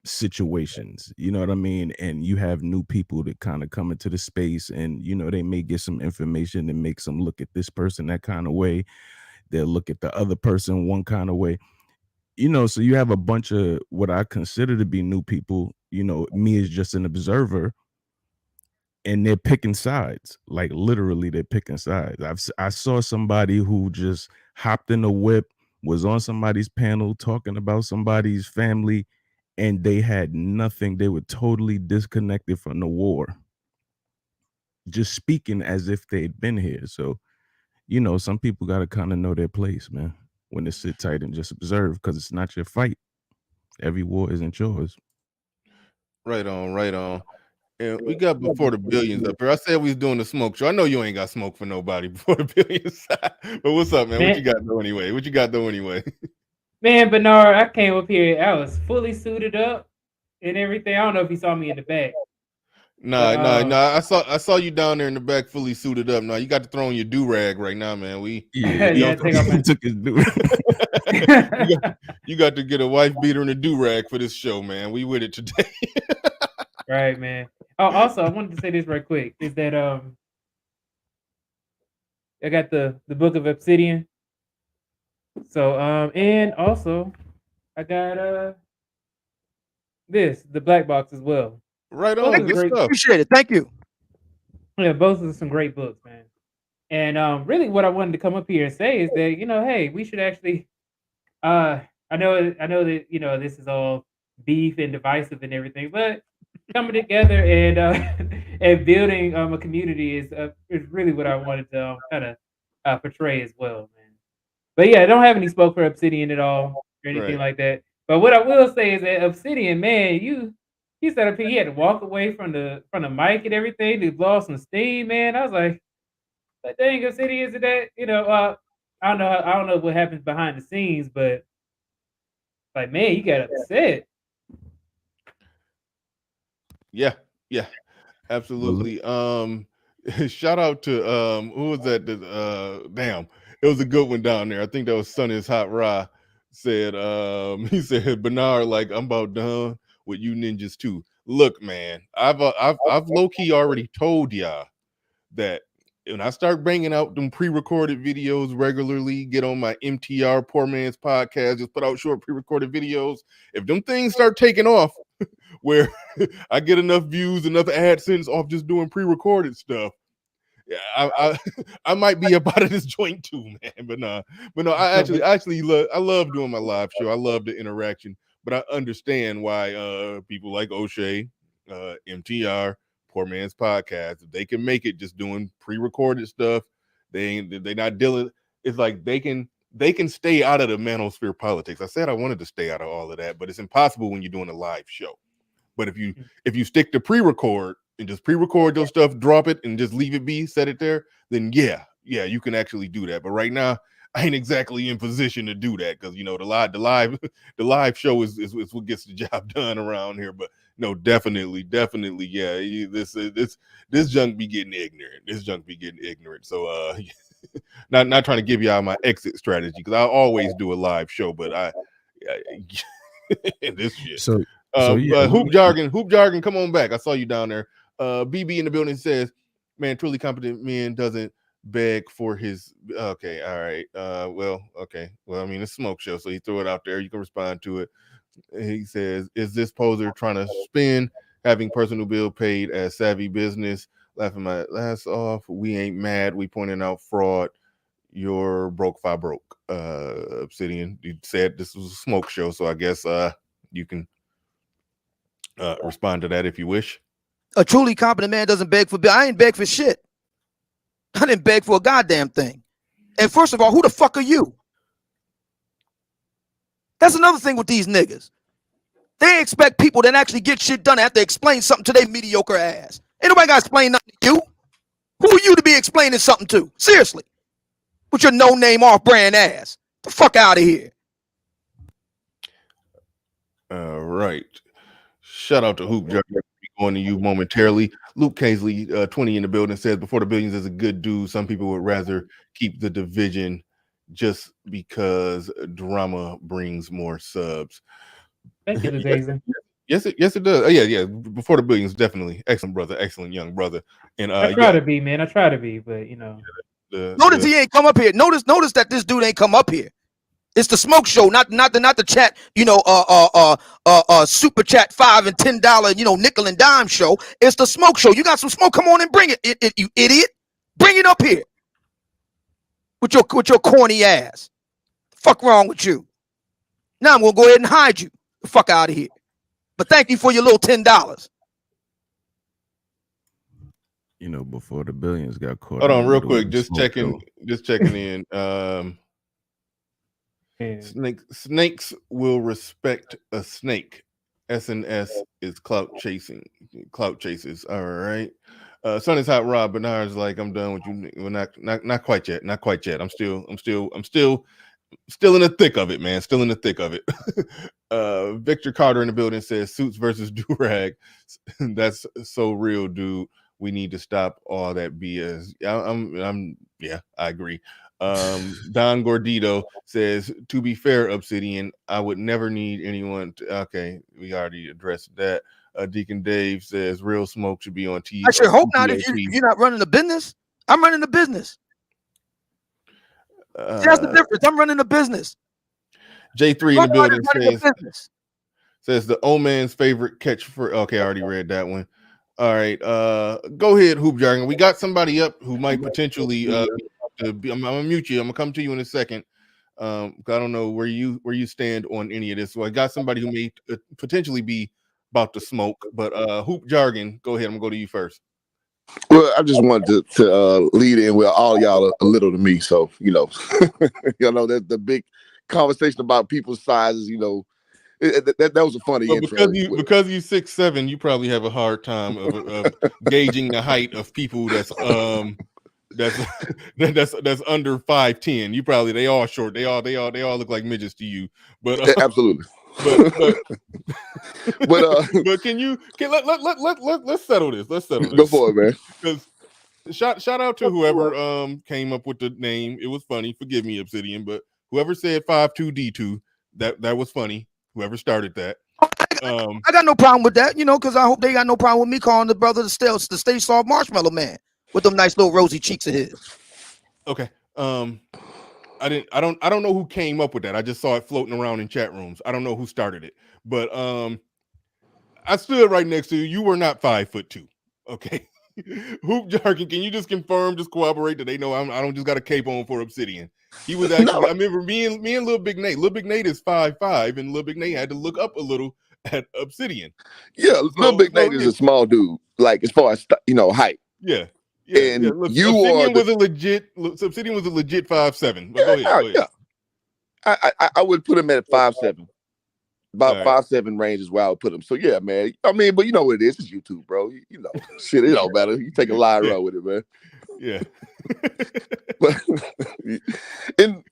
situations, you know what I mean? And you have new people that kind of come into the space and, they may get some information that makes them look at this person that kind of way. They'll look at the other person one kind of way, so you have a bunch of what I consider to be new people, me as just an observer, and they're picking sides. Like literally they're picking sides. I saw somebody who just hopped in a whip, was on somebody's panel talking about somebody's family, and they had nothing. They were totally disconnected from the war, just speaking as if they'd been here. So, some people got to kind of know their place, man, when to sit tight and just observe, because it's not your fight. Every war isn't yours. Right on. And we got Before the Billions up here. I said we was doing the smoke show. I know you ain't got smoke for nobody Before the Billions. But what's up, man? What you got though anyway? Man, Bernard, I came up here. I was fully suited up and everything. I don't know if you saw me in the back. Nah. I saw you down there in the back, fully suited up. Now you got to throw on your do rag right now, man. Took his do. You got to get a wife beater and a do rag for this show, man. We with it today. Right, man. Oh, also, I wanted to say this right quick. Is that I got the Book of Obsidian. So and also I got the Black Box as well. Right on. Good stuff. Appreciate it. Thank you. Yeah, both are some great books, man. And really what I wanted to come up here and say is that, hey, we should actually I know that, this is all beef and divisive and everything, but coming together and building a community is really what I wanted to kind of portray as well, man. But yeah, I don't have any smoke for Obsidian at all or anything like that. But what I will say is that Obsidian, man, he set up here. He had to walk away from the mic and everything to blow off some steam, man. I was like, dang, Obsidian, is it that? I don't know what happens behind the scenes, but like, man, you got upset. Yeah, absolutely. Shout out to who was that? Damn, it was a good one down there. I think that was Sonny's Hot Rye. Said he said Bernard, like, I'm about done with you ninjas too. Look, man, I've low key already told y'all that when I start banging out them pre-recorded videos regularly, get on my MTR Poor Man's Podcast, just put out short pre-recorded videos. If them things start taking off, where I get enough views, enough AdSense off just doing pre-recorded stuff, yeah, I might be up out of this joint too, man. But no, I love doing my live show. I love the interaction, but I understand why people like O'Shea, MTR, Poor Man's Podcast, if they can make it just doing pre-recorded stuff, they not dealing. It's like they can stay out of the manosphere politics. I said I wanted to stay out of all of that, but it's impossible when you're doing a live show. But if you stick to pre-record and just pre-record your stuff, drop it, and just leave it be, set it there, then yeah, you can actually do that. But right now, I ain't exactly in position to do that because the live show is what gets the job done around here. But no, definitely, yeah. This junk be getting ignorant. So not trying to give y'all my exit strategy because I always do a live show, but I this shit. So Hoop jargon, come on back. I saw you down there. BB in the building says, man, truly competent men doesn't beg for his. Okay, all right. Well, I mean, it's a smoke show, so he threw it out there. You can respond to it. He says, is this poser trying to spin having personal bill paid as savvy business? Laughing my ass off. We ain't mad. We pointing out fraud. You're broke if I broke. Obsidian, you said this was a smoke show, so I guess you can respond to that if you wish. A truly competent man doesn't beg for bill. I ain't beg for shit. I didn't beg for a goddamn thing. And first of all, who the fuck are you? That's another thing with these niggas. They expect people that actually get shit done have to explain something to their mediocre ass. Ain't nobody got to explain nothing to you. Who are you to be explaining something to? Seriously. With your no-name off-brand ass. The fuck out of here. All right. Shout out to Hoop Jargon. Going to you momentarily. Luke Casely, 20 in the building, says Before the Billions is a good dude. Some people would rather keep the division just because drama brings more subs. Thank you, Jason. Yes, it does. Yeah. Before the Billions, definitely excellent brother, excellent young brother. And I try to be, man. I try to be, but you know. Notice he ain't come up here. Notice that this dude ain't come up here. It's the smoke show, not the chat, super chat $5 and $10, nickel and dime show. It's the smoke show. You got some smoke? Come on and bring it, you idiot. Bring it up here. With your corny ass. The fuck wrong with you? Now I'm gonna go ahead and hide you. The fuck out of here. But thank you for your little $10. Before the Billions got caught. Hold on, real quick. Just checking in. Snakes will respect a snake. SNS is clout chasers. All right. Sonny's Hot Rob Bernard's like, I'm done with you. Well, not quite yet. Not quite yet. I'm still in the thick of it, man. Still in the thick of it. Victor Carter in the building says Suits versus Durag. That's so real, dude. We need to stop all that BS. I agree. Don Gordito says, to be fair, Obsidian, I would never need anyone to. Okay, we already addressed that. Deacon Dave says, real smoke should be on TV. I sure hope not. If you're not running a business, I'm running a business. That's the difference. I'm running a business. J3 in the building says the old man's favorite catch for. Okay, I already read that one. All right, go ahead, Hoop Jargon. We got somebody up who might potentially. I'm gonna mute you. I'm gonna come to you in a second. I don't know where you stand on any of this. So I got somebody who may potentially be about to smoke. But Hoop Jargon, go ahead. I'm gonna go to you first. Well, I just wanted to lead in with all y'all a little to me. So that the big conversation about people's sizes. That was a funny intro. Because you 6'7", you probably have a hard time of gauging the height of people that's under 5'10". You probably they all short. They all look like midgets to you. But absolutely. But can let's settle this. Let's settle this. Go for it, man. shout out to whoever came up with the name. It was funny. Forgive me, Obsidian, but whoever said 52D2, that was funny. Whoever started that. I got no problem with that, because I hope they got no problem with me calling the brother the Stay Soft Marshmallow Man with them nice little rosy cheeks of his. Okay. I don't know who came up with that. I just saw it floating around in chat rooms. I don't know who started it, but I stood right next to you. You were not 5'2". Okay. Hoop Jargon, can you just confirm, just corroborate that they know I don't just got a cape on for Obsidian? He was actually, I remember me and Lil Big Nate. Lil Big Nate is 5'5", and Lil Big Nate had to look up a little at Obsidian. Yeah, Lil Big Nate is a small dude, like as far as height. Yeah. And Look, you Obsidian was a legit 5'7". But go ahead. Yeah. I would put him at 5'7". About 5'7" range is where I would put him. So yeah, man. I mean, but you know what it is? It's YouTube, bro. Shit, it don't matter. You take a live run with it, man. Yeah. And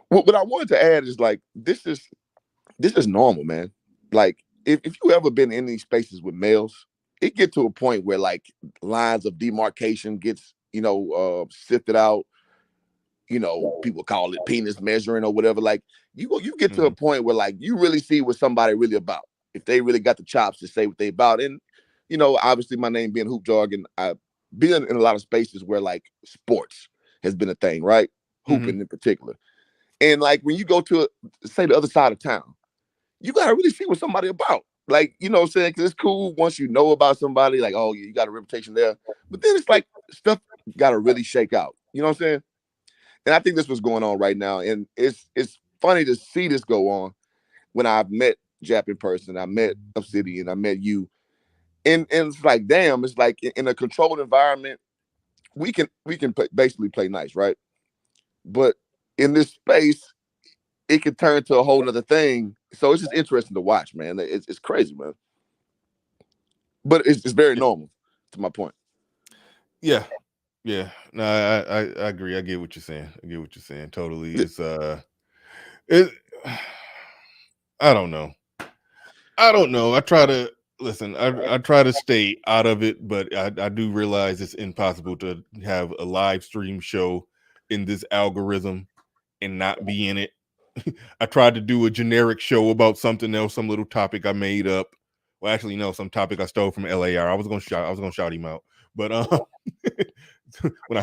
what I wanted to add is like this is normal, man. Like if you ever been in these spaces with males, it get to a point where like lines of demarcation gets sifted out. People call it penis measuring or whatever. Like you get to a point where like you really see what somebody really about. If they really got the chops to say what they about. And obviously my name being Hoop Jargon, I've been in a lot of spaces where like sports has been a thing, right? Hooping in particular. And like when you go to say the other side of town, you gotta really see what somebody about. Like, what I'm saying? Because it's cool once you know about somebody, like, oh, you got a reputation there. But then it's like stuff gotta really shake out. You know what I'm saying? And I think this was going on right now. And it's funny to see this go on when I've met Jap in person. I met Obsidian. I met you. And it's like, damn, it's like in a controlled environment, we can basically play nice, right? But in this space, it could turn to a whole nother thing. So it's just interesting to watch, man. It's crazy, man. But it's very normal, to my point. Yeah. Yeah, no, I agree. I get what you're saying. Totally. It's I don't know. I try to listen. I try to stay out of it, but I do realize it's impossible to have a live stream show in this algorithm and not be in it. I tried to do a generic show about something else, some little topic I made up. Well, actually, no, some topic I stole from LAR. I was gonna shout him out, but when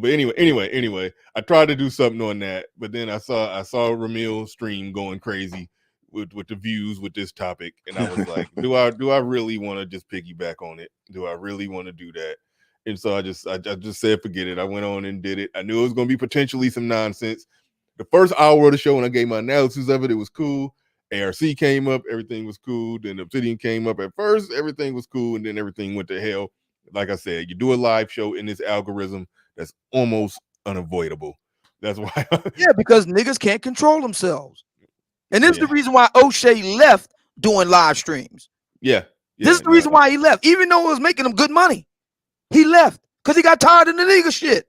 but anyway, I tried to do something on that, but then I saw Ramil's stream going crazy with the views with this topic, and I was like, do I really want to just piggyback on it? Do I really want to do that? And so I just said forget it. I went on and did it. I knew it was going to be potentially some nonsense. The first hour of the show, when I gave my analysis of it, it was cool. ARC came up, everything was cool. Then Obsidian came up. At first, everything was cool, and then everything went to hell. Like I said, you do a live show in this algorithm that's almost unavoidable. That's why. Yeah, because niggas can't control themselves. And this is the reason why O'Shea left doing live streams. Yeah. This is the reason why he left. Even though it was making him good money, he left because he got tired of the nigga shit.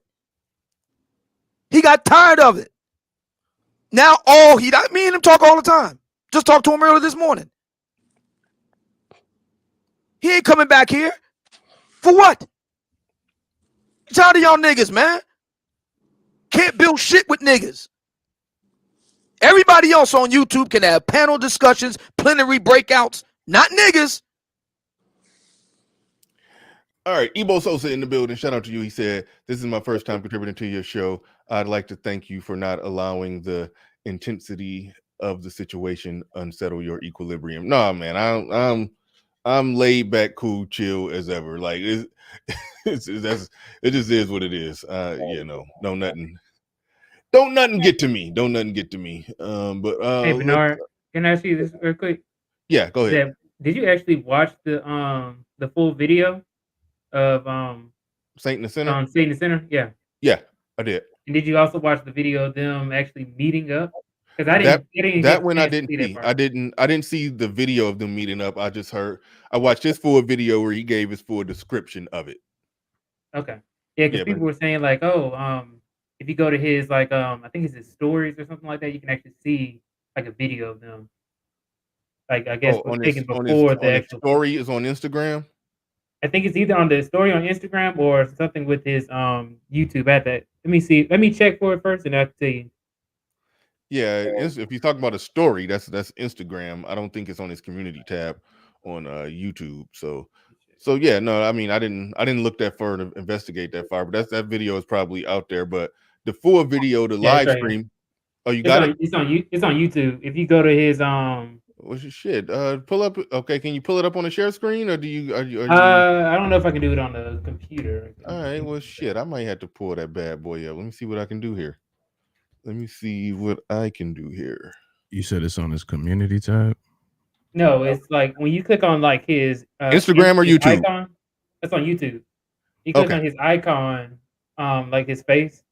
He got tired of it. Now, me and him talk all the time. Just talked to him earlier this morning. He ain't coming back here. For what? Tired of y'all niggas, man. Can't build shit with niggas. Everybody else on YouTube can have panel discussions, plenary breakouts, not niggas. All right, Ebo Sosa in the building. Shout out to you. He said, "This is my first time contributing to your show. I'd like to thank you for not allowing the intensity of the situation unsettle your equilibrium." Nah, man, I'm laid back, cool, chill as ever. Like it just is what it is. Don't nothing get to me. Hey Bernard, can I ask you this real quick? Yeah, go ahead. Did you actually watch the full video of Saint in the Center? Saint in the Center? Yeah. Yeah, I did. And did you also watch the video of them actually meeting up? Because I didn't see. I didn't see the video of them meeting up. I watched his full video where he gave his full description of it. Okay. Yeah, because people were saying like, if you go to his I think it's his stories or something like that, you can actually see like a video of them. Like I guess was taken before the actual story is on Instagram. I think it's either on the story on Instagram or something with his YouTube at that. Let me see. Let me check for it first, and I'll tell you. Yeah, if you talk about a story, that's Instagram. I don't think it's on his community tab on YouTube. So yeah, no, I mean I didn't look that far to investigate that far, but that video is probably out there. But the full video, the live right here. stream. Oh, you got it? It's on YouTube. If you go to his What's your shit? Pull up. Okay, can you pull it up on the share screen, or are you? I don't know if I can do it on the computer. All right, well, shit, I might have to pull that bad boy up. Let me see what I can do here. You said it's on his community tab? No, it's like when you click on like his Instagram or YouTube icon. That's on YouTube. You click on his icon, like his face.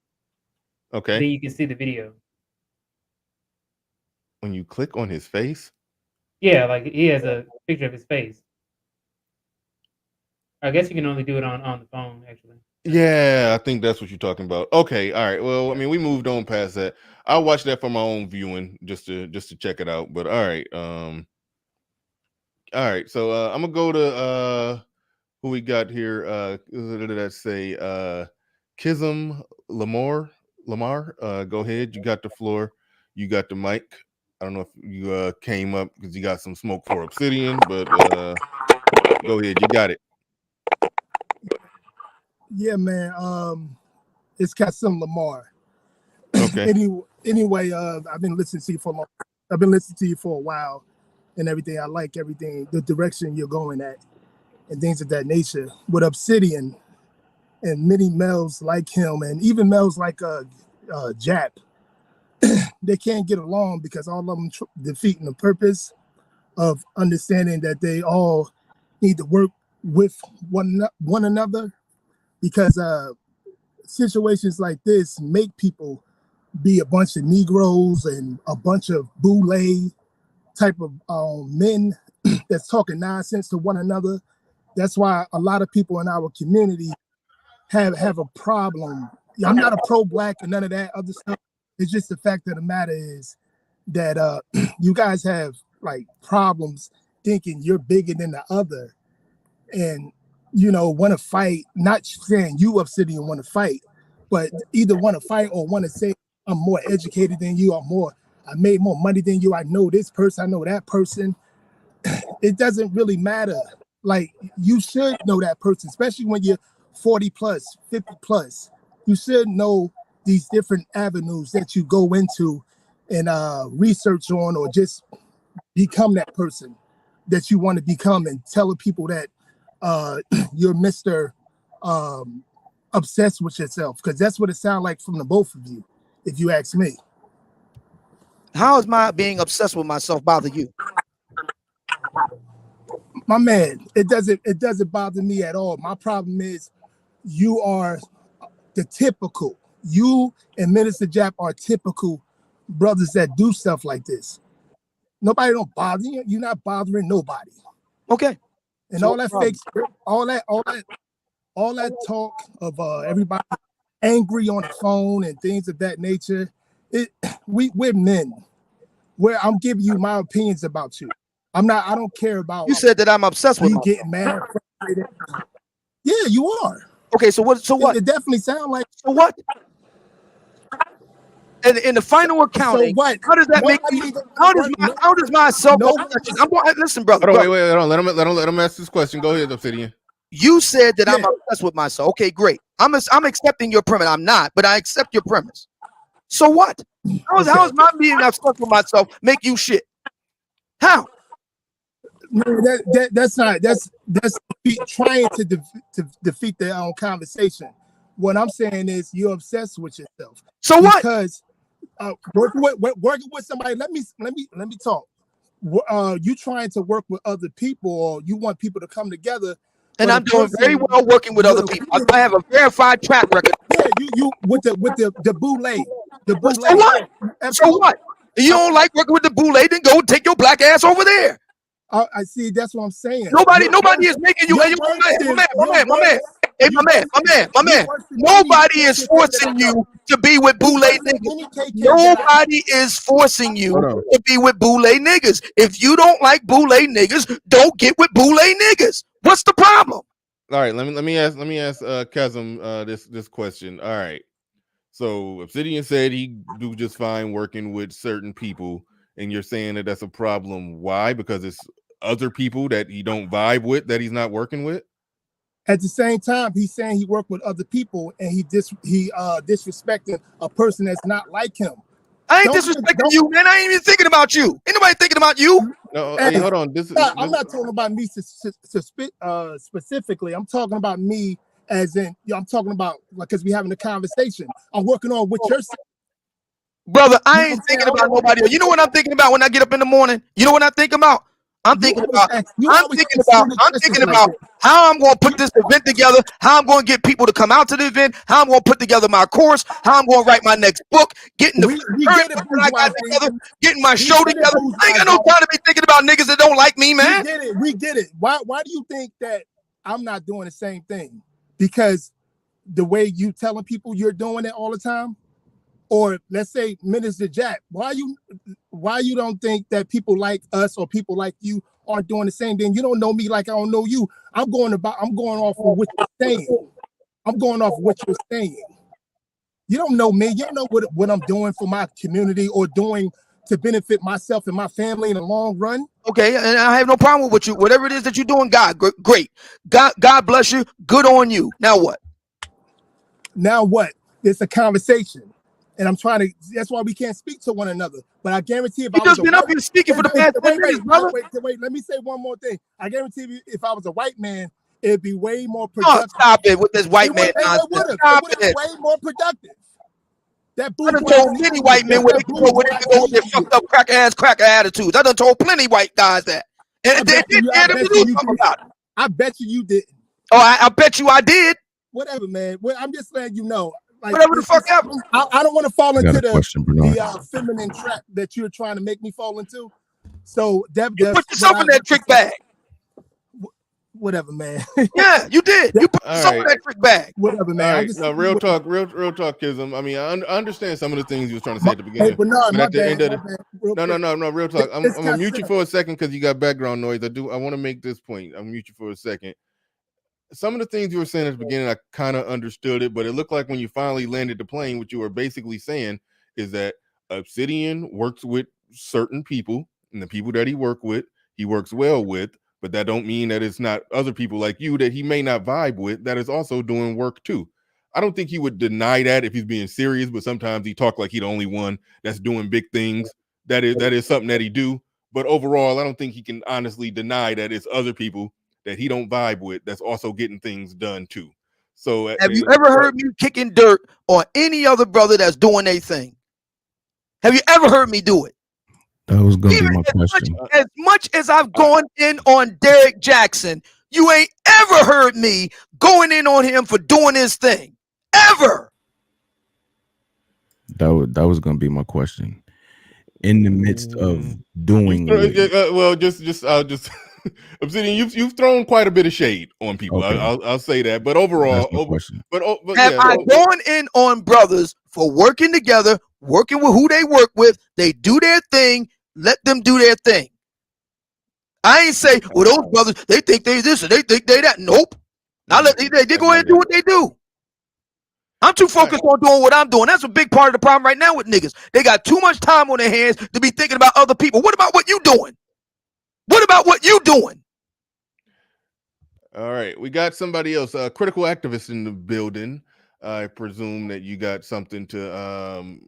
Okay. Then you can see the video. When you click on his face? Yeah, like he has a picture of his face. I guess you can only do it on the phone, actually. Yeah, I think that's what you're talking about. Okay, all right. Well, I mean, we moved on past that. I'll watch that for my own viewing just to check it out. But all right. So I'm gonna go to who we got here. What did I say? Kism Lamar. Go ahead. You got the floor. You got the mic. I don't know if you came up because you got some smoke for Obsidian, but go ahead. You got it. Yeah, man. It's Kism Lamar. Okay. Anyway, I've been listening to you for a long. I've been listening to you for a while, and everything. I like everything, the direction you're going at, and things of that nature. With Obsidian, and many males like him, and even males like Jap, they can't get along because all of them defeating the purpose of understanding that they all need to work with one another, because situations like this make people be a bunch of Negroes and a bunch of boule type of men that's talking nonsense to one another. That's why a lot of people in our community have a problem. I'm not a pro-black and none of that other stuff. It's just the fact of the matter is that you guys have like problems thinking you're bigger than the other, and want to fight. Not saying you Obsidian want to fight, but either want to fight or want to say I'm more educated than you. I made more money than you. I know this person. I know that person. It doesn't really matter. Like, you should know that person, especially when you're 40 plus, 50 plus. You should know these different avenues that you go into and research on, or just become that person that you want to become, and tell people that you're Mr. Obsessed with yourself, because that's what it sounds like from the both of you, if you ask me. How is my being obsessed with myself bother you? My man, it doesn't bother me at all. My problem is you are the typical. You and Minister Jap are typical brothers that do stuff like this. Nobody don't bother you. You're not bothering nobody. Okay. And all that fake, all that talk of everybody angry on the phone and things of that nature. We're men. I'm giving you my opinions about you. I don't care about. You said that I'm obsessed with you getting mad. Yeah, you are. Okay, so what? It definitely sounds like. So what? And in the final accounting, so what? How does that make me? How does my self? Listen, brother. Hold on, wait. Let him ask this question. Go ahead, Obsidian. You said that I'm obsessed with myself. Okay, great. I'm accepting your premise. I'm not, but I accept your premise. So what? How is my being obsessed with myself make you shit? How? That's trying to defeat their own conversation. What I'm saying is you're obsessed with yourself. So what? Because working with somebody. Let me talk. You trying to work with other people, or you want people to come together. And I'm doing very well working with other people. I have a verified track record. Yeah, you with the boule. So what? So what? If you don't like working with the boule, then go take your black ass over there. I see. That's what I'm saying. Nobody is making you. My man. Nobody is forcing you to be with boule niggas. Nobody is forcing you to be with boule niggas. If you don't like boule niggas, don't get with boule niggas. What's the problem? All right, let me ask Kazim this question. All right. So Obsidian said he do just fine working with certain people, and you're saying that that's a problem. Why? Because it's other people that he don't vibe with that he's not working with. At the same time, he's saying he worked with other people and he disrespecting a person that's not like him. I ain't disrespecting you, man. I ain't even thinking about you. Ain't nobody thinking about you. No, hey, hold on. I'm not talking about me specifically. I'm talking about me as in, I'm talking about because we having a conversation. I'm working on what you're saying. Brother, I ain't thinking about nobody else. You know what I'm thinking about when I get up in the morning? You know what I'm thinking about? I'm thinking about how I'm going to put this event together, how I'm going to get people to come out to the event, how I'm going to put together my course, how I'm going to write my next book, getting getting my show together. I ain't got no time to be thinking about niggas that don't like me, man. We get it. Why do you think that I'm not doing the same thing? Because the way you telling people you're doing it all the time? Or let's say Minister Jack, why you don't think that people like us or people like you are doing the same thing? You don't know me like I don't know you. I'm going off of what you're saying. I'm going off of what you're saying. You don't know me. You don't know what I'm doing for my community or doing to benefit myself and my family in the long run. Okay, and I have no problem with you. Whatever it is that you're doing, God, great. God bless you. Good on you. Now what? Now what? It's a conversation. And I'm trying to, that's why we can't speak to one another. But I guarantee if I was been up here speaking for the past 10 minutes, brother. Wait, let me say one more thing. I guarantee you, if I was a white man, it'd be way more productive. Oh, stop it with this white man nonsense. Stop it. Way more productive. I done told many white men where they can go with their fucked up cracker attitudes. I done told plenty white guys that. And they didn't do something about it. I bet you didn't. Oh, I bet you I did. Whatever, man. Well, I'm just letting you know. Like, whatever the fuck ever. I don't want to fall into the feminine trap that you're trying to make me fall into. So you put yourself in that trick bag. Whatever, man. Yeah, you did. You put yourself in that trick bag. Whatever, man. All right, no, real talk, Kism. I mean, I understand some of the things you was trying to say at the beginning. But at the end of no, real talk. I'm gonna mute you for a second because you got background noise. I want to make this point. I'll mute you for a second. Some of the things you were saying at the beginning, I kind of understood it, but it looked like when you finally landed the plane, what you were basically saying is that Obsidian works with certain people, and the people that he works well with, but that don't mean that it's not other people like you that he may not vibe with that is also doing work too. I don't think he would deny that if he's being serious, but sometimes he talk like he's the only one that's doing big things. That is something that he do. But overall, I don't think he can honestly deny that it's other people that he don't vibe with that's also getting things done too. So have you ever heard me kicking dirt on any other brother that's doing a thing? Have you ever heard me do it? That was going to be my question. As much as I've gone in on Derek Jackson, you ain't ever heard me going in on him for doing his thing. Ever. That was going to be my question. In the midst of doing well, just Obsidian, you've thrown quite a bit of shade on people. Okay. I'll say that, but overall, have I gone in on brothers for working together, working with who they work with? They do their thing. Let them do their thing. I ain't say, well, those brothers, they think they this or they think they that. Nope. Now they go ahead and do what they do. I'm too focused on doing what I'm doing. That's a big part of the problem right now with niggas. They got too much time on their hands to be thinking about other people. What about what you doing? What about what you doing? All right, we got somebody else, a critical activist in the building. I presume that you got something to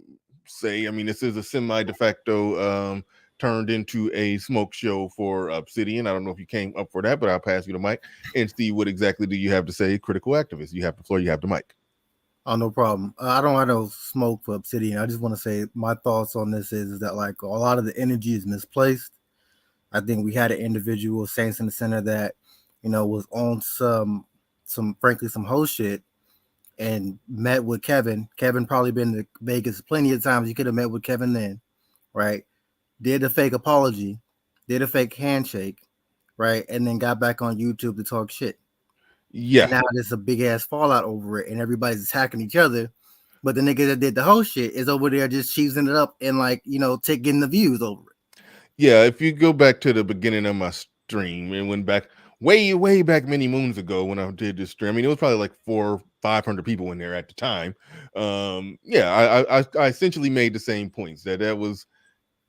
say. I mean, this is a semi-de facto turned into a smoke show for Obsidian. I don't know if you came up for that, but I'll pass you the mic. And Steve, what exactly do you have to say? Critical activist, you have the floor, you have the mic. Oh, no problem. I don't have no smoke for Obsidian. I just want to say my thoughts on this is that like a lot of the energy is misplaced. I think we had an individual, Saints in the Center, that, you know, was on some frankly, some whole shit and met with Kevin. Kevin probably been to Vegas plenty of times. You could have met with Kevin then, right? Did a fake apology, did a fake handshake, right? And then got back on YouTube to talk shit. Yeah. And now there's a big ass fallout over it, and everybody's attacking each other. But the nigga that did the whole shit is over there just cheesing it up and like, you know, taking the views over it. Yeah, if you go back to the beginning of my stream and way back many moons ago when I did this stream. I mean, it was probably like 400-500 people in there at the time. Yeah, I essentially made the same points that was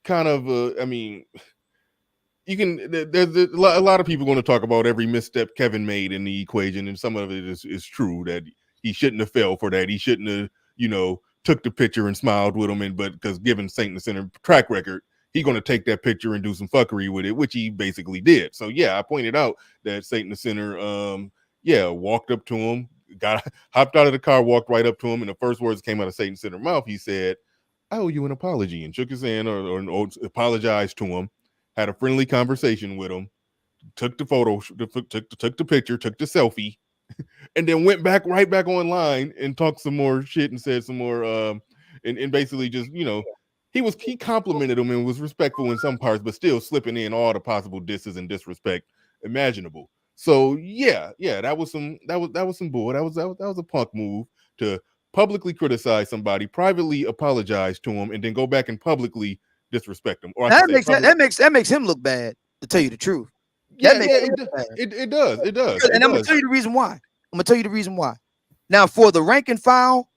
kind of I mean, you can there's a lot of people going to talk about every misstep Kevin made in the equation, and some of it is true, that he shouldn't have fell for that. He shouldn't have, took the picture and smiled with him, but because given Saint in the Center track record, he's going to take that picture and do some fuckery with it, which he basically did. So yeah, I pointed out that Saint in the Center walked up to him, hopped out of the car, walked right up to him, and the first words that came out of Saint Center mouth, he said, "I owe you an apology," and shook his hand or apologized to him, had a friendly conversation with him, took the photo, took the picture, took the selfie, and then went right back online and talked some more shit and said some more and basically just, he complimented him and was respectful in some parts, but still slipping in all the possible disses and disrespect imaginable. So yeah, that was some bull. That was a punk move to publicly criticize somebody, privately apologize to him, and then go back and publicly disrespect them. Or that makes him look bad, to tell you the truth. Yeah, it does. And I'm gonna tell you the reason why. Now, for the rank and file,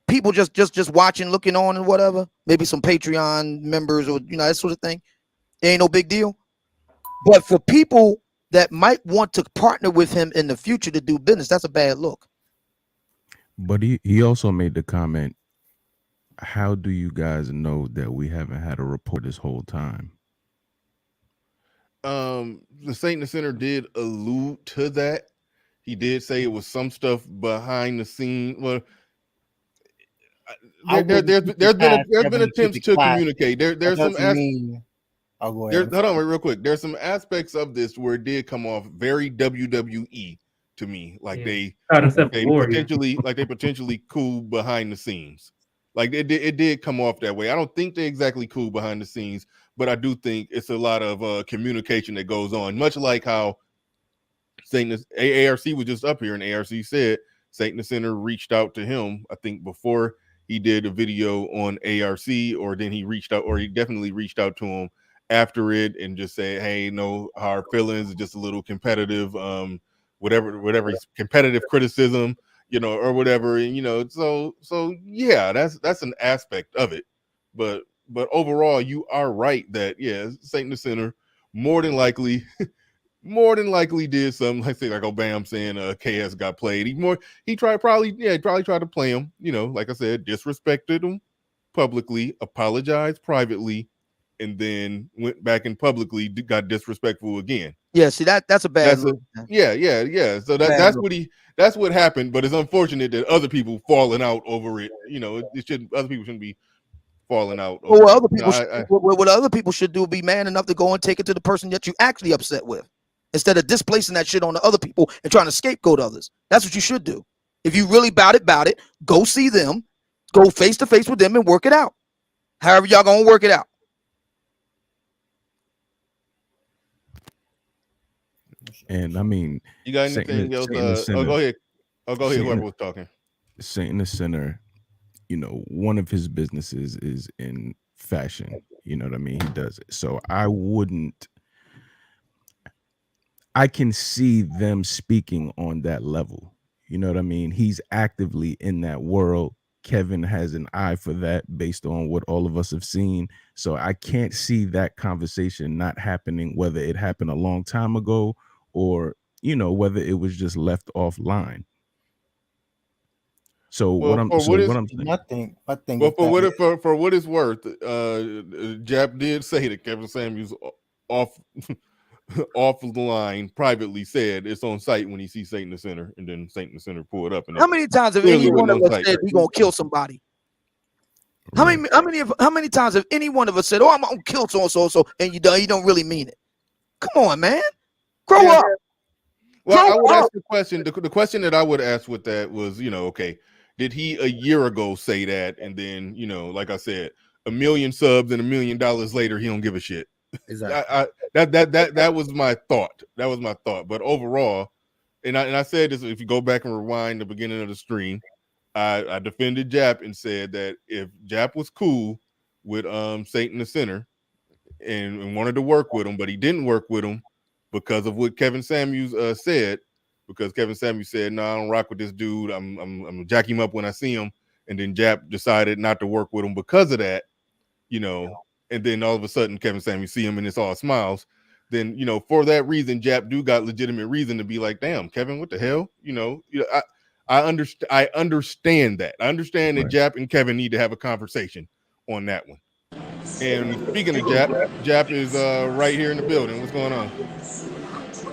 people just watching, looking on, and whatever, maybe some Patreon members or that sort of thing, it ain't no big deal. But for people that might want to partner with him in the future to do business, that's a bad look. But he also made the comment, how do you guys know that we haven't had a report this whole time? The Saint in the Center did allude to that. He did say it was some stuff behind the scene. Well, there's been attempts to communicate. There's some I'll go ahead. Hold on real quick. There's some aspects of this where it did come off very WWE to me, like they potentially cool behind the scenes. Like it did come off that way. I don't think they exactly cool behind the scenes, but I do think it's a lot of communication that goes on. Much like how ARC was just up here, and ARC said Saint in the Center reached out to him, I think before he did a video on ARC, or then he definitely reached out to him after it and just said, hey, no hard feelings, just a little competitive, whatever competitive criticism, or whatever. And, so yeah, that's an aspect of it. But overall, you are right that, yeah, Saint in the Center more than likely did something like Obama saying KS got played. He probably tried to play him, like I said, disrespected him publicly, apologized privately, and then went back and publicly got disrespectful again. Yeah, see that's a bad look. Yeah. So that's what happened, but it's unfortunate that other people falling out over it. Other people shouldn't be falling out over what other people should do, be man enough to go and take it to the person that you actually upset with, instead of displacing that shit on the other people and trying to scapegoat others. That's what you should do. If you really bout it, go see them, go face to face with them and work it out. However y'all gonna work it out. And I mean, you got anything else? Go ahead. Whoever was talking. Saint in the Center, one of his businesses is in fashion. You know what I mean? He does it. So I can see them speaking on that level. You know what I mean? He's actively in that world. Kevin has an eye for that based on what all of us have seen. So I can't see that conversation not happening, whether it happened a long time ago or, whether it was just left offline. So what I'm saying, I think. Well, for what it's worth, Jap did say that Kevin Samuels off the line privately said it's on site when he sees Saint in the Center, and then Saint in the Center pull it up. And how many times have any one of us said we gonna kill somebody? How many times have any one of us said, "Oh, I'm gonna kill so," and you don't really mean it? Come on, man, grow up. Well, I would ask the question. The question that I would ask with that was, okay, did he a year ago say that, and then like I said, 1 million subs and $1 million later, he don't give a shit. Exactly. That was my thought. But overall, and I said this, if you go back and rewind the beginning of the stream, I defended Jap and said that if Jap was cool with Saint in the Center and wanted to work with him, but he didn't work with him, because of what Kevin Samuels said. Because Kevin Samuels said, "No, I don't rock with this dude. I'm gonna jack him up when I see him." And then Jap decided not to work with him because of that, you know. And then all of a sudden, Kevin Samuels see him and it's all smiles. Then, you know, for that reason, Jap do got legitimate reason to be like, "Damn, Kevin, what the hell?" I understand that. I understand that Jap and Kevin need to have a conversation on that one. And speaking of Jap is right here in the building. What's going on?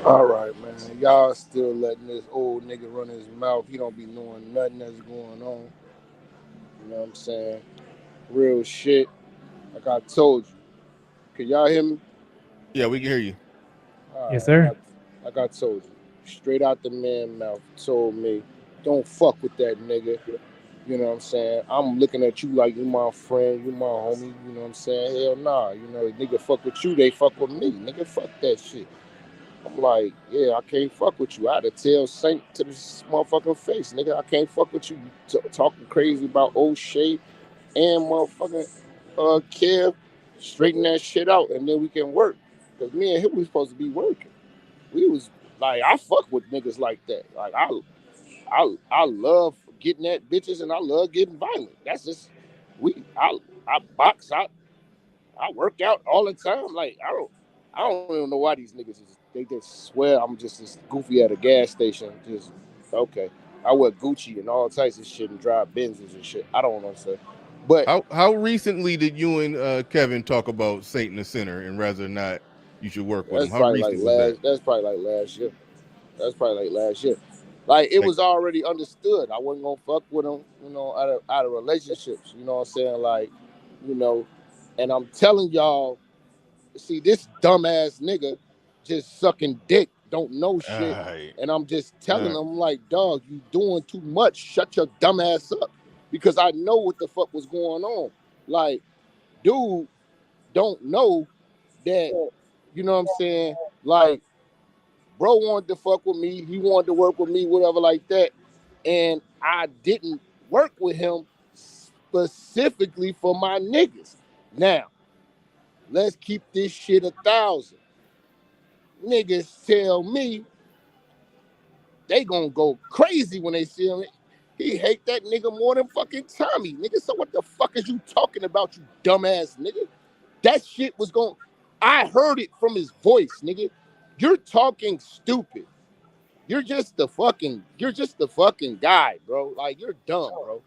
All right, man. Y'all still letting this old nigga run his mouth. He don't be knowing nothing that's going on. You know what I'm saying? Real shit. Like I told you. Can y'all hear me? Yeah, we can hear you. All Yes, right, sir. like I told you. Straight out the man mouth told me, don't fuck with that nigga. You know what I'm saying? I'm looking at you like you my friend, you my homie. You know what I'm saying? Hell nah. You know, nigga fuck with you, they fuck with me. Nigga, fuck that shit. I'm like, yeah, I can't fuck with you. I had to tell Saint to this motherfucking face, nigga, I can't fuck with you. Talking crazy about O'Shea and motherfucking Kev. Straighten that shit out, and then we can work. Cause me and him was supposed to be working. We was like, I fuck with niggas like that. Like I love getting at bitches and I love getting violent. That's just I box out. I work out all the time. Like I don't even know why these niggas they just swear I'm just this goofy at a gas station. Just okay. I wear Gucci and all types of shit and drive Benzes and shit. I don't know what I'm saying. But How recently did you and Kevin talk about Satan the Sinner and whether or not you should work with him? How recent was that? that's probably like last year. That's probably like last year. Like it was already understood. I wasn't gonna fuck with him, you know, out of relationships. You know what I'm saying? Like, you know, and I'm telling y'all, see this dumbass nigga just sucking dick, don't know shit. And I'm just telling him like, dog, you doing too much. Shut your dumb ass up. Because I know what the fuck was going on. Like, dude don't know that, you know what I'm saying? Like, bro wanted to fuck with me. He wanted to work with me, whatever like that. And I didn't work with him specifically for my niggas. Now, let's keep this shit 1,000. Niggas tell me they gonna go crazy when they see him. He hate that nigga more than fucking Tommy. Nigga, so what the fuck is you talking about, you dumbass nigga? That shit was going, I heard it from his voice, nigga. You're talking stupid. You're just the fucking guy, bro. Like, you're dumb, bro.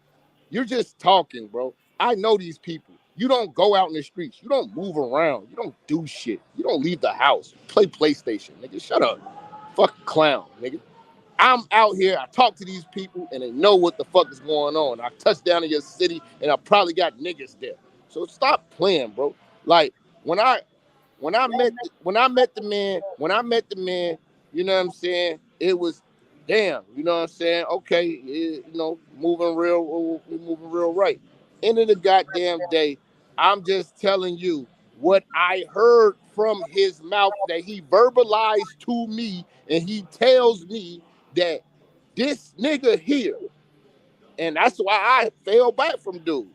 You're just talking, bro. I know these people. You don't go out in the streets. You don't move around. You don't do shit. You don't leave the house. You play PlayStation, nigga. Shut up. Fucking clown, nigga. I'm out here. I talk to these people, and they know what the fuck is going on. I touched down in your city, and I probably got niggas there. So stop playing, bro. Like, when I met the man, you know what I'm saying? It was damn, you know what I'm saying? Okay, you know, moving real right. End of the goddamn day, I'm just telling you what I heard from his mouth that he verbalized to me, and he tells me that this nigga here, and that's why I fell back from dude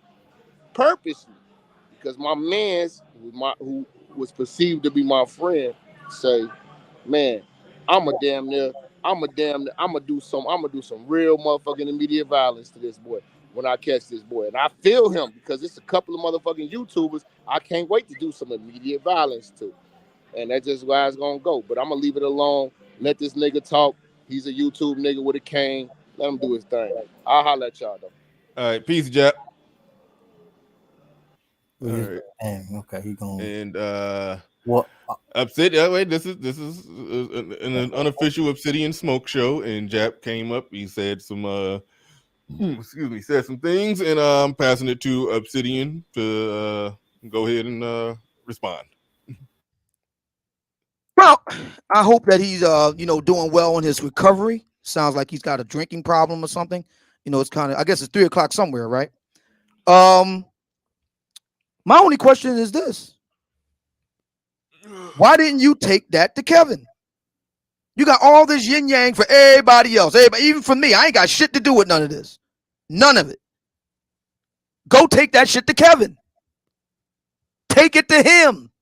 purposely. Because my man's who was perceived to be my friend say, man, I'm gonna do some real motherfucking immediate violence to this boy when I catch this boy. And I feel him because it's a couple of motherfucking YouTubers I can't wait to do some immediate violence to. And that's just why it's gonna go. But I'm gonna leave it alone. Let this nigga talk. He's a YouTube nigga with a cane. Let him do his thing. I'll holler at y'all though. All right, peace, Jap. All right. Okay, he going. And what? Obsidian. Wait, this is an unofficial Obsidian smoke show, and Jap came up. He said some said some things, and I'm passing it to Obsidian to go ahead and respond. Well, I hope that he's you know, doing well in his recovery. Sounds like he's got a drinking problem or something. You know, it's kind of, I guess it's 3:00 somewhere, right? My only question is this: why didn't you take that to Kevin? You got all this yin yang for everybody else. Everybody, even for me, I ain't got shit to do with none of this. None of it. Go take that shit to Kevin. Take it to him.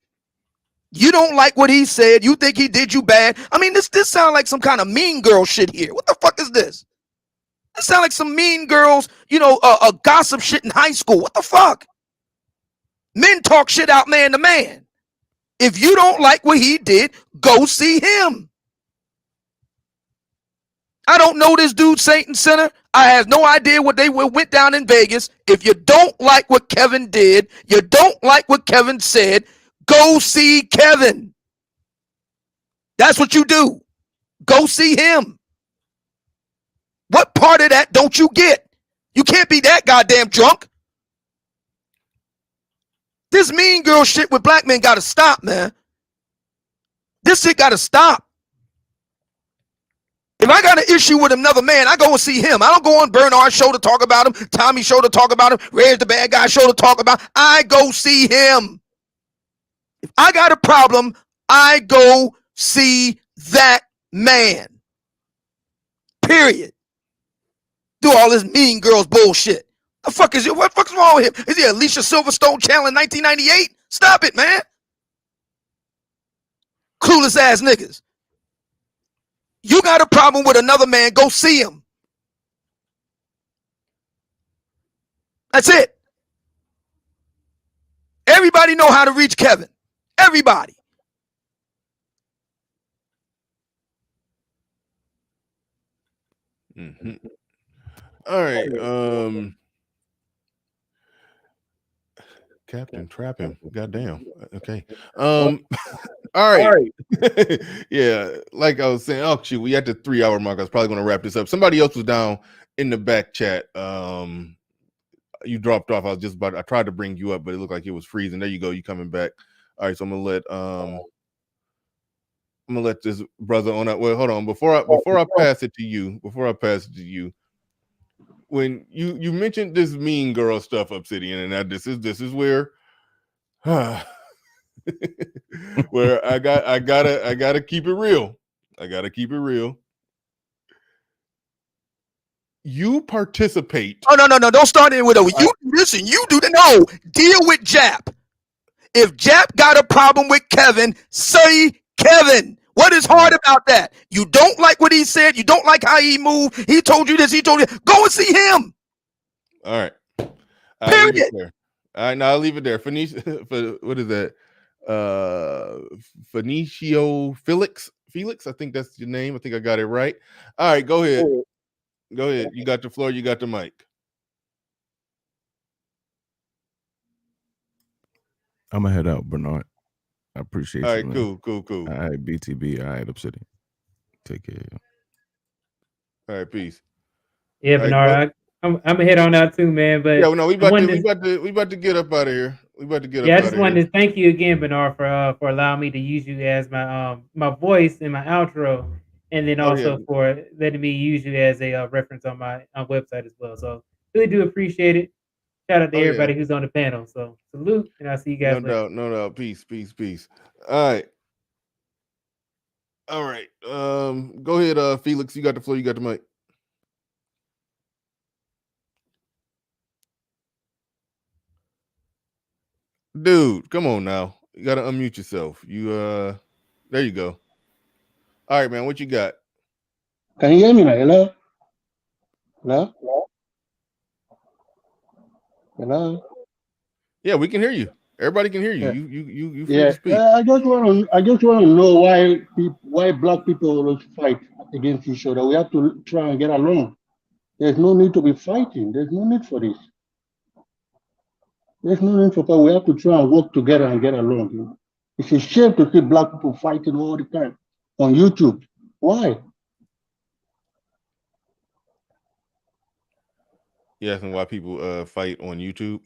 You don't like what he said. You think he did you bad. I mean, this sounds like some kind of mean girl shit here. What the fuck is this? This sounds like some mean girls, a gossip shit in high school. What the fuck? Men talk shit out man to man. If you don't like what he did, go see him. I don't know this dude, Satan Center. I have no idea what they went down in Vegas. If you don't like what Kevin did, you don't like what Kevin said, go see Kevin. That's what you do. Go see him. What part of that don't you get? You can't be that goddamn drunk. This mean girl shit with black men got to stop, man. This shit got to stop. If I got an issue with another man, I go and see him. I don't go on Bernard's show to talk about him, Tommy's show to talk about him, Red's the Bad Guy show to talk about him. I go see him. If I got a problem, I go see that man. Period. Do all this mean girls bullshit. The fuck is it? What the fuck's wrong with him? Is he Alicia Silverstone channel in 1998? Stop it, man. Clueless ass niggas. You got a problem with another man, go see him. That's it. Everybody know how to reach Kevin. Everybody. Mm-hmm. All right. Captain Trap him. Goddamn. Okay. All right. Yeah. Like I was saying, oh shoot, we at the 3 hour mark. I was probably gonna wrap this up. Somebody else was down in the back chat. You dropped off. I tried to bring you up, but it looked like it was freezing. There you go. You coming back. All right, so I'm gonna let this brother on that. Well, hold on. Before I pass it to you, when you mentioned this mean girl stuff, Obsidian, and that this is where where I gotta keep it real. I gotta keep it real. You participate. Oh, no. Don't start in with you do this and you do that. No, deal with Jap. If Jap got a problem with Kevin, say Kevin. What is hard about that? You don't like what he said. You don't like how he moved. He told you this. He told you. Go and see him. All right. I'll leave it there. All right, now I'll leave it there. What is that? Phoenicio Felix. I think that's your name. I think I got it right. All right, go ahead. Go ahead. You got the floor. You got the mic. I'm gonna head out, Bernard. I appreciate you. All right, man. cool. All right, BTB. All right, Obsidian. Take care. All right, peace. Yeah, Bernard, I'm gonna head on out too, man. But yeah, no, we about to get up out of here. I just wanted to thank you again, Bernard, for allowing me to use you as my my voice in my outro, and then also for letting me use you as a reference on my website as well. So really do appreciate it. Shout out to everybody who's on the panel. So salute, and I'll see you guys later. No doubt. Peace. All right. Go ahead, Felix. You got the floor. You got the mic. Dude, come on now. You gotta unmute yourself. There you go. All right, man. What you got? Can you hear me now? Hello? Yeah, we can hear you. Everybody can hear you. Yeah. You free to speak. I just want to know why black people always fight against each other. We have to try and get along. There's no need to be fighting. There's no need for this. There's no need for that. We have to try and work together and get along. It's a shame to see black people fighting all the time on YouTube. Why? You asking why people fight on YouTube?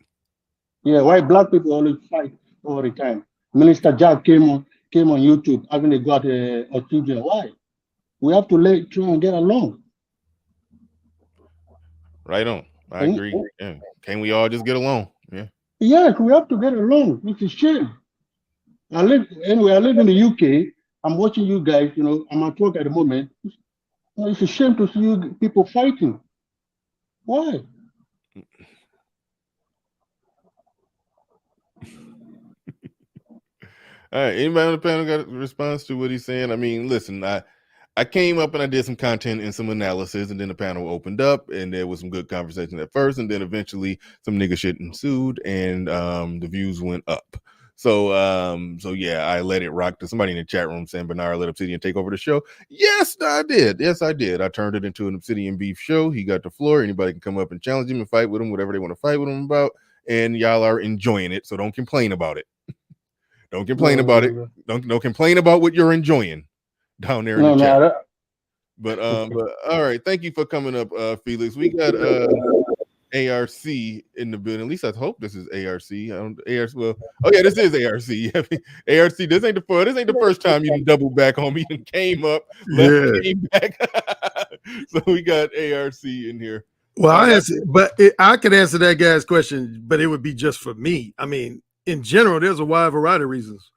Yeah, why black people always fight all the time? Minister Jack came on YouTube having they got a children. Why? We have to try and get along. Right on. I agree. Yeah. Can we all just get along? Yeah. Yes, we have to get along. It's a shame. I live in the UK. I'm watching you guys. I'm at work at the moment. It's a shame to see you people fighting. Why? All right. Anybody on the panel got a response to what he's saying? I mean, listen, I came up and I did some content and some analysis, and then the panel opened up, and there was some good conversation at first, and then eventually some nigga shit ensued, and the views went up. So yeah, I let it rock. To somebody in the chat room saying Bernard let Obsidian take over the show. Yes, I did. Yes, I did. I turned it into an Obsidian beef show. He got the floor. Anybody can come up and challenge him and fight with him, whatever they want to fight with him about, and y'all are enjoying it. So don't complain about it. Don't complain about it. Don't complain about what you're enjoying down there in the chat. But all right, thank you for coming up, Felix. We got ARC in the building. At least I hope this is ARC. ARC. Well, oh yeah, this is ARC. ARC. This ain't the first time you double back on me and came up, left, came back. So we got ARC in here. Well, I could answer that guy's question, but it would be just for me. I mean, in general, there's a wide variety of reasons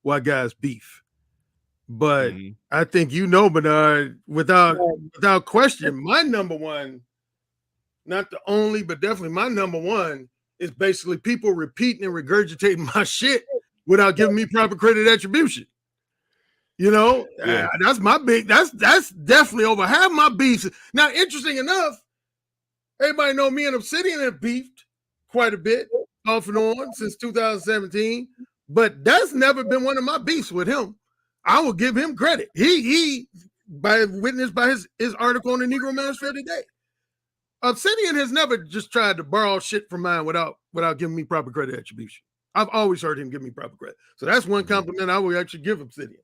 why guys beef. But I think Bernard, without question, my number one, not the only, but definitely my number one, is basically people repeating and regurgitating my shit without giving me proper credit attribution. That's my big. That's definitely over half my beefs. Now, interesting enough, everybody know me and Obsidian have beefed quite a bit off and on since 2017, but that's never been one of my beefs with him. I will give him credit. He witnessed by his article on the Negro Manosphere today. Obsidian has never just tried to borrow shit from mine without giving me proper credit attribution. I've always heard him give me proper credit. So that's one compliment I would actually give Obsidian.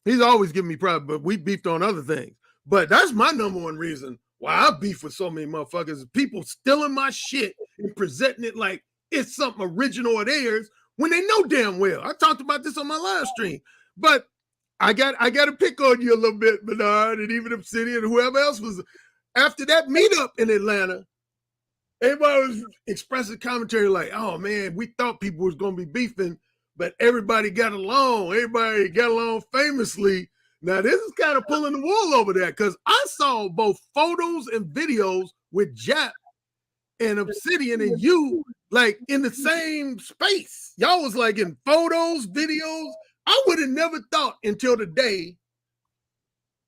He's always giving me proper, but we beefed on other things. But that's my number one reason why I beef with so many motherfuckers is people stealing my shit and presenting it like it's something original of theirs when they know damn well. I talked about this on my live stream, but I got to pick on you a little bit, Bernard, and even Obsidian and whoever else was. After that meetup in Atlanta, everybody was expressing commentary like, oh man, we thought people was going to be beefing, but everybody got along. Everybody got along famously. Now, this is kind of pulling the wool over that because I saw both photos and videos with Jap and Obsidian and you like in the same space. Y'all was like in photos, videos. I would have never thought until today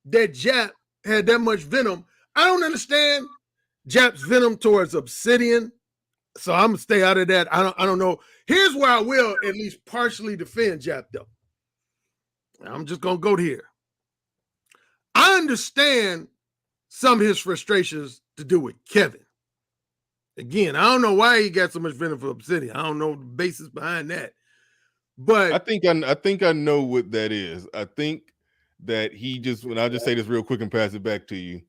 that Jap had that much venom. I don't understand Jap's venom towards Obsidian, so I'm gonna stay out of that. I don't know. Here's where I will at least partially defend Jap though. I'm just gonna go here. I understand some of his frustrations to do with Kevin. Again, I don't know why he got so much venom for Obsidian. I don't know the basis behind that. But I think I know what that is. I think that and I'll just say this real quick and pass it back to you.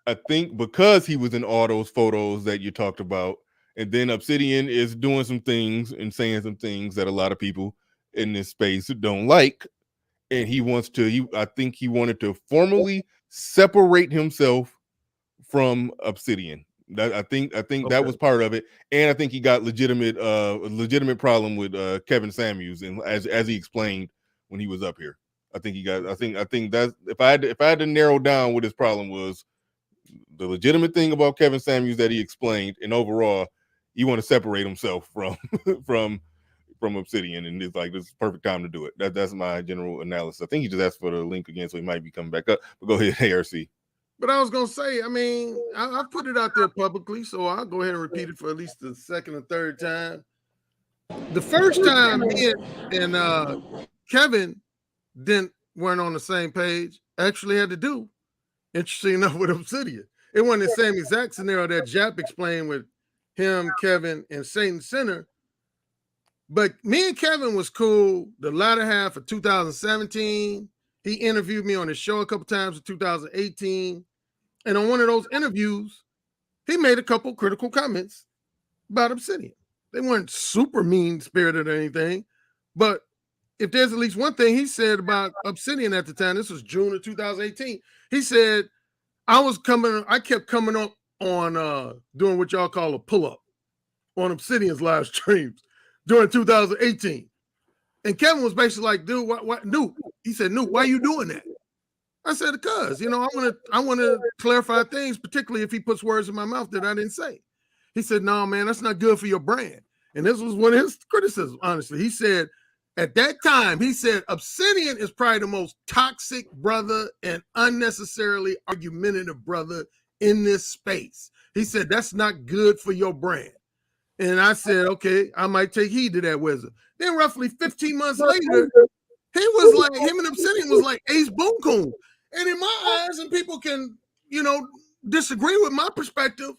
I think because he was in all those photos that you talked about, and then Obsidian is doing some things and saying some things that a lot of people in this space don't like, and I think he wanted to formally separate himself from Obsidian. I think that was part of it, and I think he got a legitimate problem with Kevin Samuels, and as he explained when he was up here, I think that's if I had to narrow down what his problem was, the legitimate thing about Kevin Samuels that he explained, and overall, he want to separate himself from Obsidian, and it's like this is the perfect time to do it. That's my general analysis. I think he just asked for the link again, so he might be coming back up. But go ahead, ARC. But I was gonna say, I mean, I put it out there publicly, so I'll go ahead and repeat it for at least the second or third time. The first time me and Kevin weren't on the same page, actually had to do, interesting enough, with Obsidian. It wasn't the same exact scenario that Jap explained with him, Kevin, and Satan Center. But me and Kevin was cool the latter half of 2017. He interviewed me on his show a couple times in 2018. And on one of those interviews, he made a couple critical comments about Obsidian. They weren't super mean-spirited or anything. But if there's at least one thing he said about Obsidian at the time, this was June of 2018. He said, I kept coming up on doing what y'all call a pull-up on Obsidian's live streams during 2018. And Kevin was basically like, dude, what Nuke? He said, Nuke, why are you doing that? I said, because, I want to clarify things, particularly if he puts words in my mouth that I didn't say. He said, no, man, that's not good for your brand. And this was one of his criticisms, honestly. He said, At that time, he said Obsidian is probably the most toxic brother and unnecessarily argumentative brother in this space. He said that's not good for your brand. And I said, okay, I might take heed to that, Wizard. Then roughly 15 months later, he was like, him and Obsidian was like Ace Boon Coon. And in my eyes, and people can, disagree with my perspective,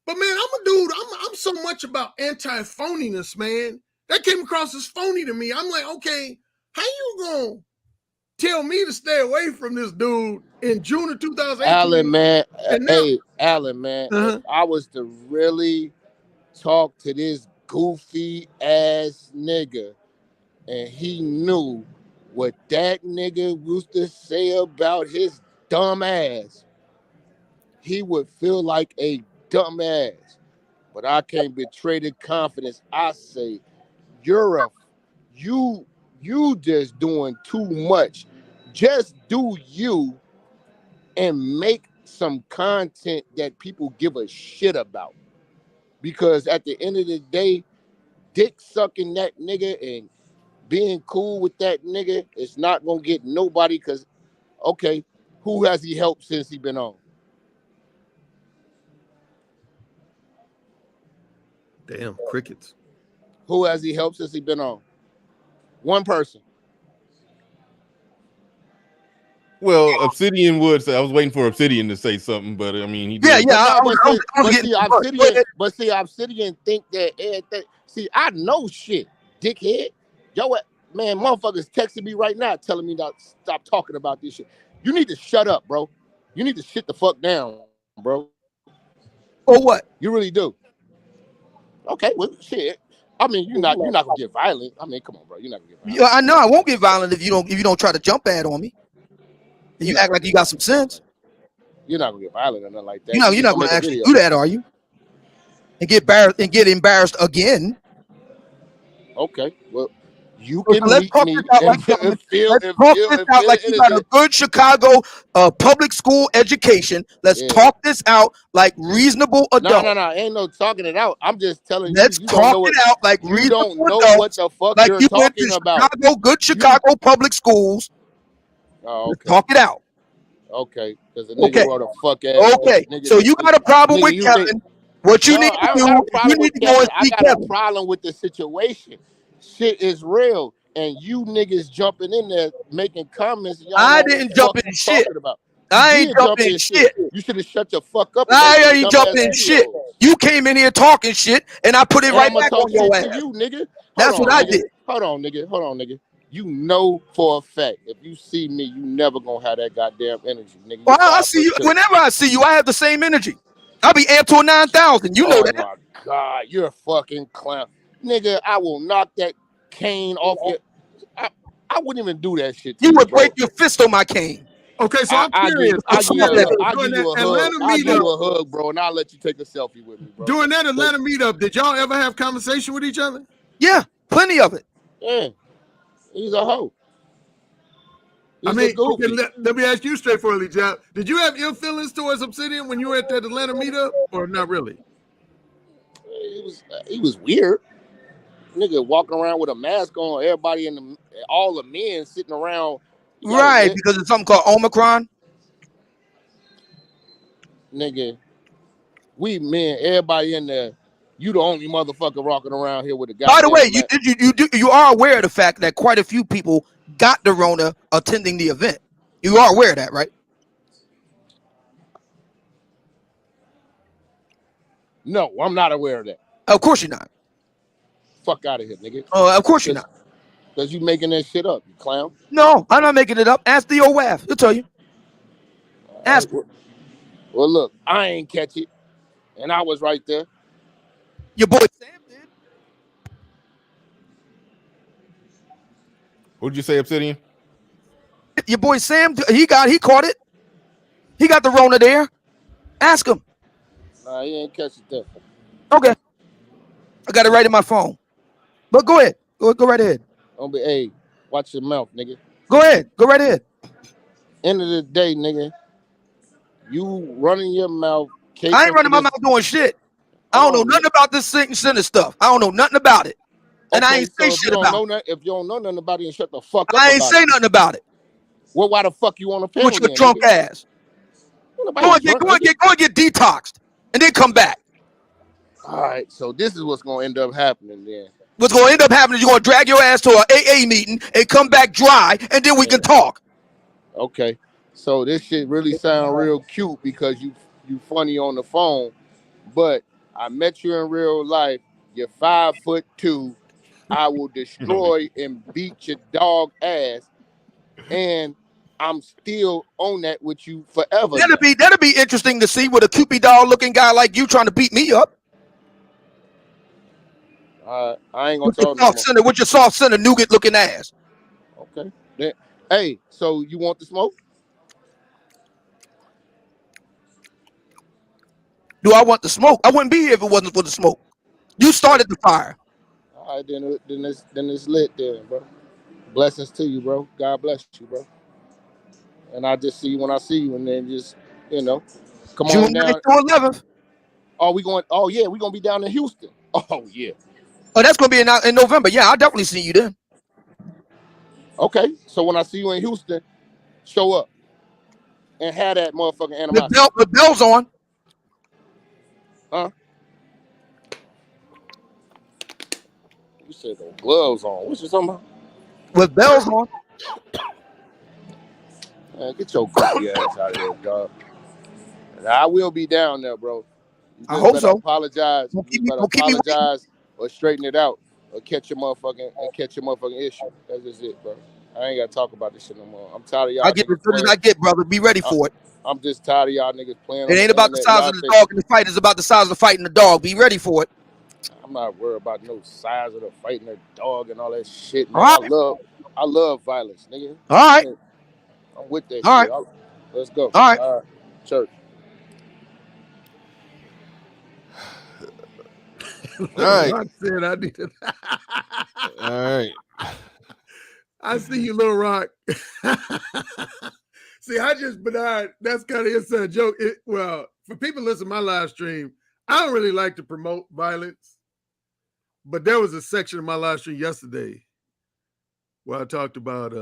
but man, I'm a dude, I'm so much about anti-phoniness, man. That came across as phony to me. I'm like, okay, how you gonna tell me to stay away from this dude in June of 2018? Alan, man. And now, Hey, Alan, man. If I was to really talk to this goofy ass nigga and he knew what that nigga used to say about his dumb ass, he would feel like a dumb ass. But I can't betray the confidence. I say, you just doing too much. Just do you and make some content that people give a shit about. Because at the end of the day, dick sucking that nigga and being cool with that nigga is not gonna get nobody. Because, okay, who has he helped since he been on? damn, crickets. Who has he helped since he been on? One person. Well, Obsidian would say. I was waiting for Obsidian to say something, but I mean, he did. Obsidian think that everything. See, I know shit, dickhead. Yo, man, motherfuckers texting me right now telling me to stop talking about this shit. You need to shut up, bro. You need to shit the fuck down, bro. Or what? You really do. Okay, well, shit. I mean, you're not gonna get violent. I mean, come on, bro. You're not gonna get violent. Yeah, I know I won't get violent if you don't try to jump at on me. And you act like you got some sense. You're not gonna get violent or nothing like that. You're not gonna actually do that, are you? And get embarrassed again. Okay, well, you can meet me and feel like you got a good Chicago public school education. Let's talk this out like reasonable adults. No, ain't no talking it out. I'm just telling you. Let's talk it out like reasonable adults. You don't know what the fuck you're talking about. Chicago public schools. Oh, okay. Talk it out. Okay, because the nigga wrote a fuck ass. Okay, so you got a problem with Kevin. What you need to do, you need to go and see Kevin. I got a problem with the situation. Shit is real, and you niggas jumping in there making comments. I didn't jump in shit. I ain't jumping in shit. You should have shut your fuck up. I ain't jumping in shit. You came in here talking shit, and I put it right back on your ass. You, nigga. That's what I did. Hold on, nigga. You know for a fact, if you see me, you never gonna have that goddamn energy, nigga. Well, I see you. Whenever I see you, I have the same energy. I'll be amped to a 9,000. You know that. Oh my God, you're a fucking clown, nigga. I will knock that cane off your. I wouldn't even do that shit. You would break your fist on my cane. Okay, so I'm curious. I'll give you a hug, bro, and I'll let you take a selfie with me, bro. During that Atlanta meetup, did y'all ever have conversation with each other? Yeah, plenty of it. Yeah. He's a hoe. Let me ask you straightforwardly, Job. Did you have ill feelings towards Obsidian when you were at that Atlanta meetup, or not really? He was weird. Nigga walking around with a mask on, everybody all the men sitting around. Right, because it's something called Omicron. Nigga, we men, everybody in there. You the only motherfucker walking around here with a guy. By the way, you are aware of the fact that quite a few people got the Rona attending the event. You are aware of that, right? No, I'm not aware of that. Of course you're not. Fuck out of here, nigga. Oh, of course you're not. Because you making that shit up, you clown. No, I'm not making it up. Ask the old WAF. He'll tell you. Ask him. Well, look, I ain't catch it. And I was right there. Your boy Sam did. What'd you say, Obsidian? Your boy Sam, he caught it. He got the Rona there. Ask him. Nah, he ain't catch it there. Okay. I got it right in my phone. But go ahead. Go right ahead. Hey, watch your mouth, nigga. Go ahead. Go right ahead. End of the day, nigga, you running your mouth. I ain't running my mouth doing shit. I don't know nothing about this Satan Center stuff. I don't know nothing about it. And I Okay, ain't so say if you shit don't about know it. that, if you don't know nothing about it, and shut the fuck up I ain't about say it. nothing about it. Well, why the fuck you on a With panel your then, drunk nigga? ass. Ain't Go nobody and drunk, nigga. get detoxed, and then come back. All right, so this is what's gonna end up happening then. What's going to end up happening is you're going to drag your ass to an AA meeting and come back dry, and then we can talk. Okay, so this shit really sound real cute because you funny on the phone, but I met you in real life. You're 5'2". I will destroy and beat your dog ass, and I'm still on that with you forever. That'll be interesting to see with a Cupid doll looking guy like you trying to beat me up. I ain't gonna talk no more. With your soft center nougat looking ass. Okay. Then, hey, so you want the smoke? Do I want the smoke? I wouldn't be here if it wasn't for the smoke. You started the fire. All right, then it's lit then, bro. Blessings to you, bro. God bless you, bro. And I just see you when I see you, and then just, come June on down. 9th through 11th. Oh, yeah, we gonna be down in Houston. Oh yeah. Oh, that's gonna be in November. Yeah, I'll definitely see you then. Okay, so when I see you in Houston, show up and have that motherfucking animosity. With bells on. Huh? You said the gloves on. What you talking about? With bells on. Man, get your goofy ass out of here, dog. I will be down there, bro. You I just hope better so. apologize. Don't You keep me better waiting. apologize or straighten it out or catch your motherfucking issue. That's just it, bro. I ain't gotta talk about this shit no more. I'm tired of I y'all get as niggas good as playing. I get, brother. Be ready for it. I'm just tired of y'all niggas playing It on ain't the about the internet. size Y'all of the think dog in the fight. It's about the size of the fight and the dog. Be ready for it. I'm not worried about no size of the fighting the dog and all that shit, man. All right. I love violence, nigga. All right. I'm with that All shit. right. Let's go. All right. All right. Church. All right. Rock said I needed. All right. I see you, Little Rock. See, Bernard, that's kind of inside joke. Well, for people listening to my live stream, I don't really like to promote violence, but there was a section of my live stream yesterday where I talked about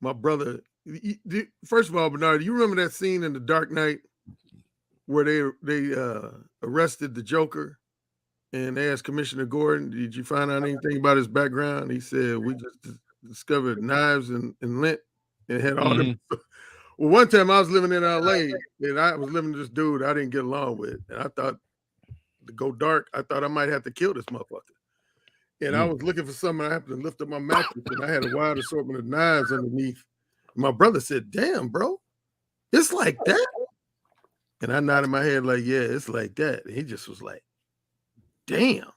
my brother. First of all, Bernard, you remember that scene in The Dark Knight where they arrested the Joker and they asked Commissioner Gordon, did you find out anything about his background? He said, we just discovered knives and lint and had all them. Well, one time I was living in LA and I was living with this dude I didn't get along with. And I thought to go dark, I thought I might have to kill this motherfucker. And I was looking for something. I happened to lift up my mattress and I had a wide assortment of knives underneath. My brother said, damn, bro, it's like that. And I nodded my head like, yeah, it's like that. And he just was like, damn.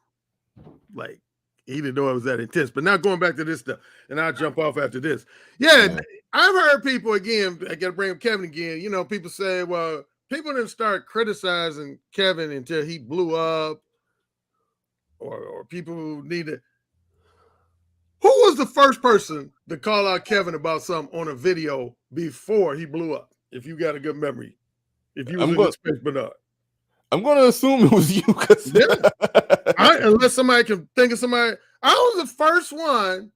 Like, he didn't know it was that intense. But now going back to this stuff, and I'll jump off after this. Yeah, I've heard people again, I got to bring up Kevin again. People say, well, people didn't start criticizing Kevin until he blew up, or people need to. Who was the first person to call out Kevin about something on a video before he blew up? If you got a good memory, if you was in this space, Bernard. I'm going to assume it was you. Unless somebody can think of somebody. I was the first one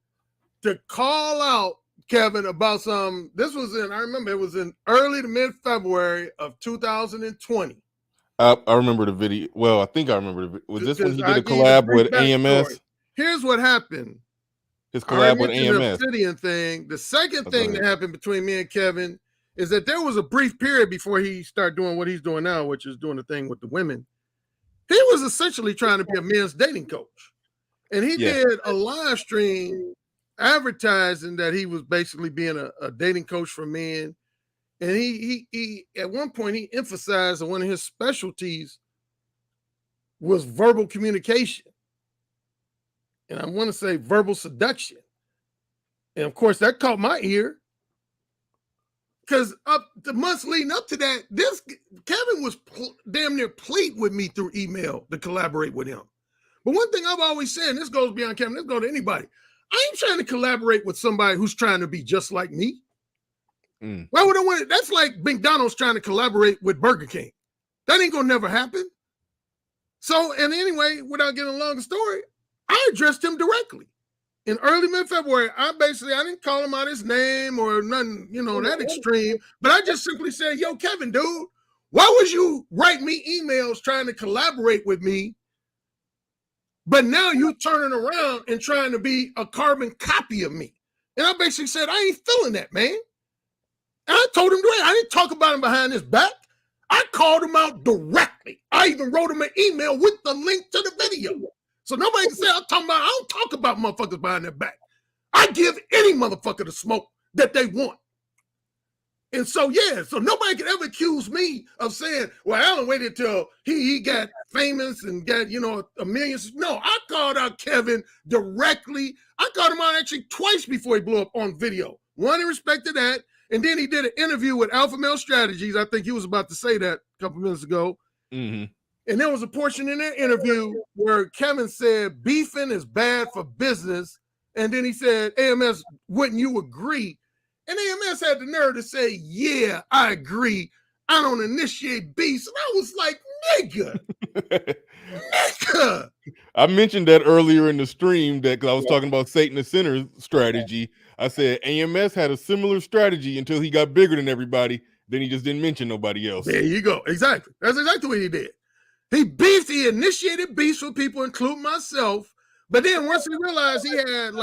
to call out Kevin about some. This was I remember it was in early to mid-February of 2020. I remember the video. Well, I think I remember. Was this when he did a collab with AMS? Here's what happened. His collab with AMS. The Obsidian thing. The second thing that happened between me and Kevin is that there was a brief period before he started doing what he's doing now, which is doing the thing with the women. He was essentially trying to be a men's dating coach. And he did a live stream advertising that he was basically being a dating coach for men. And he at one point he emphasized that one of his specialties was verbal communication. And I want to say verbal seduction. And of course, that caught my ear. Because up the months leading up to that, Kevin was damn near plead with me through email to collaborate with him. But one thing I've always said, and this goes beyond Kevin, this goes to anybody. I ain't trying to collaborate with somebody who's trying to be just like me. Why would I want it? That's like McDonald's trying to collaborate with Burger King. That ain't gonna never happen. So, and anyway, without getting a longer story, I addressed him directly. In early mid-February, I didn't call him out his name or nothing, that extreme, but I just simply said, yo, Kevin, dude, why would you write me emails trying to collaborate with me, but now you turning around and trying to be a carbon copy of me? And I basically said, I ain't feeling that, man. And I told him direct. I didn't talk about him behind his back. I called him out directly. I even wrote him an email with the link to the video. So nobody can say I don't talk about motherfuckers behind their back. I give any motherfucker the smoke that they want. And so, so nobody can ever accuse me of saying, well, Alan waited till he got famous and got, a million. No, I called out Kevin directly. I called him out actually twice before he blew up on video. One in respect to that. And then he did an interview with Alpha Male Strategies. I think he was about to say that a couple minutes ago. Mm-hmm. And there was a portion in that interview where Kevin said beefing is bad for business. And then he said, AMS, wouldn't you agree? And AMS had the nerve to say, yeah, I agree. I don't initiate beefs. And I was like, nigga. I mentioned that earlier in the stream because I was talking about Satan the Sinner strategy. I said AMS had a similar strategy until he got bigger than everybody. Then he just didn't mention nobody else. There you go. Exactly. That's exactly what he did. He initiated beefs with people, including myself. But then once he realized he had,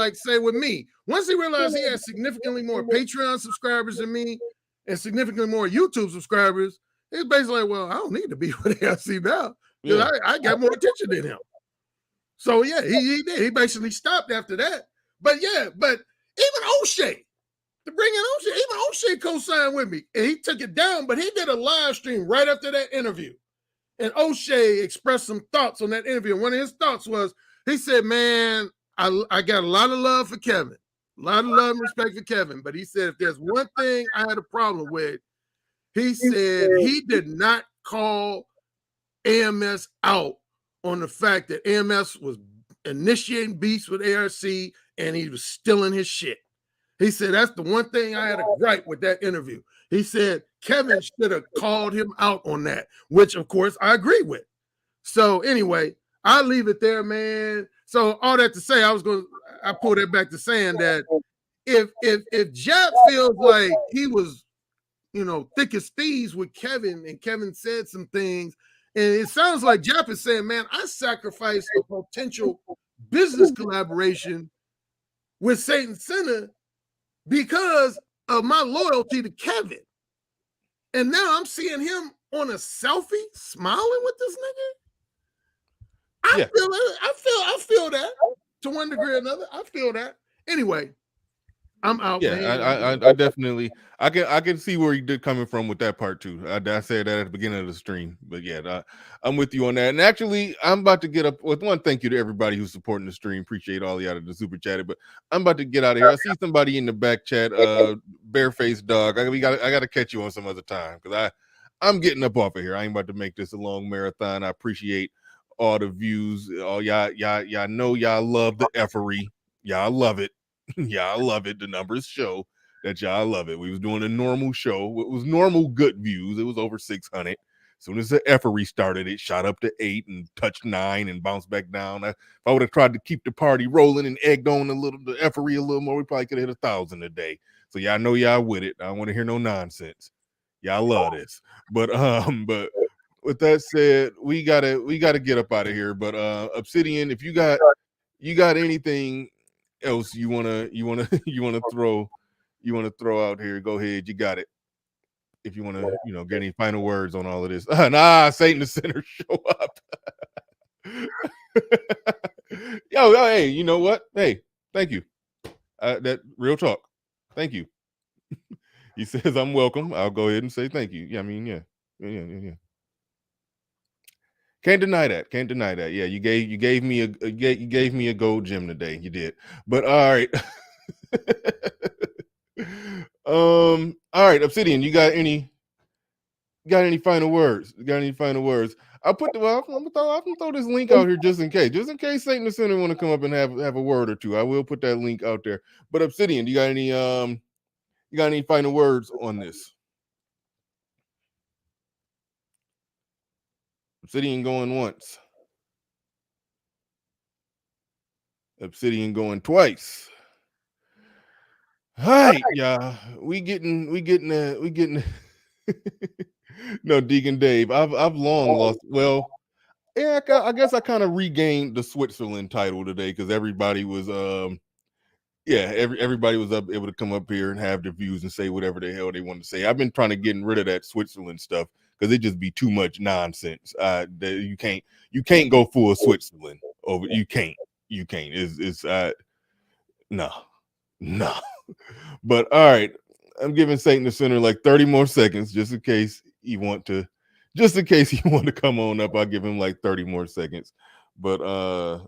with me, once he realized he had significantly more Patreon subscribers than me and significantly more YouTube subscribers, he's basically like, well, I don't need to be with ARC now because I got more attention than him. So, he did. He basically stopped after that. But, even O'Shea, to bring in O'Shea, even O'Shea co-signed with me. And he took it down, but he did a live stream right after that interview. And O'Shea expressed some thoughts on that interview. And one of his thoughts was, he said, man, I got a lot of love for Kevin, a lot of love and respect for Kevin. But he said, if there's one thing I had a problem with, he said he did not call AMS out on the fact that AMS was initiating beefs with ARC and he was stealing his shit. He said, that's the one thing I had a gripe with that interview. He said, Kevin should have called him out on that, which, of course, I agree with. So, anyway, I'll leave it there, man. So, all that to say, I pulled that back to saying that if Jap feels like he was, thick as thieves with Kevin and Kevin said some things, and it sounds like Jap is saying, man, I sacrificed a potential business collaboration with Satan Center because of my loyalty to Kevin. And now I'm seeing him on a selfie smiling with this nigga. I feel that to one degree or another. I feel that. Anyway, I'm out. Yeah, man. I definitely I can see where you did coming from with that part too. I said that at the beginning of the stream, but I'm with you on that. And actually, I'm about to get up with one. Thank you to everybody who's supporting the stream. Appreciate all y'all that super chatted. But I'm about to get out of here. I see somebody in the back chat, barefaced dog. I got to catch you on some other time because I'm getting up off of here. I ain't about to make this a long marathon. I appreciate all the views. All y'all know y'all love the effery. Y'all love it. Yeah, I love it. The numbers show that y'all love it. We was doing a normal show. It was normal good views. It was over 600. As soon as the effery started, it shot up to 8 and touched 9 and bounced back down. If I would have tried to keep the party rolling and egged on the effery a little more, we probably could have hit 1,000 a day. So y'all know y'all with it. I don't want to hear no nonsense. Y'all love this. But with that said, we gotta get up out of here. But Obsidian, if you got anything else you wanna throw out here, go ahead, you got it. If you want to get any final words on all of this. Satan the Sinner show up. yo, hey, you know what, hey, thank you, that real talk, thank you. He says I'm welcome. I'll go ahead and say thank you. Yeah, I mean, yeah. Can't deny that. Yeah, you gave me a gold gem today. You did. But all right. All right, Obsidian, you got any final words? I'm gonna throw this link out here just in case Satan the Sinner want to come up and have a word or two. I will put that link out there. But Obsidian, you got any final words on this? Obsidian going once. Obsidian going twice. All right, y'all. We getting no, Deacon Dave. I've long lost. Well, yeah, I guess I kind of regained the Switzerland title today because everybody was everybody was able to come up here and have their views and say whatever the hell they want to say. I've been trying to get rid of that Switzerland stuff because it just be too much nonsense. You can't go full Switzerland over. You can't. It's no. But all right, I'm giving Satan the Center like 30 more seconds just in case he want to come on up. I'll give him like 30 more seconds. But yeah,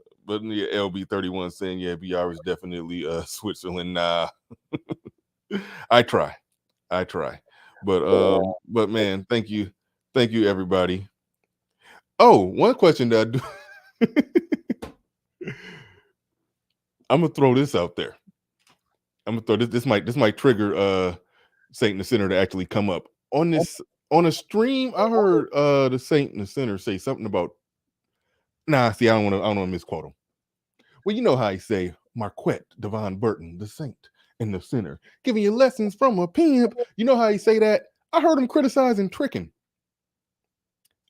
LB31 saying yeah, BR is definitely Switzerland. Nah. I try. But man, thank you everybody. Oh, one question that I do I'm gonna throw this out there. I'm gonna throw this might trigger Saint in the Center to actually come up on a stream. I heard the Saint in the Center say something about I don't want to misquote him. Well, you know how I say Marquette Devon Burton, the Saint in the Center, giving you lessons from a pimp. You know how he say that? I heard him criticizing tricking.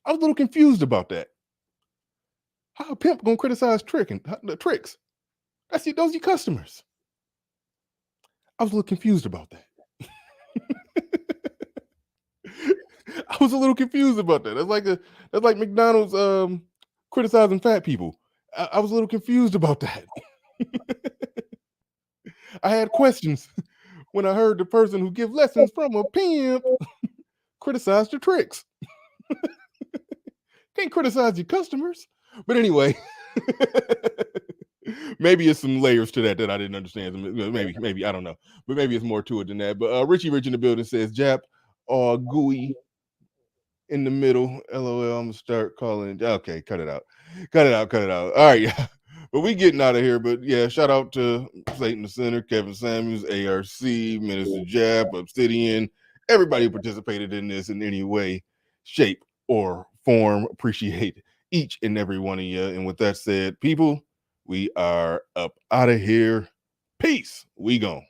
I was a little confused about that. How a pimp gonna criticize tricking the tricks? Those are your customers. I was a little confused about that. I was a little confused about that. That's like McDonald's criticizing fat people. I was a little confused about that. I had questions when I heard the person who give lessons from a pimp criticize the tricks. Can't criticize your customers. But anyway, maybe it's some layers to that I didn't understand. Maybe I don't know, but maybe it's more to it than that. But Richie Rich in the building says Jap or gooey in the middle. LOL. I'm gonna start calling. Okay, cut it out. All right, yeah. But we getting out of here. But yeah, shout out to Satan the Center, Kevin Samuels, ARC, Minister Jab, Obsidian, everybody who participated in this in any way, shape, or form. Appreciate each and every one of you. And with that said, people, we are up out of here. Peace. We gone.